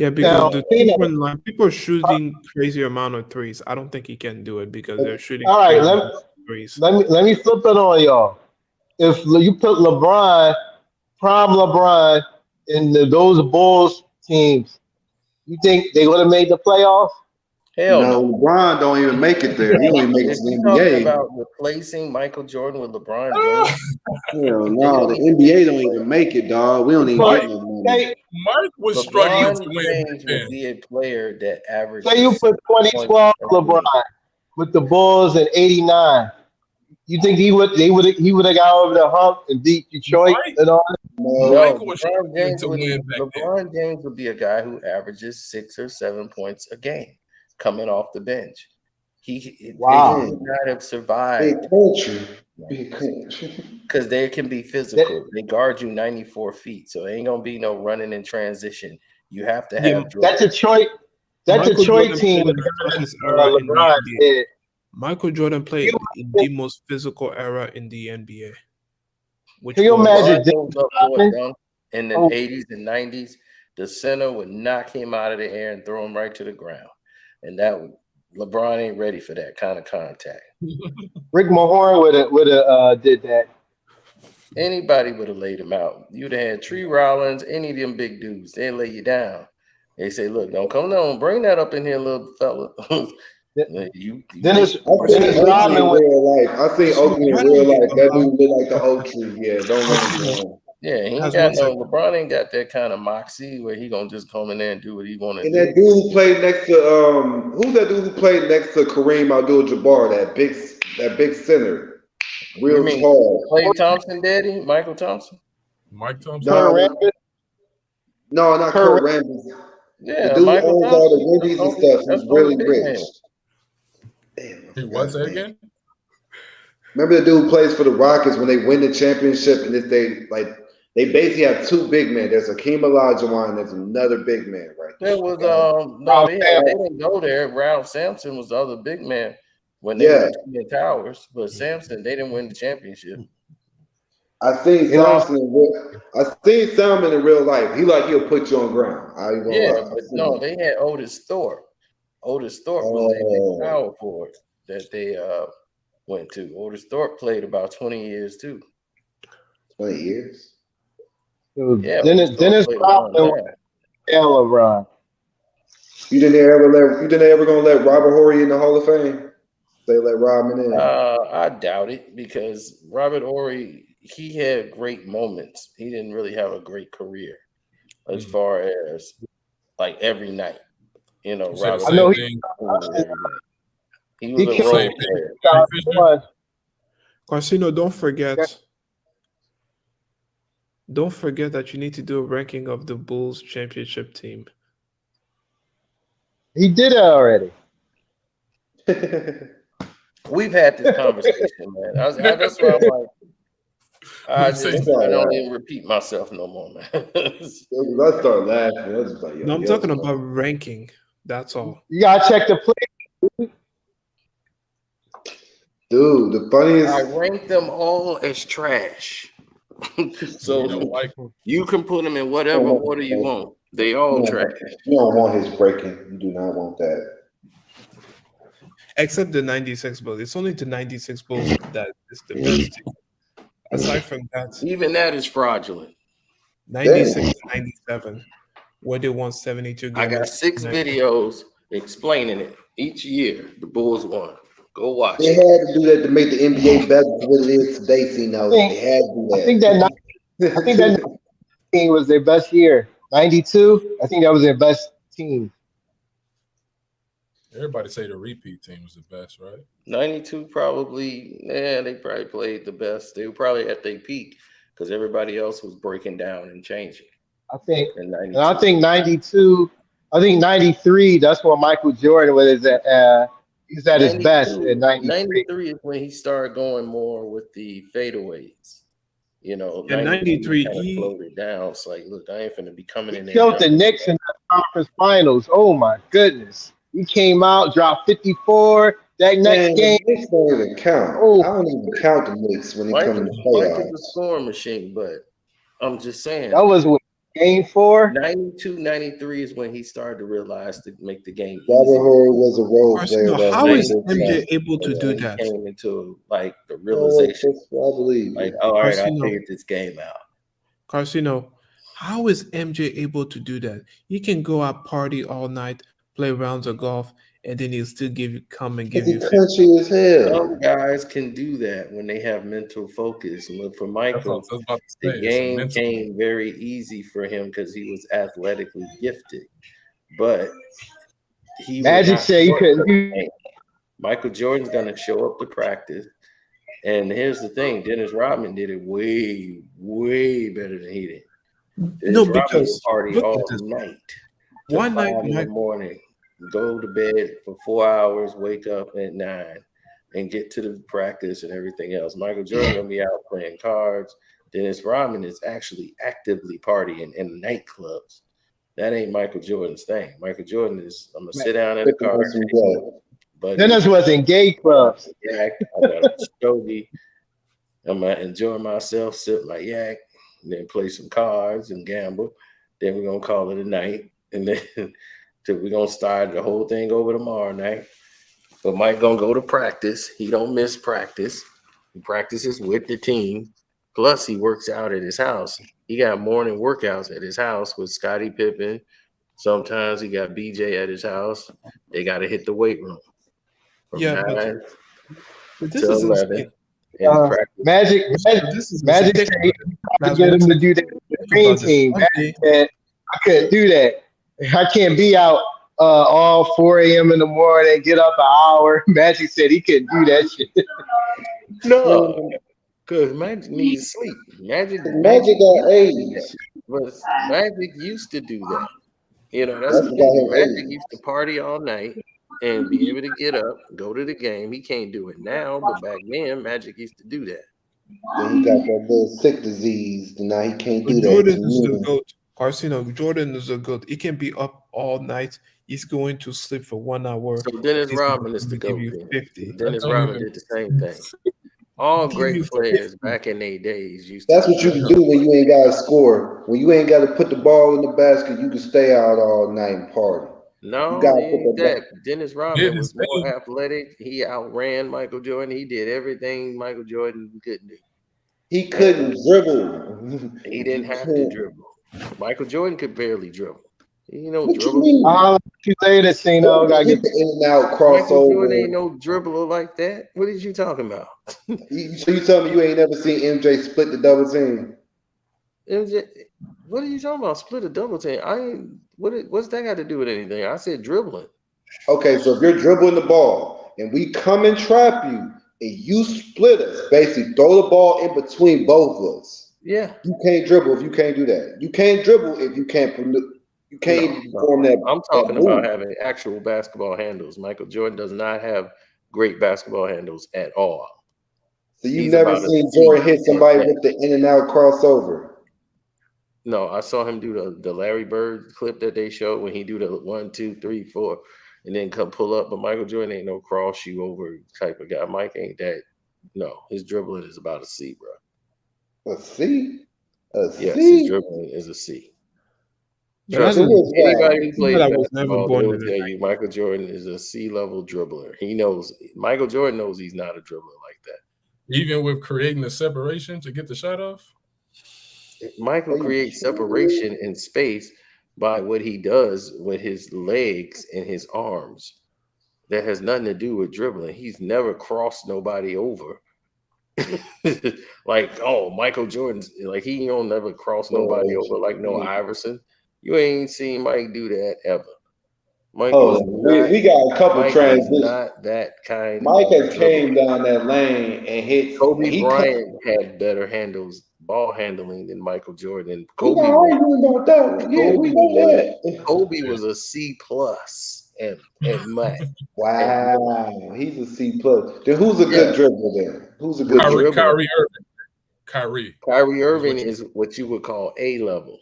[SPEAKER 5] Yeah,
[SPEAKER 8] Now,
[SPEAKER 5] because the
[SPEAKER 8] you know,
[SPEAKER 5] different line people are shooting crazy amount of threes. I don't think he can do it because they're shooting
[SPEAKER 8] all right,
[SPEAKER 5] crazy
[SPEAKER 8] let,
[SPEAKER 5] amount of threes.
[SPEAKER 8] let me flip it on y'all. If you put LeBron, prime LeBron, in those Bulls teams, you think they would have made the playoffs?
[SPEAKER 1] Hell
[SPEAKER 4] No,
[SPEAKER 1] no.
[SPEAKER 4] LeBron don't even make it there. He don't even make it
[SPEAKER 1] If
[SPEAKER 4] to the
[SPEAKER 1] you're talking
[SPEAKER 4] NBA.
[SPEAKER 1] about replacing Michael Jordan with LeBron James,
[SPEAKER 4] Hell
[SPEAKER 1] they
[SPEAKER 4] no,
[SPEAKER 1] don't
[SPEAKER 4] the
[SPEAKER 1] even
[SPEAKER 4] NBA
[SPEAKER 1] make
[SPEAKER 4] don't
[SPEAKER 1] the
[SPEAKER 4] even
[SPEAKER 1] playoffs.
[SPEAKER 4] make it, dog. We don't even
[SPEAKER 8] But
[SPEAKER 4] get no money.
[SPEAKER 8] say,
[SPEAKER 9] Mike was struggling to
[SPEAKER 1] LeBron
[SPEAKER 9] win
[SPEAKER 1] James would
[SPEAKER 9] then.
[SPEAKER 1] be a player that
[SPEAKER 8] say you
[SPEAKER 1] averages
[SPEAKER 8] put
[SPEAKER 1] 6 points
[SPEAKER 8] 2012
[SPEAKER 1] a
[SPEAKER 8] LeBron
[SPEAKER 1] game.
[SPEAKER 8] with the Bulls in '89. You think he would have got over the hump and beat Detroit
[SPEAKER 9] Mike,
[SPEAKER 8] and all?
[SPEAKER 4] No,
[SPEAKER 1] No,
[SPEAKER 9] Michael was struggling to win back then.
[SPEAKER 1] LeBron James would be a guy who averages 6 or 7 points a game coming off the bench. They
[SPEAKER 8] Wow.
[SPEAKER 1] would not have
[SPEAKER 4] big
[SPEAKER 1] survived
[SPEAKER 4] country. Big country.
[SPEAKER 1] because they can be physical. They guard you 94 feet, so there ain't gonna be no running in transition. You have to
[SPEAKER 5] Yeah,
[SPEAKER 1] have
[SPEAKER 8] That Detroit, that
[SPEAKER 5] Michael
[SPEAKER 8] Detroit
[SPEAKER 5] Jordan
[SPEAKER 8] team
[SPEAKER 5] played
[SPEAKER 8] was
[SPEAKER 5] in the toughest
[SPEAKER 8] better
[SPEAKER 5] era
[SPEAKER 8] than
[SPEAKER 5] in the
[SPEAKER 8] LeBron
[SPEAKER 5] NBA.
[SPEAKER 8] did.
[SPEAKER 5] Michael Jordan played in the most physical era in the NBA, which
[SPEAKER 8] Can you
[SPEAKER 5] was
[SPEAKER 8] imagine
[SPEAKER 1] LeBron goes up for a dunk in the
[SPEAKER 8] Oh.
[SPEAKER 1] 80s and 90s, the center would knock him out of the air and throw him right to the ground. And that LeBron ain't ready for that kind of contact.
[SPEAKER 8] Rick Mahorn would have did that?
[SPEAKER 1] Anybody would have laid him out. You'd have had Tree Rollins, any of them big dudes, they'd lay you down. They say, look, don't come down, bring that up in here, little fella.
[SPEAKER 8] Dennis
[SPEAKER 4] I think
[SPEAKER 8] Dennis
[SPEAKER 4] Oakley
[SPEAKER 8] Rodman
[SPEAKER 4] in
[SPEAKER 8] was
[SPEAKER 4] real life. I think Oakley in
[SPEAKER 5] why
[SPEAKER 4] real
[SPEAKER 5] don't you
[SPEAKER 4] life. That
[SPEAKER 5] allow-
[SPEAKER 4] dude look like the oak tree. Yeah, don't let him go.
[SPEAKER 1] Yeah, he ain't
[SPEAKER 5] That's
[SPEAKER 1] got
[SPEAKER 5] one
[SPEAKER 1] no
[SPEAKER 5] second.
[SPEAKER 1] LeBron ain't got that kind of moxie where he gonna just come in there and do what he wanna
[SPEAKER 4] And
[SPEAKER 1] do.
[SPEAKER 4] that dude who played next to who's that dude who played next to Kareem Abdul-Jabbar? That big center,
[SPEAKER 1] You
[SPEAKER 4] real
[SPEAKER 1] mean
[SPEAKER 4] tall.
[SPEAKER 1] Klay Thompson, daddy? Michael Thompson?
[SPEAKER 9] Mike Thompson.
[SPEAKER 8] Kurt
[SPEAKER 4] No,
[SPEAKER 8] Rambis.
[SPEAKER 4] no, not
[SPEAKER 8] Kurt
[SPEAKER 4] Kurt Rambis. The
[SPEAKER 1] Yeah,
[SPEAKER 4] dude who
[SPEAKER 1] Michael
[SPEAKER 4] owns all the
[SPEAKER 1] Thompson.
[SPEAKER 4] Wendy's and stuff.
[SPEAKER 1] That's
[SPEAKER 4] He's
[SPEAKER 1] the only
[SPEAKER 4] really
[SPEAKER 1] big
[SPEAKER 4] rich.
[SPEAKER 1] man.
[SPEAKER 4] Damn, I
[SPEAKER 9] He
[SPEAKER 4] forgot
[SPEAKER 9] was
[SPEAKER 4] his
[SPEAKER 9] that
[SPEAKER 4] name.
[SPEAKER 9] again?
[SPEAKER 4] Remember the dude who plays for the Rockets when they win the championship, and if they basically have two big men. There's Hakeem Olajuwon, and there's another big man right there.
[SPEAKER 1] There was no,
[SPEAKER 8] Ralph
[SPEAKER 1] they
[SPEAKER 8] Sampson.
[SPEAKER 1] didn't go there. Ralph Sampson was the other big man when they were
[SPEAKER 4] Yeah,
[SPEAKER 1] the Twin Towers, but Sampson they didn't win the championship.
[SPEAKER 4] I think
[SPEAKER 8] You know,
[SPEAKER 4] Salmon in real life. He'll put you on ground. I ain't gonna
[SPEAKER 1] Yeah,
[SPEAKER 4] lie.
[SPEAKER 1] but no, they had Otis Thorpe. Otis Thorpe was their
[SPEAKER 4] Oh,
[SPEAKER 1] big power forward that they went to. Otis Thorpe played about 20 years too.
[SPEAKER 4] 20 years.
[SPEAKER 8] it was
[SPEAKER 1] Yeah,
[SPEAKER 8] Dennis
[SPEAKER 1] Otis Thorpe
[SPEAKER 8] Dennis
[SPEAKER 1] played a long
[SPEAKER 8] Rodman was
[SPEAKER 1] time.
[SPEAKER 8] LeBron.
[SPEAKER 4] You didn't ever gonna let Robert Horry in the Hall of Fame? They let Rodman in.
[SPEAKER 1] I doubt it because Robert Horry, he had great moments. He didn't really have a great career as far as like every night. You know,
[SPEAKER 9] You said the
[SPEAKER 1] Robert
[SPEAKER 8] I know
[SPEAKER 9] same
[SPEAKER 1] Horry
[SPEAKER 8] he
[SPEAKER 9] thing.
[SPEAKER 1] every night. He was
[SPEAKER 8] he
[SPEAKER 1] a
[SPEAKER 8] killed
[SPEAKER 1] role
[SPEAKER 9] Same thing.
[SPEAKER 1] player.
[SPEAKER 8] Scott
[SPEAKER 9] Fisher.
[SPEAKER 8] One.
[SPEAKER 5] Casino, don't forget that you need to do a ranking of the Bulls championship team.
[SPEAKER 8] He did it already.
[SPEAKER 1] We've had this conversation, man. That's why I'm like, I don't even repeat myself no more, man.
[SPEAKER 4] I start laughing. I was just like,
[SPEAKER 5] No, I'm talking about ranking That's all.
[SPEAKER 8] You gotta check the play.
[SPEAKER 4] Dude, the funniest.
[SPEAKER 1] I rank them all as trash. So you can put them in whatever order you want. They all trash.
[SPEAKER 4] You don't want his breaking. You do not want that.
[SPEAKER 5] Except the 96 Bulls. It's only the 96 Bulls that is the best team. Aside from that,
[SPEAKER 1] even that is fraudulent.
[SPEAKER 5] 96 to 97, where they won 72 games.
[SPEAKER 1] I got 6 videos explaining it. Each year, the Bulls won. Go watch
[SPEAKER 4] They
[SPEAKER 1] it.
[SPEAKER 4] had to do that to make the NBA better than what it is today, Cino. They had to do that.
[SPEAKER 8] I think that team was their best year. 92, I think that was their best team.
[SPEAKER 9] Everybody say the repeat team was the best, right?
[SPEAKER 1] 92 probably, they probably played the best. They were probably at their peak because everybody else was breaking down and changing.
[SPEAKER 8] I think 92, I think 93, that's when Michael Jordan was at he's at his best in 93.
[SPEAKER 1] 93 is when he started going more with the fadeaways. You know,
[SPEAKER 5] in 93
[SPEAKER 1] kind of
[SPEAKER 5] he
[SPEAKER 1] floated down. It's like, look, I ain't finna be coming in there.
[SPEAKER 8] Killed the Knicks in the conference finals. Oh my goodness. He came out, dropped 54. That next game.
[SPEAKER 4] Knicks don't even count.
[SPEAKER 8] Oh.
[SPEAKER 4] I don't even count the Knicks when they come in the playoffs.
[SPEAKER 1] Mike is a scoring machine, but I'm just saying.
[SPEAKER 8] That was what, game 4?
[SPEAKER 1] 92, 93 is when he started to realize to make the game easy.
[SPEAKER 4] Robert Horry was a role player.
[SPEAKER 5] How is MJ able to do that?
[SPEAKER 1] He came into like the realization.
[SPEAKER 4] I believe.
[SPEAKER 1] Like, all right, I figured this game out.
[SPEAKER 5] Carsino, how is MJ able to do that? He can go out party all night, play rounds of golf, and then he'll still come and give you.
[SPEAKER 4] Country as hell.
[SPEAKER 1] Some guys can do that when they have mental focus. Look, for Michael, the game came very easy for him because he was athletically gifted. But he
[SPEAKER 8] Magic said he couldn't do.
[SPEAKER 1] Michael Jordan's gonna show up to practice. And here's the thing: Dennis Rodman did it way, way better than he did. Dennis Rodman would party all night.
[SPEAKER 5] One night
[SPEAKER 1] in the morning, go to bed for 4 hours, wake up at 9, and get to the practice and everything else. Michael Jordan gonna be out playing cards. Dennis Rodman is actually actively partying in nightclubs. That ain't Michael Jordan's thing. Michael Jordan is, I'm gonna sit down at a card table. But
[SPEAKER 8] Dennis was in gay clubs.
[SPEAKER 1] I got a stogie. I'm gonna enjoy myself, sip my yak, and then play some cards and gamble. Then we're gonna call it a night, and then we're gonna start the whole thing over tomorrow night. But Mike gonna go to practice. He don't miss practice. He practices with the team. Plus, he works out at his house. He got morning workouts at his house with Scottie Pippen. Sometimes he got BJ at his house. They got to hit the weight room. From 9
[SPEAKER 5] but
[SPEAKER 1] to 11.
[SPEAKER 8] Magic said he tried to get him to do that with the green team. Magic said, I couldn't do that. I can't be out all 4 a.m. in the morning, get up an hour. Magic said he couldn't do that shit.
[SPEAKER 1] No, because Magic needs sleep. Magic
[SPEAKER 4] got age.
[SPEAKER 1] But Magic used to do that. You know, that's the thing. Magic used to party all night and be able to get up, go to the game. He can't do it now, but back then, Magic used to do that.
[SPEAKER 4] Then he got that little sick disease, and now he can't do
[SPEAKER 5] Jordan
[SPEAKER 4] that.
[SPEAKER 5] is the GOAT. Carsino, Jordan is a GOAT. He can be up all night. He's going to sleep for 1 hour.
[SPEAKER 1] So Dennis Rodman is the GOAT. Dennis Rodman did the same thing. All great players back in their days used to.
[SPEAKER 4] That's what you can do when you ain't got to score. When you ain't got to put the ball in the basket, you can stay out all night and party.
[SPEAKER 1] No, Dennis Rodman was more athletic. He outran Michael Jordan. He did everything Michael Jordan couldn't do.
[SPEAKER 4] He couldn't dribble.
[SPEAKER 1] He didn't have to dribble. Michael Jordan could barely dribble. You know,
[SPEAKER 4] what
[SPEAKER 1] dribble.
[SPEAKER 4] You mean?
[SPEAKER 8] I'll you later, Cino. Gotta get
[SPEAKER 4] the in and out
[SPEAKER 1] Michael
[SPEAKER 4] crossover.
[SPEAKER 1] Jordan ain't no dribbler like that. What is you talking about?
[SPEAKER 4] So you tell me you ain't never seen MJ split the double team?
[SPEAKER 1] MJ, what are you talking about? Split a double team? I ain't. What's that got to do with anything? I said dribbling.
[SPEAKER 4] Okay, so if you're dribbling the ball and we come and trap you and you split us, basically throw the ball in between both of us.
[SPEAKER 1] Yeah.
[SPEAKER 4] You can't dribble if you can't do that. You can't dribble if you can't perform that.
[SPEAKER 1] I'm talking about having actual basketball handles. Michael Jordan does not have great basketball handles at all.
[SPEAKER 4] So you've never seen Jordan hit somebody with the in and out crossover?
[SPEAKER 1] No, I saw him do the Larry Bird clip that they showed when he do the 1, 2, 3, 4, and then come pull up. But Michael Jordan ain't no cross you over type of guy. Mike ain't that. No, his dribbling is about a C, bro.
[SPEAKER 4] A C? A
[SPEAKER 1] Yes,
[SPEAKER 4] C?
[SPEAKER 1] his dribbling is a C.
[SPEAKER 5] But
[SPEAKER 1] Trust
[SPEAKER 5] that's
[SPEAKER 1] me,
[SPEAKER 5] a
[SPEAKER 1] anybody who
[SPEAKER 5] team
[SPEAKER 1] plays
[SPEAKER 5] that was never
[SPEAKER 1] basketball, they
[SPEAKER 5] born
[SPEAKER 1] will
[SPEAKER 5] in the
[SPEAKER 1] tell you Michael Jordan is a C-level dribbler. He knows. Michael Jordan knows he's not a dribbler like that.
[SPEAKER 9] Even with creating the separation to get the shot off?
[SPEAKER 1] Michael creates separation in space by what he does with his legs and his arms. That has nothing to do with dribbling. He's never crossed nobody over. Like, oh, Michael Jordan's like he don't never cross nobody over like no Iverson. You ain't seen Mike do that ever. Mike is not,
[SPEAKER 4] we got a couple
[SPEAKER 1] Mike
[SPEAKER 4] transitions.
[SPEAKER 1] is not that kind.
[SPEAKER 4] Mike has
[SPEAKER 1] of
[SPEAKER 4] came
[SPEAKER 1] dribbler.
[SPEAKER 4] down that lane and hit.
[SPEAKER 1] Kobe Bryant had better ball handling than Michael Jordan.
[SPEAKER 4] Kobe about that. Yeah, we know that.
[SPEAKER 1] Kobe was a C plus at Mac.
[SPEAKER 4] Wow, he's a C plus. Then who's a good dribbler then? Who's a good
[SPEAKER 1] Kyrie
[SPEAKER 4] dribbler?
[SPEAKER 1] Kyrie Irving is what you would call A level.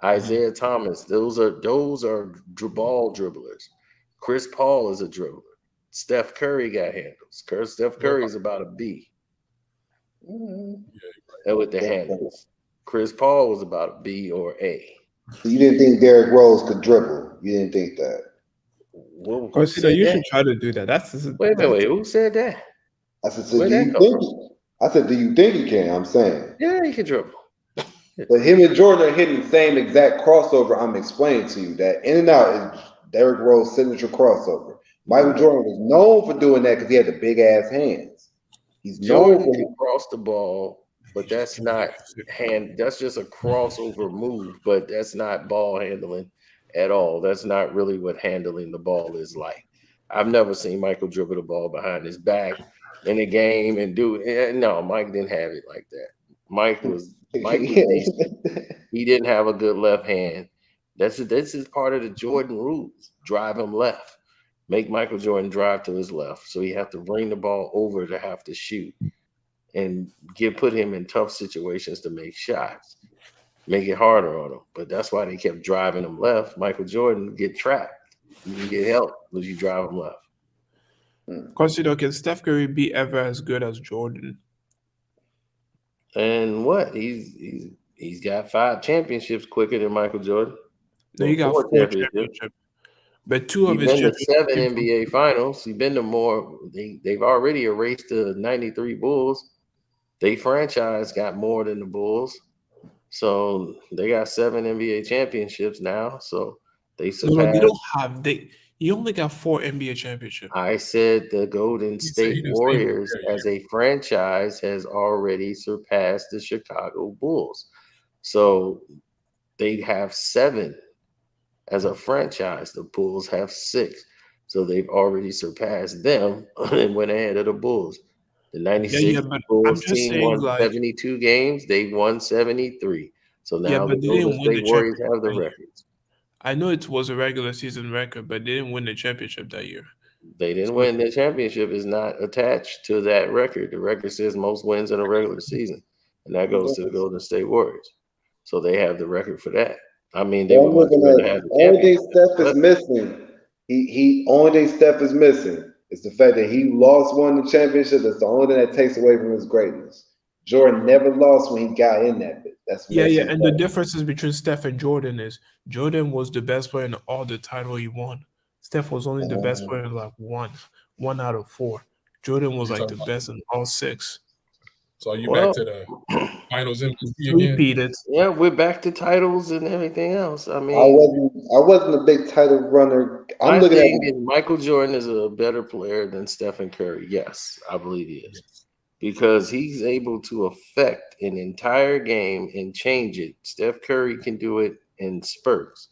[SPEAKER 1] Isaiah Thomas, those are ball dribblers. Chris Paul is a dribbler. Steph Curry got handles. Steph Curry is about a B. And with the handles. Chris Paul was about a B or A.
[SPEAKER 4] So you didn't think Derrick Rose could dribble? You didn't think that?
[SPEAKER 5] Who said you should try to do that.
[SPEAKER 1] Wait a minute. Who said that?
[SPEAKER 4] I said, so do you think he can? I'm saying.
[SPEAKER 1] Yeah, he can dribble.
[SPEAKER 4] But him and Jordan are hitting the same exact crossover. I'm explaining to you that in and out is Derrick Rose's signature crossover. Michael Jordan was known for doing that because he had the big ass hands. He's known
[SPEAKER 1] Jordan can cross the ball, but that's not that's just a crossover move, but that's not ball handling at all. That's not really what handling the ball is like. I've never seen Michael dribble the ball behind his back in a game and do it. No, Mike didn't have it like that. Mike was decent. He didn't have a good left hand. This is part of the Jordan rules. Drive him left. Make Michael Jordan drive to his left. So he have to bring the ball over to have to shoot and put him in tough situations to make shots. Make it harder on him. But that's why they kept driving him left. Michael Jordan get trapped. You can get help when you drive him left.
[SPEAKER 5] Consider, can Steph Curry be ever as good as Jordan?
[SPEAKER 1] And what? He's got 5 championships quicker than Michael Jordan.
[SPEAKER 5] No, he got 4 championships. But 2 of his
[SPEAKER 1] championships. He's been to 7 NBA finals. He's been to more. They've already erased the 93 Bulls. They franchise got more than the Bulls. So they got 7 NBA championships now. So they surpassed.
[SPEAKER 5] No, they don't have. You only got 4 NBA championships.
[SPEAKER 1] I said the Golden State Warriors as a franchise has already surpassed the Chicago Bulls. So they have 7 as a franchise. The Bulls have 6. So they've already surpassed them and went ahead of the Bulls. The 96 Bulls team won 72 games. They won 73. So now the Golden State Warriors have the records.
[SPEAKER 5] I know it was a regular season record, but they didn't win the championship that year.
[SPEAKER 1] They didn't win. The championship is not attached to that record. The record says most wins in a regular season, and that goes to the Golden State Warriors. So they have the record for that. I mean, they would rather have the
[SPEAKER 4] only thing Steph is missing. Only thing Steph is missing is the fact that he won the championship. That's the only thing that takes away from his greatness. Jordan never lost when he got in that bit. That's
[SPEAKER 5] and the differences between Steph and Jordan is Jordan was the best player in all the title he won. Steph was only the best player in like one out of 4. Jordan was like the best in all 6.
[SPEAKER 9] So are you back to the finals MVP again?
[SPEAKER 1] Yeah, we're back to titles and everything else. I mean,
[SPEAKER 4] I wasn't a big title runner.
[SPEAKER 1] I'm looking at Michael Jordan is a better player than Stephen Curry. Yes, I believe he is. Because he's able to affect an entire game and change it. Steph Curry can do it in spurts,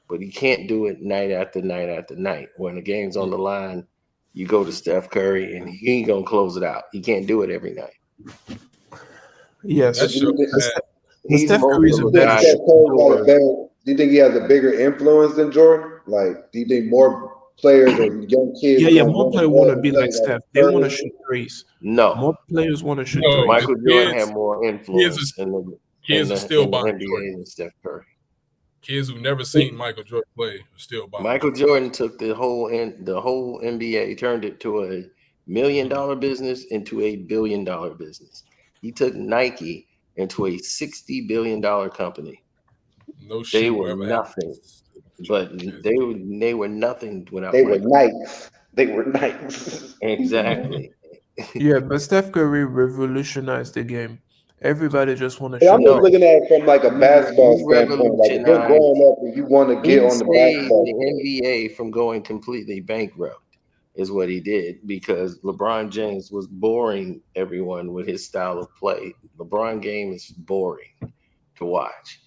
[SPEAKER 1] but he can't do it night after night after night. When the game's on the line, you go to Steph Curry and he ain't going to close it out. He can't do it every night.
[SPEAKER 5] Yes.
[SPEAKER 4] Steph Curry's a better. Do you think he has a bigger influence than Jordan? Like, do you think more players or young kids?
[SPEAKER 5] More players want to be like Steph. They want to shoot threes.
[SPEAKER 1] No.
[SPEAKER 5] More players want to shoot
[SPEAKER 1] threes. Michael Jordan had more influence.
[SPEAKER 9] Kids are
[SPEAKER 1] in
[SPEAKER 9] still
[SPEAKER 1] the
[SPEAKER 9] buying
[SPEAKER 1] NBA
[SPEAKER 9] Jordan.
[SPEAKER 1] than Steph Curry.
[SPEAKER 9] Kids who've never seen Michael Jordan play are still buying
[SPEAKER 1] Michael Jordan took the whole NBA, turned it to a $1 million business into a $1 billion business. He took Nike into a $60 billion company.
[SPEAKER 9] No
[SPEAKER 1] They
[SPEAKER 9] shoe
[SPEAKER 1] were
[SPEAKER 9] ever
[SPEAKER 1] nothing, but they were nothing without
[SPEAKER 4] They were
[SPEAKER 1] Michael.
[SPEAKER 4] nice. They were nice.
[SPEAKER 1] Exactly.
[SPEAKER 5] Yeah, but Steph Curry revolutionized the game. Everybody just want to
[SPEAKER 4] But I'm
[SPEAKER 5] shoot
[SPEAKER 4] just
[SPEAKER 1] No,
[SPEAKER 5] three.
[SPEAKER 4] looking at it from like a basketball
[SPEAKER 1] he
[SPEAKER 4] standpoint. Like if you're
[SPEAKER 1] revolutionized.
[SPEAKER 4] growing up and you want to get
[SPEAKER 1] He
[SPEAKER 4] on the
[SPEAKER 1] saved
[SPEAKER 4] basketball
[SPEAKER 1] the
[SPEAKER 4] court,
[SPEAKER 1] NBA from going completely bankrupt, is what he did, because LeBron James was boring everyone with his style of play. LeBron game is boring to watch.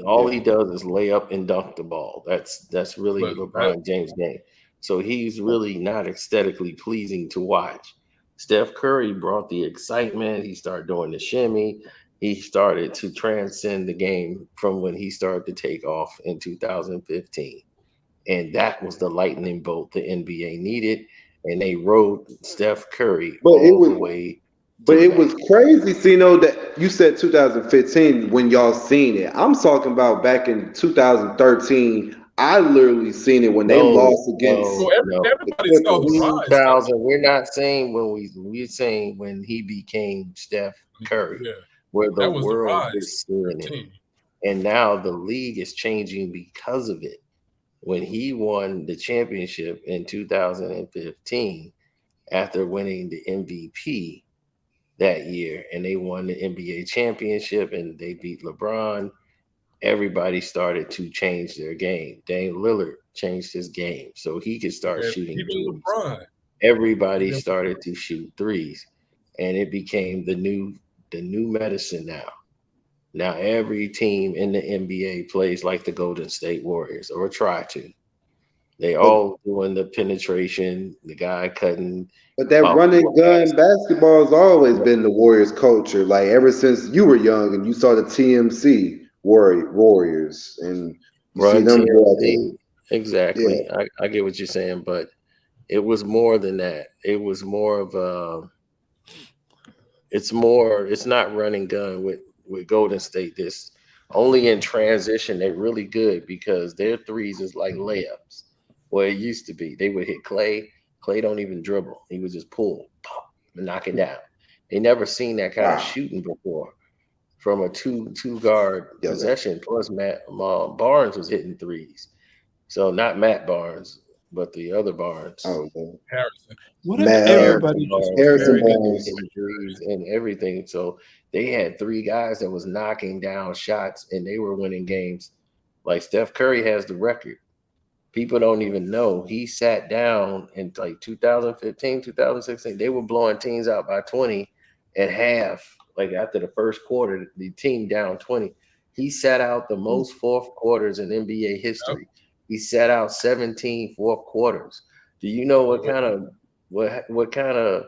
[SPEAKER 1] All he does is lay up and dunk the ball. That's really LeBron James' game. So he's really not aesthetically pleasing to watch. Steph Curry brought the excitement. He started doing the shimmy. He started to transcend the game from when he started to take off in 2015. And that was the lightning bolt the NBA needed. And they rode Steph Curry
[SPEAKER 4] but
[SPEAKER 1] all the way to the
[SPEAKER 4] it was
[SPEAKER 1] bank.
[SPEAKER 4] crazy, Sino, that you said 2015 when y'all seen it. I'm talking about back in 2013. I literally seen it when they lost against
[SPEAKER 1] No.
[SPEAKER 4] the Clippers.
[SPEAKER 1] 2000. We're not saying we're saying when he became Steph Curry, where the
[SPEAKER 9] That was the
[SPEAKER 1] world
[SPEAKER 9] rise.
[SPEAKER 1] is seeing it. And now the league is changing because of it. When he won the championship in 2015, after winning the MVP that year, and they won the NBA championship and they beat LeBron, everybody started to change their game. Dame Lillard changed his game so he could start shooting
[SPEAKER 9] Even
[SPEAKER 1] threes.
[SPEAKER 9] LeBron.
[SPEAKER 1] Everybody started to shoot threes, and it became the new medicine now. Now every team in the NBA plays like the Golden State Warriors, or try to. They all doing the penetration, the guy cutting.
[SPEAKER 4] But that run and gun basketball has always been the Warriors culture. Like ever since you were young and you saw the TMC Warriors and you see
[SPEAKER 1] Run
[SPEAKER 4] them go out
[SPEAKER 1] TMC.
[SPEAKER 4] there.
[SPEAKER 1] Exactly.
[SPEAKER 4] Yeah.
[SPEAKER 1] I get what you're saying, but it was more than that. It was more of a. It's not run and gun with Golden State. This only in transition they're really good because their threes is like layups. Well, it used to be. They would hit Clay. Clay don't even dribble. He would just pull, pop, and knock it down. They never seen that kind of shooting before from a two guard possession. Plus, Matt Barnes was hitting threes. So not Matt Barnes, but the other Barnes.
[SPEAKER 9] Harrison.
[SPEAKER 5] What if everybody just
[SPEAKER 4] Harrison
[SPEAKER 5] comparing
[SPEAKER 4] Barnes.
[SPEAKER 1] hitting threes and everything. So they had three guys that was knocking down shots and they were winning games. Like Steph Curry has the record. People don't even know he sat down in like 2015, 2016. They were blowing teams out by 20 at half. Like after the first quarter, the team down 20. He sat out the most fourth quarters in NBA history. He sat out 17 fourth quarters. Do you know what kind of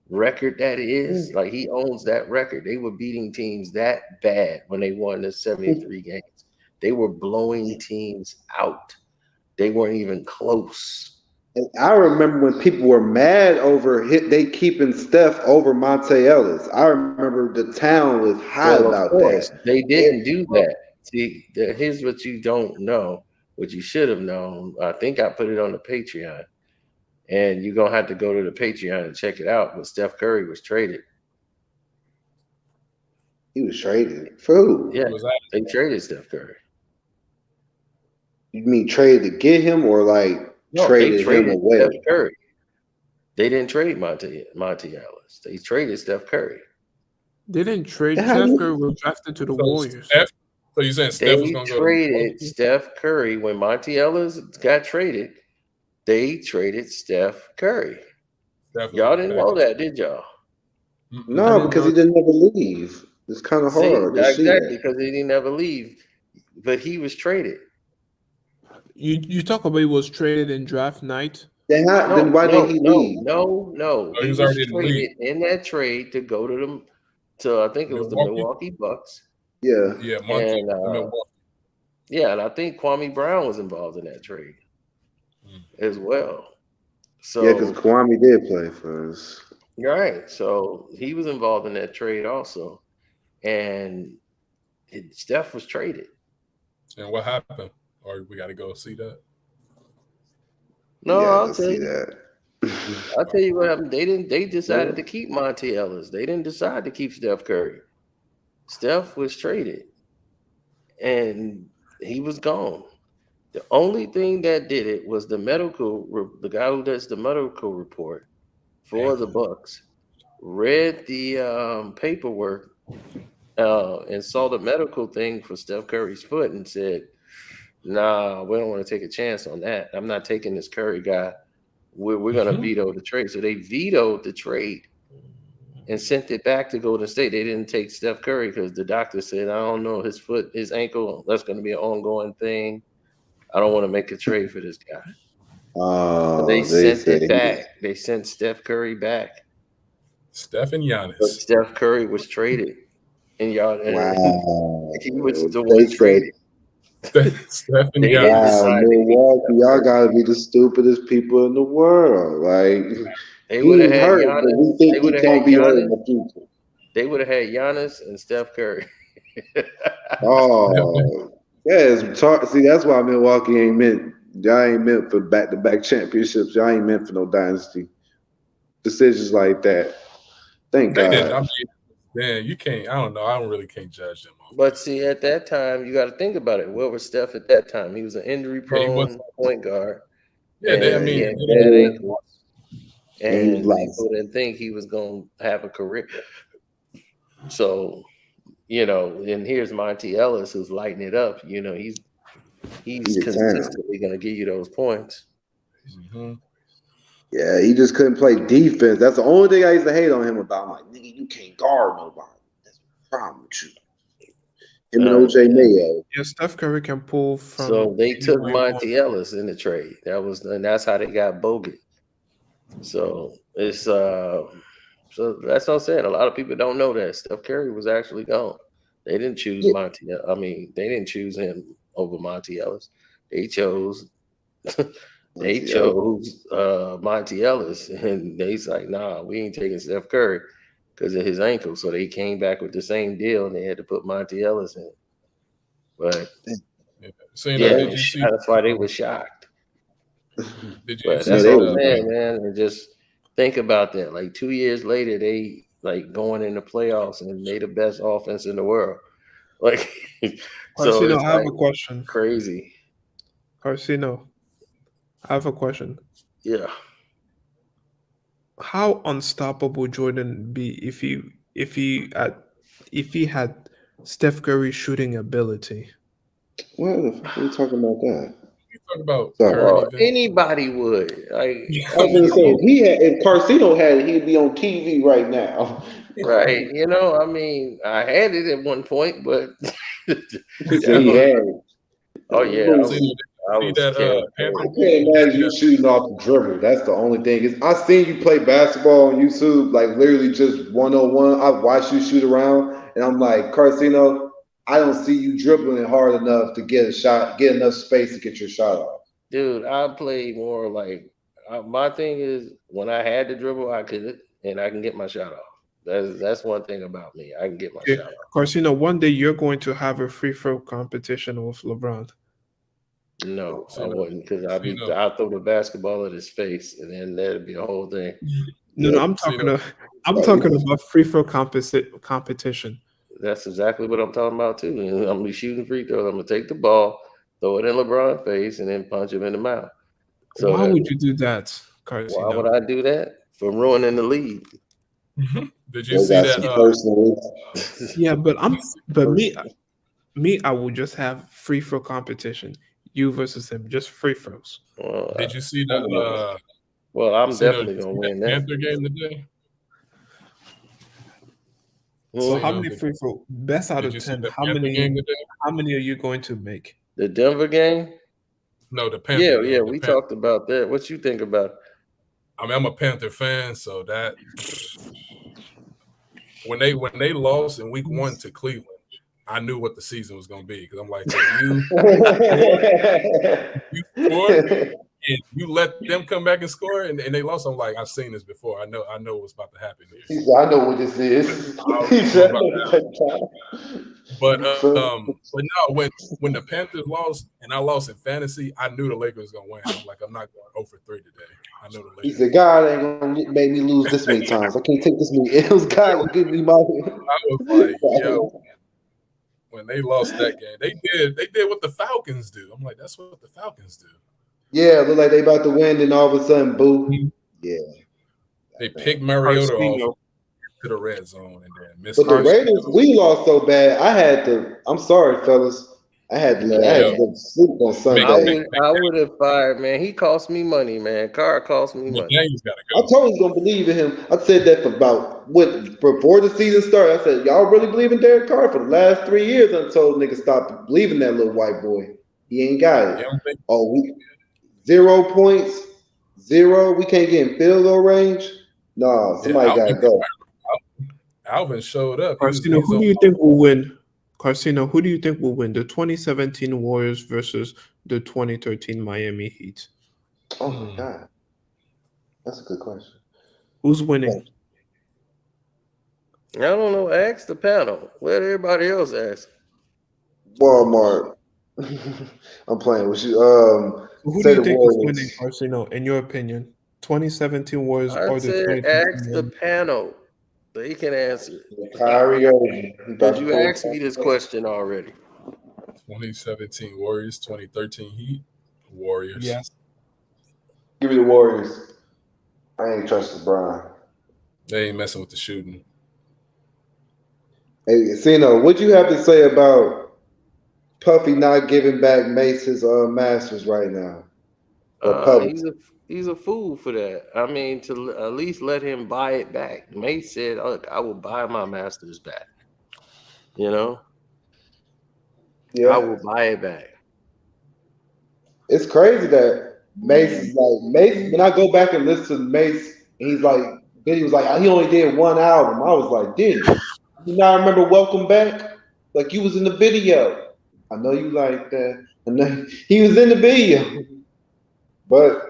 [SPEAKER 1] record that is? Like he owns that record. They were beating teams that bad when they won the 73 games. They were blowing teams out. They weren't even close.
[SPEAKER 4] And I remember when people were mad over they keeping Steph over Monte Ellis. I remember the town was hot
[SPEAKER 1] Well, of
[SPEAKER 4] about
[SPEAKER 1] course,
[SPEAKER 4] that.
[SPEAKER 1] they didn't do that. See, here's what you don't know, what you should have known. I think I put it on the Patreon, and you're gonna have to go to the Patreon and check it out. But Steph Curry was traded.
[SPEAKER 4] He was traded for who?
[SPEAKER 1] Yeah, they traded Steph Curry.
[SPEAKER 4] You mean traded to get him or like
[SPEAKER 1] No, they
[SPEAKER 4] traded him
[SPEAKER 1] traded
[SPEAKER 4] away?
[SPEAKER 1] Steph Curry. They didn't trade Monte Ellis. They traded Steph Curry.
[SPEAKER 5] They didn't trade. Steph Curry was drafted to the Warriors.
[SPEAKER 9] So you saying Steph was
[SPEAKER 1] They
[SPEAKER 9] going to go?
[SPEAKER 1] traded Steph Curry when Monte Ellis got traded. They traded Steph Curry. Y'all didn't know that, did y'all?
[SPEAKER 4] No, because he didn't ever leave. It's kind of hard to see
[SPEAKER 1] exactly,
[SPEAKER 4] that.
[SPEAKER 1] because he didn't ever leave, but he was traded.
[SPEAKER 5] You talk about he was traded in draft night.
[SPEAKER 4] Then why didn't he leave?
[SPEAKER 1] No.
[SPEAKER 9] he
[SPEAKER 1] He
[SPEAKER 9] was
[SPEAKER 1] was
[SPEAKER 9] already in the league.
[SPEAKER 1] traded in that trade to go to I think it was the Milwaukee Bucks.
[SPEAKER 4] Yeah.
[SPEAKER 9] Monte,
[SPEAKER 1] And yeah, and I think Kwame Brown was involved in that trade as well. So
[SPEAKER 4] Yeah, because Kwame did play for us.
[SPEAKER 1] right. So he was involved in that trade also. and Steph was traded.
[SPEAKER 9] And what happened? Or we got to go see that?
[SPEAKER 1] No,
[SPEAKER 4] Yeah,
[SPEAKER 1] I'll
[SPEAKER 4] go
[SPEAKER 1] tell
[SPEAKER 4] see
[SPEAKER 1] you.
[SPEAKER 4] that.
[SPEAKER 1] I'll tell you what happened. They decided to keep Monte Ellis. They didn't decide to keep Steph Curry. Steph was traded, and he was gone. The only thing that did it was the guy who does the medical report for the Bucks read the paperwork and saw the medical thing for Steph Curry's foot and said, "Nah, we don't want to take a chance on that. I'm not taking this Curry guy. We're going to veto the trade." So they vetoed the trade and sent it back to Golden State. They didn't take Steph Curry because the doctor said, "I don't know, his foot, his ankle, that's going to be an ongoing thing. I don't want to make a trade for this guy." So they sent it back. They sent Steph Curry back.
[SPEAKER 9] Steph and Giannis.
[SPEAKER 1] But Steph Curry was traded. And y'all,
[SPEAKER 4] Wow.
[SPEAKER 1] he was the one traded.
[SPEAKER 9] Steph and
[SPEAKER 1] They didn't
[SPEAKER 4] Wow,
[SPEAKER 1] decide to keep
[SPEAKER 4] Milwaukee, y'all gotta be the stupidest people in the world. Like
[SPEAKER 1] They would have
[SPEAKER 4] he's
[SPEAKER 1] had
[SPEAKER 4] hurt,
[SPEAKER 1] Giannis.
[SPEAKER 4] but we think he's gonna be hurt in the future.
[SPEAKER 1] They would have had Giannis and Steph Curry.
[SPEAKER 4] Oh, yes. See, that's why Milwaukee ain't meant. Y'all ain't meant for back-to-back championships. Y'all ain't meant for no dynasty decisions like that. Thank
[SPEAKER 9] They
[SPEAKER 4] God.
[SPEAKER 9] didn't. I mean, man, you can't. I don't know. I don't really can't judge them.
[SPEAKER 1] But see, at that time, you got to think about it. Where was Steph at that time? He was an injury-prone point guard.
[SPEAKER 9] Yeah,
[SPEAKER 1] and
[SPEAKER 9] I mean,
[SPEAKER 1] he had bad ankles.
[SPEAKER 4] And
[SPEAKER 1] And people didn't think he was going to have a career. So, and here's Monte Ellis who's lighting it up. He's consistently going to give you those points.
[SPEAKER 9] Mm-hmm.
[SPEAKER 4] Yeah, he just couldn't play defense. That's the only thing I used to hate on him about. I'm like, nigga, you can't guard nobody. That's the problem with you. Him and OJ Mayo.
[SPEAKER 5] Yeah, Steph Curry can pull from.
[SPEAKER 1] So they took Monte Ellis in the trade. That's how they got Bogut. So it's so that's what I'm saying. A lot of people don't know that Steph Curry was actually gone. They didn't choose they didn't choose him over Monte Ellis. They chose Monte Ellis, and they's like, nah, we ain't taking Steph Curry because of his ankle. So they came back with the same deal, and they had to put Monte Ellis in. But
[SPEAKER 9] did you see?
[SPEAKER 1] That's why they were shocked.
[SPEAKER 9] Did you
[SPEAKER 1] But
[SPEAKER 9] see
[SPEAKER 1] that's
[SPEAKER 9] that?
[SPEAKER 1] what I'm saying, man. And just think about that. Like 2 years later, they going in the playoffs and they the best offense in the world. Like, so
[SPEAKER 5] Carcino,
[SPEAKER 1] it's
[SPEAKER 5] I have a question.
[SPEAKER 1] Crazy.
[SPEAKER 5] Carcino, I have a question.
[SPEAKER 1] Yeah.
[SPEAKER 5] How unstoppable Jordan be if he had Steph Curry shooting ability?
[SPEAKER 4] What the fuck are you talking about that?
[SPEAKER 9] You talking about
[SPEAKER 1] Well, anybody would.
[SPEAKER 4] I was gonna say if Carcino had it, he'd be on TV right now.
[SPEAKER 1] Right. I mean, I had it at one point, but
[SPEAKER 4] he had it.
[SPEAKER 1] Oh yeah. I
[SPEAKER 4] can't imagine you shooting off the dribble. That's the only thing. I seen you play basketball on YouTube, like literally just 1-on-1. I've watched you shoot around, and I'm like, Carcino, I don't see you dribbling hard enough to get a shot, get enough space to get your shot off.
[SPEAKER 1] Dude, I play more like my thing is when I had to dribble, I could, and I can get my shot off. That's one thing about me. I can get my shot off.
[SPEAKER 5] Of course, one day you're going to have a free throw competition with LeBron.
[SPEAKER 1] No, I wouldn't, because I'll throw the basketball at his face, and then that'd be the whole thing.
[SPEAKER 5] No, I'm talking about free throw competition.
[SPEAKER 1] That's exactly what I'm talking about too. And I'm gonna be shooting free throws. I'm gonna take the ball, throw it in LeBron's face, and then punch him in the mouth. So
[SPEAKER 5] why would you do that, Carcino?
[SPEAKER 1] Why would I do that? For ruining the league.
[SPEAKER 9] Did you see that?
[SPEAKER 5] Yeah, but me, I would just have free throw competition. You versus him, just free throws.
[SPEAKER 9] Did you see that?
[SPEAKER 1] Well, I'm definitely gonna win that
[SPEAKER 9] Panther game today.
[SPEAKER 5] So how many free throw? Best out of 10. How many are you going to make?
[SPEAKER 1] The Denver game?
[SPEAKER 9] No, the Panther.
[SPEAKER 1] Yeah, we talked about that. What you think about it?
[SPEAKER 9] I mean, I'm a Panther fan, so that when they lost in week 1 to Cleveland, I knew what the season was going to be because I'm like, and you let them come back and score, and they lost. I'm like, I've seen this before. I know what's about to happen here.
[SPEAKER 4] He said, I know what this is. He said, I know what that
[SPEAKER 9] But no, when the Panthers lost and I lost in fantasy, I knew the Lakers was gonna win. I'm like, I'm not going 0 for 3 today. I know the Lakers.
[SPEAKER 4] He said, God ain't gonna make me lose this many times. I can't take this many L's. God will give me my.
[SPEAKER 9] I was like, yo, when they lost that game, they did what the Falcons do. I'm like, that's what the Falcons do.
[SPEAKER 4] Yeah, look like they about to win, and all of a sudden, boo. Yeah.
[SPEAKER 9] They picked Mariota off to the red zone and then missed.
[SPEAKER 4] But the Raiders, we lost so bad. I'm sorry, fellas. I had to go to sleep on Sunday.
[SPEAKER 1] I would have fired, man. He cost me money, man. Carr cost me money.
[SPEAKER 4] I told him I was gonna believe in him. I said that before the season started. I said, y'all really believe in Derek Carr? For the last 3 years, I told niggas stop believing that little white boy. He ain't got it. We 0 points, 0. We can't get in field goal range. Nah, somebody gotta go.
[SPEAKER 9] Alvin showed up.
[SPEAKER 5] Carcino, who do you think will win? Carcino, who do you think will win? The 2017 Warriors versus the 2013 Miami Heat?
[SPEAKER 4] Oh my God. That's a good question.
[SPEAKER 5] Who's winning?
[SPEAKER 1] I don't know. Ask the panel. Let everybody else ask.
[SPEAKER 4] Walmart. I'm playing with you.
[SPEAKER 5] Who do you think is winning, Carcino, in your opinion? 2017 Warriors or the 2013
[SPEAKER 1] ask the panel. They can answer.
[SPEAKER 4] Kyrie Irving.
[SPEAKER 1] Did you ask me this question already?
[SPEAKER 9] 2017 Warriors, 2013 Heat. Warriors.
[SPEAKER 5] Yes.
[SPEAKER 4] Give me the Warriors. I ain't trust LeBron.
[SPEAKER 9] They ain't messing with the shooting.
[SPEAKER 4] Hey, Cino, what you have to say about Puffy not giving back Mace's Masters right now?
[SPEAKER 1] He's a fool for that. I mean, to at least let him buy it back. Mace said, "Look, I will buy my Masters back." You know?
[SPEAKER 4] Yeah.
[SPEAKER 1] I will buy it back.
[SPEAKER 4] It's crazy that Mace is like Mace. When I go back and listen to Mace, he's like, then he was like, he only did one album. I was like, did you not remember Welcome Back? Like you was in the video. I know you like that. And then he was in the video, but.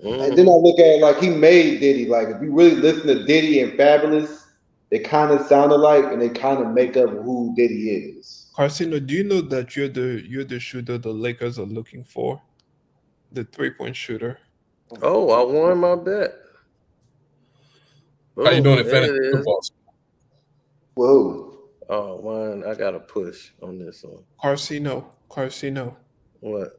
[SPEAKER 4] And then I look at it like he made Diddy. Like if you really listen to Diddy and Fabulous, they kind of sound alike and they kind of make up who Diddy is.
[SPEAKER 5] Carcino, do you know that you're the shooter the Lakers are looking for? The 3-point shooter.
[SPEAKER 1] Oh, I won my bet.
[SPEAKER 9] How you doing in fantasy football?
[SPEAKER 4] Whoa.
[SPEAKER 1] Oh, one. I got a push on this one.
[SPEAKER 5] Carcino.
[SPEAKER 1] What?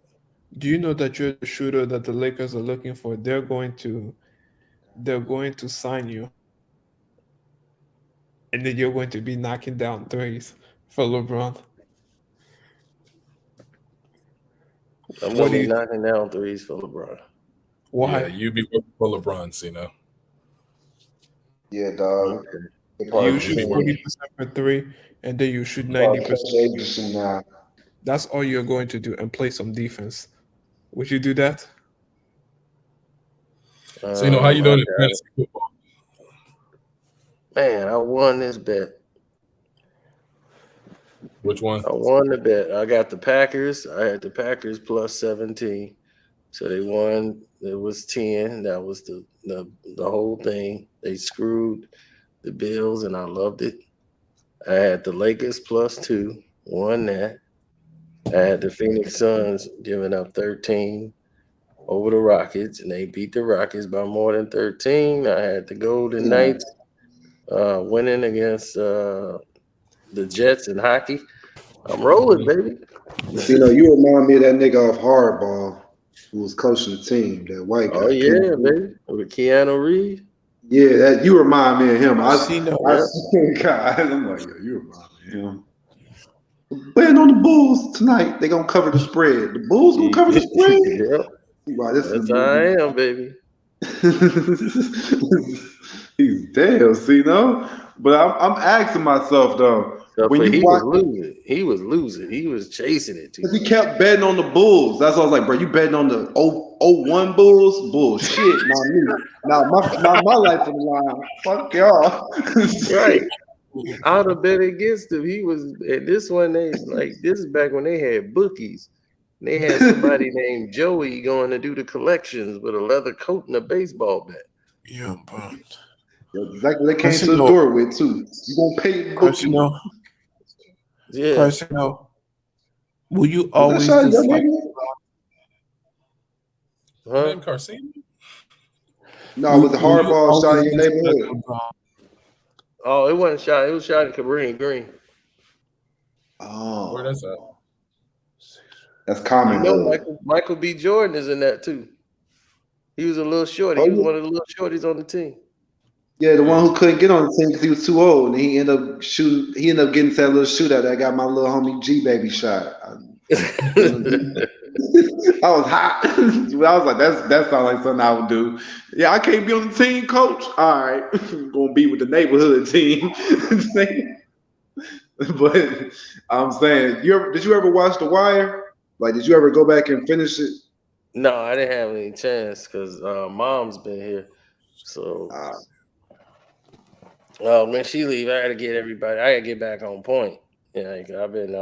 [SPEAKER 5] Do you know that you're the shooter that the Lakers are looking for? They're going to sign you, and then you're going to be knocking down threes for LeBron.
[SPEAKER 1] I'm going to be knocking down threes for LeBron.
[SPEAKER 5] Why?
[SPEAKER 9] Yeah, you be working for LeBron, Cino.
[SPEAKER 4] Yeah, dog.
[SPEAKER 5] You shoot 40% for 3, and then you shoot 90%.
[SPEAKER 4] Now.
[SPEAKER 5] That's all you're going to do, and play some defense. Would you do that?
[SPEAKER 9] Cino, how you doing in fantasy football?
[SPEAKER 1] Man, I won this bet.
[SPEAKER 9] Which one?
[SPEAKER 1] I won the bet. I got the Packers. I had the Packers plus 17. So they won. It was 10. That was the whole thing. They screwed the Bills, and I loved it. I had the Lakers plus 2. Won that. I had the Phoenix Suns giving up 13 over the Rockets, and they beat the Rockets by more than 13. I had the Golden Knights winning against the Jets in hockey. I'm rolling, baby.
[SPEAKER 4] You remind me of that nigga off Hardball who was coaching the team, that white guy.
[SPEAKER 1] Oh, yeah, baby. With Keanu Reeves.
[SPEAKER 4] Yeah, that you remind me of him.
[SPEAKER 5] God,
[SPEAKER 4] I'm like, yo, you remind me of him. Betting on the Bulls tonight. They're gonna cover the spread. The Bulls gonna cover the spread.
[SPEAKER 1] Yep. Wow, that's how I am, baby.
[SPEAKER 4] He's damn, Cino. But I'm asking myself though. When
[SPEAKER 1] he was losing. He was chasing it too.
[SPEAKER 4] He kept betting on the Bulls. That's why I was like, bro, you betting on the 01 Bulls? Bullshit, not me. Now my life on the line. Fuck y'all.
[SPEAKER 1] Right. I would have bet against him. He was at this one. This is back when they had bookies. They had somebody named Joey going to do the collections with a leather coat and a baseball bat.
[SPEAKER 5] Yeah, bro.
[SPEAKER 4] That's exactly what they came to the door with too. You gonna pay booking?
[SPEAKER 1] Yeah.
[SPEAKER 5] Carsino, will you
[SPEAKER 4] Was that
[SPEAKER 5] always
[SPEAKER 4] shot in your
[SPEAKER 5] dislike?
[SPEAKER 4] neighborhood?
[SPEAKER 1] Huh?
[SPEAKER 9] Name Carsino?
[SPEAKER 4] No, was the
[SPEAKER 5] Will you
[SPEAKER 4] hardball shot in
[SPEAKER 5] always
[SPEAKER 4] your
[SPEAKER 5] dislike
[SPEAKER 4] neighborhood?
[SPEAKER 5] LeBron?
[SPEAKER 1] Oh, it wasn't shot. It was shot in Cabrini Green.
[SPEAKER 9] Where
[SPEAKER 4] Oh,
[SPEAKER 9] that's at?
[SPEAKER 4] that's common
[SPEAKER 1] You know,
[SPEAKER 4] hood.
[SPEAKER 1] Michael B. Jordan is in that too. He was a little shorty.
[SPEAKER 4] Oh,
[SPEAKER 1] He was
[SPEAKER 4] yeah.
[SPEAKER 1] one of the little shorties on the team.
[SPEAKER 4] Yeah, the one who couldn't get on the team because he was too old, and he ended up shooting. He ended up getting to that little shootout that got my little homie G baby shot. I was hot. I was like, that sounds like something I would do. Yeah, I can't be on the team, coach. All right, I'm gonna be with the neighborhood team. But I'm saying, did you ever watch The Wire? Like, did you ever go back and finish it?
[SPEAKER 1] No, I didn't have any chance because mom's been here. So when she leave, I gotta get everybody. I gotta get back on point. Yeah, like, I've been.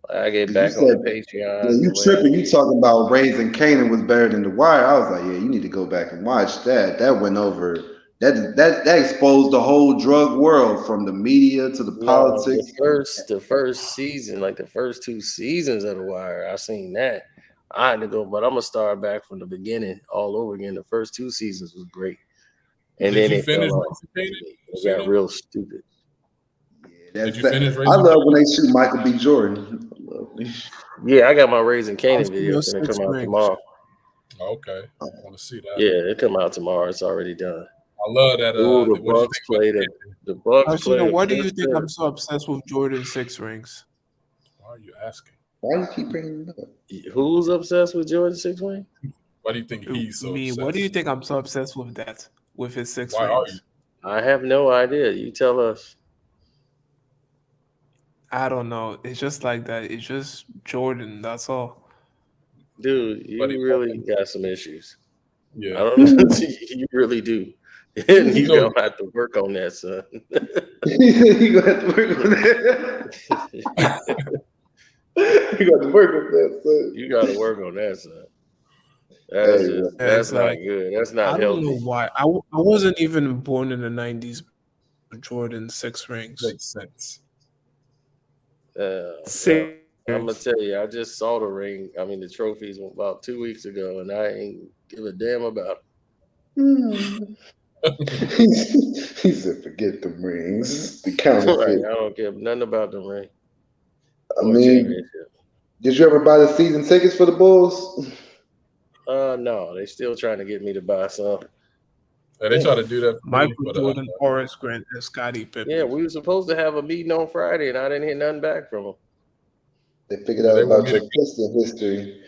[SPEAKER 1] I get back on the Patreon.
[SPEAKER 4] Yeah, you tripping. You talking about Raising Canaan was better than The Wire. I was like, yeah, you need to go back and watch that. That went over. That exposed the whole drug world from the media to the politics.
[SPEAKER 1] The first season, like the first 2 seasons of The Wire, I seen that. I had to go, but I'm gonna start back from the beginning all over again. The first 2 seasons was great, and
[SPEAKER 9] Did
[SPEAKER 1] then
[SPEAKER 9] you
[SPEAKER 1] it fell
[SPEAKER 9] finish
[SPEAKER 1] off.
[SPEAKER 9] Raising
[SPEAKER 1] It
[SPEAKER 9] Canaan?
[SPEAKER 1] got real stupid.
[SPEAKER 9] Did you finish
[SPEAKER 4] I
[SPEAKER 9] Raising
[SPEAKER 4] love when they shoot Michael B. Jordan.
[SPEAKER 1] Yeah, I got my Raising Canaan
[SPEAKER 5] I've seen
[SPEAKER 1] video.
[SPEAKER 5] your
[SPEAKER 1] It's gonna
[SPEAKER 5] 6
[SPEAKER 1] come out
[SPEAKER 5] rings.
[SPEAKER 1] tomorrow.
[SPEAKER 9] Okay, I want to see that.
[SPEAKER 1] Yeah, it come out tomorrow. It's already done.
[SPEAKER 9] I love that.
[SPEAKER 1] Ooh, the
[SPEAKER 9] What did you
[SPEAKER 1] Bucks
[SPEAKER 9] think about
[SPEAKER 1] played the Bucks
[SPEAKER 5] Carsino,
[SPEAKER 1] played.
[SPEAKER 5] why do you think I'm so obsessed with Jordan 6 rings?
[SPEAKER 9] Why are you asking?
[SPEAKER 4] Why do you keep bringing it up?
[SPEAKER 1] Who's obsessed with Jordan 6 ring?
[SPEAKER 9] Why do you think he's so
[SPEAKER 5] Me,
[SPEAKER 9] obsessed?
[SPEAKER 5] why do you think I'm so obsessed with that? With his 6
[SPEAKER 9] Why are
[SPEAKER 5] rings?
[SPEAKER 9] you?
[SPEAKER 1] I have no idea. You tell us.
[SPEAKER 5] I don't know. It's just like that. It's just Jordan. That's all.
[SPEAKER 1] Dude, you really got some issues.
[SPEAKER 9] Yeah.
[SPEAKER 1] I don't know. You really do. And you gonna have to work on that, son.
[SPEAKER 4] You gonna have to work on that. You got to work on that, son.
[SPEAKER 1] You got to work on that, son. That's not good. That's not
[SPEAKER 5] I don't
[SPEAKER 1] healthy.
[SPEAKER 5] know why. I wasn't even born in the 90s. Jordan 6 rings.
[SPEAKER 9] Makes sense.
[SPEAKER 1] I'm gonna tell you, I just saw the ring. I mean, the trophies about 2 weeks ago, and I ain't give a damn about it.
[SPEAKER 4] He said, "Forget the rings, the counterfeit."
[SPEAKER 1] Right, I don't care nothing about the ring.
[SPEAKER 4] I mean, did you ever buy the season tickets for the Bulls?
[SPEAKER 1] No, they still trying to get me to buy some.
[SPEAKER 9] They try to do that.
[SPEAKER 5] Michael Jordan, Horace Grant, and Scottie Pippen.
[SPEAKER 1] Yeah, we were supposed to have a meeting on Friday, and I didn't hear nothing back from them.
[SPEAKER 4] They figured out about your Piston history.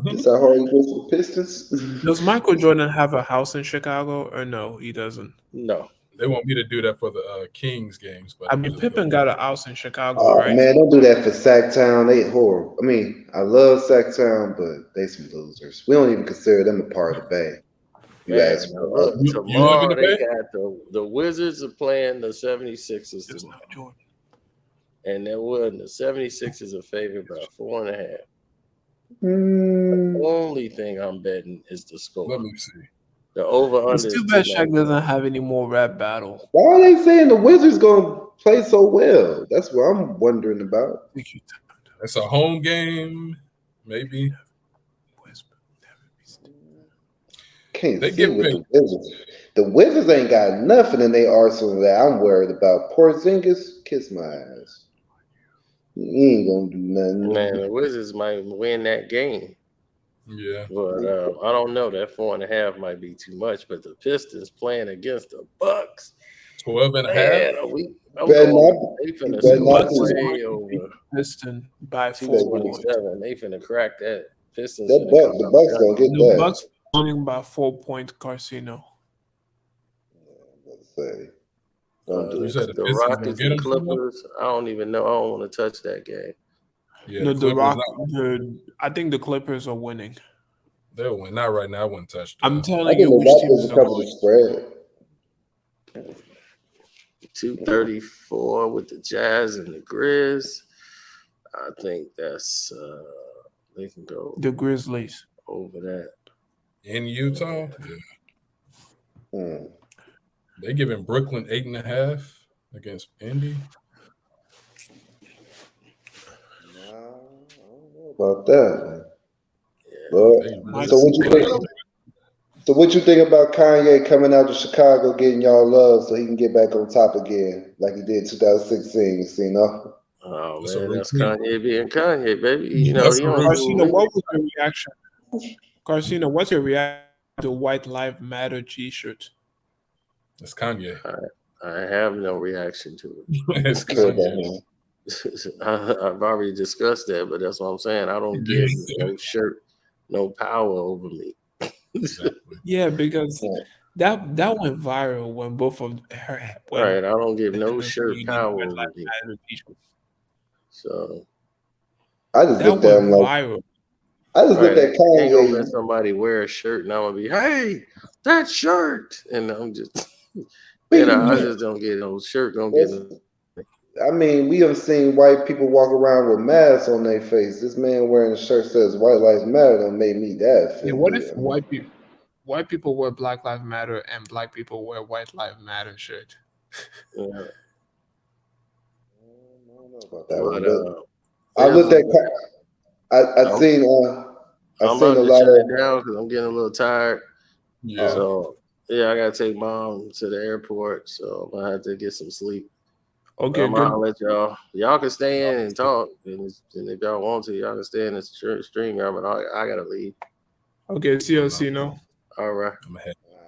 [SPEAKER 4] Is that hard you go for the Pistons?
[SPEAKER 5] Does Michael Jordan have a house in Chicago, or no? He doesn't.
[SPEAKER 1] No.
[SPEAKER 9] They want me to do that for the Kings games, but
[SPEAKER 5] I mean, Pippen got a house in Chicago,
[SPEAKER 4] Oh
[SPEAKER 5] right?
[SPEAKER 4] man, don't do that for Sacktown. They horrible. I mean, I love Sacktown, but they some losers. We don't even consider them a part of the Bay. You
[SPEAKER 1] Man,
[SPEAKER 4] ask me.
[SPEAKER 1] look, tomorrow they got the Wizards are playing the 76ers tomorrow. And they're winning. The 76ers are favored by 4.5. The only thing I'm betting is the score.
[SPEAKER 9] Let me see.
[SPEAKER 1] The over/under.
[SPEAKER 5] It's too bad Shaq doesn't have any more rap battle.
[SPEAKER 4] Why are they saying the Wizards gonna play so well? That's what I'm wondering about.
[SPEAKER 9] It's a home game, maybe.
[SPEAKER 4] Can't
[SPEAKER 9] They
[SPEAKER 4] see
[SPEAKER 9] get
[SPEAKER 4] with
[SPEAKER 9] picked.
[SPEAKER 4] the Wizards. The Wizards ain't got nothing in their arsenal that I'm worried about. Porzingis, kiss my ass. He ain't gonna do nothing.
[SPEAKER 1] Man, the Wizards might win that game.
[SPEAKER 9] Yeah.
[SPEAKER 1] But I don't know. That 4.5 might be too much. But the Pistons playing against the Bucks.
[SPEAKER 9] 12.5.
[SPEAKER 1] Man, they finna way over.
[SPEAKER 5] Piston by 4 points.
[SPEAKER 1] 227. They finna crack that. Pistons.
[SPEAKER 4] The Bucks gonna get
[SPEAKER 5] The
[SPEAKER 4] that.
[SPEAKER 5] Bucks winning by 4 points, Carsino.
[SPEAKER 4] Let's say.
[SPEAKER 1] The Rockets and Clippers. I don't even know. I don't want to touch that game.
[SPEAKER 9] Yeah,
[SPEAKER 5] no, I think the Clippers are winning.
[SPEAKER 9] They'll win. Not right now. I wouldn't touch that.
[SPEAKER 5] I'm telling you which teams are winning.
[SPEAKER 4] Spread.
[SPEAKER 1] 234 with the Jazz and the Grizz. I think that's they can go
[SPEAKER 5] The Grizzlies.
[SPEAKER 1] over that.
[SPEAKER 9] In Utah,
[SPEAKER 4] Hmm.
[SPEAKER 9] they giving Brooklyn 8.5 against Indy.
[SPEAKER 4] Nah, I don't know about that, man.
[SPEAKER 9] They
[SPEAKER 4] But
[SPEAKER 9] really
[SPEAKER 4] so what you think? So what you think about Kanye coming out to Chicago, getting y'all love, so he can get back on top again, like he did 2016? You know?
[SPEAKER 1] Oh
[SPEAKER 9] That's a
[SPEAKER 1] man, that's
[SPEAKER 9] routine.
[SPEAKER 1] Kanye being Kanye, baby. You know
[SPEAKER 9] That's
[SPEAKER 1] he
[SPEAKER 9] a
[SPEAKER 1] don't fool
[SPEAKER 5] Carcino,
[SPEAKER 1] me.
[SPEAKER 5] what was your reaction? Carcino, what's your reaction to the White Lives Matter T-shirt?
[SPEAKER 9] That's Kanye.
[SPEAKER 1] I have no reaction to it.
[SPEAKER 9] It's
[SPEAKER 4] Feel
[SPEAKER 9] Kanye.
[SPEAKER 4] that,
[SPEAKER 1] I've already discussed that, but that's what I'm saying. I don't give no shirt, no power over me.
[SPEAKER 9] Exactly.
[SPEAKER 5] Yeah, because
[SPEAKER 4] huh?
[SPEAKER 5] that went viral when both of her
[SPEAKER 1] Right,
[SPEAKER 5] when
[SPEAKER 1] I don't give no
[SPEAKER 5] the
[SPEAKER 1] shirt
[SPEAKER 5] White
[SPEAKER 1] power over
[SPEAKER 5] Lives
[SPEAKER 1] me.
[SPEAKER 5] Matter T-shirt.
[SPEAKER 1] So
[SPEAKER 4] I just
[SPEAKER 5] That
[SPEAKER 4] looked at
[SPEAKER 5] went
[SPEAKER 4] him like
[SPEAKER 5] viral.
[SPEAKER 4] I just looked
[SPEAKER 1] right,
[SPEAKER 4] at
[SPEAKER 1] you ain't gonna let
[SPEAKER 4] Kanye.
[SPEAKER 1] somebody wear a shirt and I'm gonna be, hey, that shirt, and I'm just, I just don't get no shirt. Don't get.
[SPEAKER 4] I mean, we have seen white people walk around with masks on their face. This man wearing a shirt says "White Lives Matter" don't make me that
[SPEAKER 5] Yeah, what if
[SPEAKER 4] offended.
[SPEAKER 5] white people wear Black Lives Matter and black people wear White Lives Matter shirt?
[SPEAKER 1] Yeah.
[SPEAKER 4] I don't know about that
[SPEAKER 1] But
[SPEAKER 4] one, but I
[SPEAKER 1] there's
[SPEAKER 4] looked
[SPEAKER 1] a,
[SPEAKER 4] at. I
[SPEAKER 1] I'm,
[SPEAKER 4] seen. I
[SPEAKER 1] I'm
[SPEAKER 4] seen
[SPEAKER 1] about
[SPEAKER 4] a
[SPEAKER 1] to
[SPEAKER 4] lot
[SPEAKER 1] shut it
[SPEAKER 4] of.
[SPEAKER 1] down because I'm getting a little tired.
[SPEAKER 9] Yeah.
[SPEAKER 1] So yeah, I gotta take mom to the airport, so I'm gonna have to get some sleep.
[SPEAKER 5] Okay,
[SPEAKER 1] I'm gonna
[SPEAKER 5] good.
[SPEAKER 1] holler at y'all. Y'all can stay in and talk, and if y'all want to, y'all can stay in the stream. But I gotta leave.
[SPEAKER 5] Okay, see you, Cino.
[SPEAKER 1] All right.
[SPEAKER 9] I'm ahead.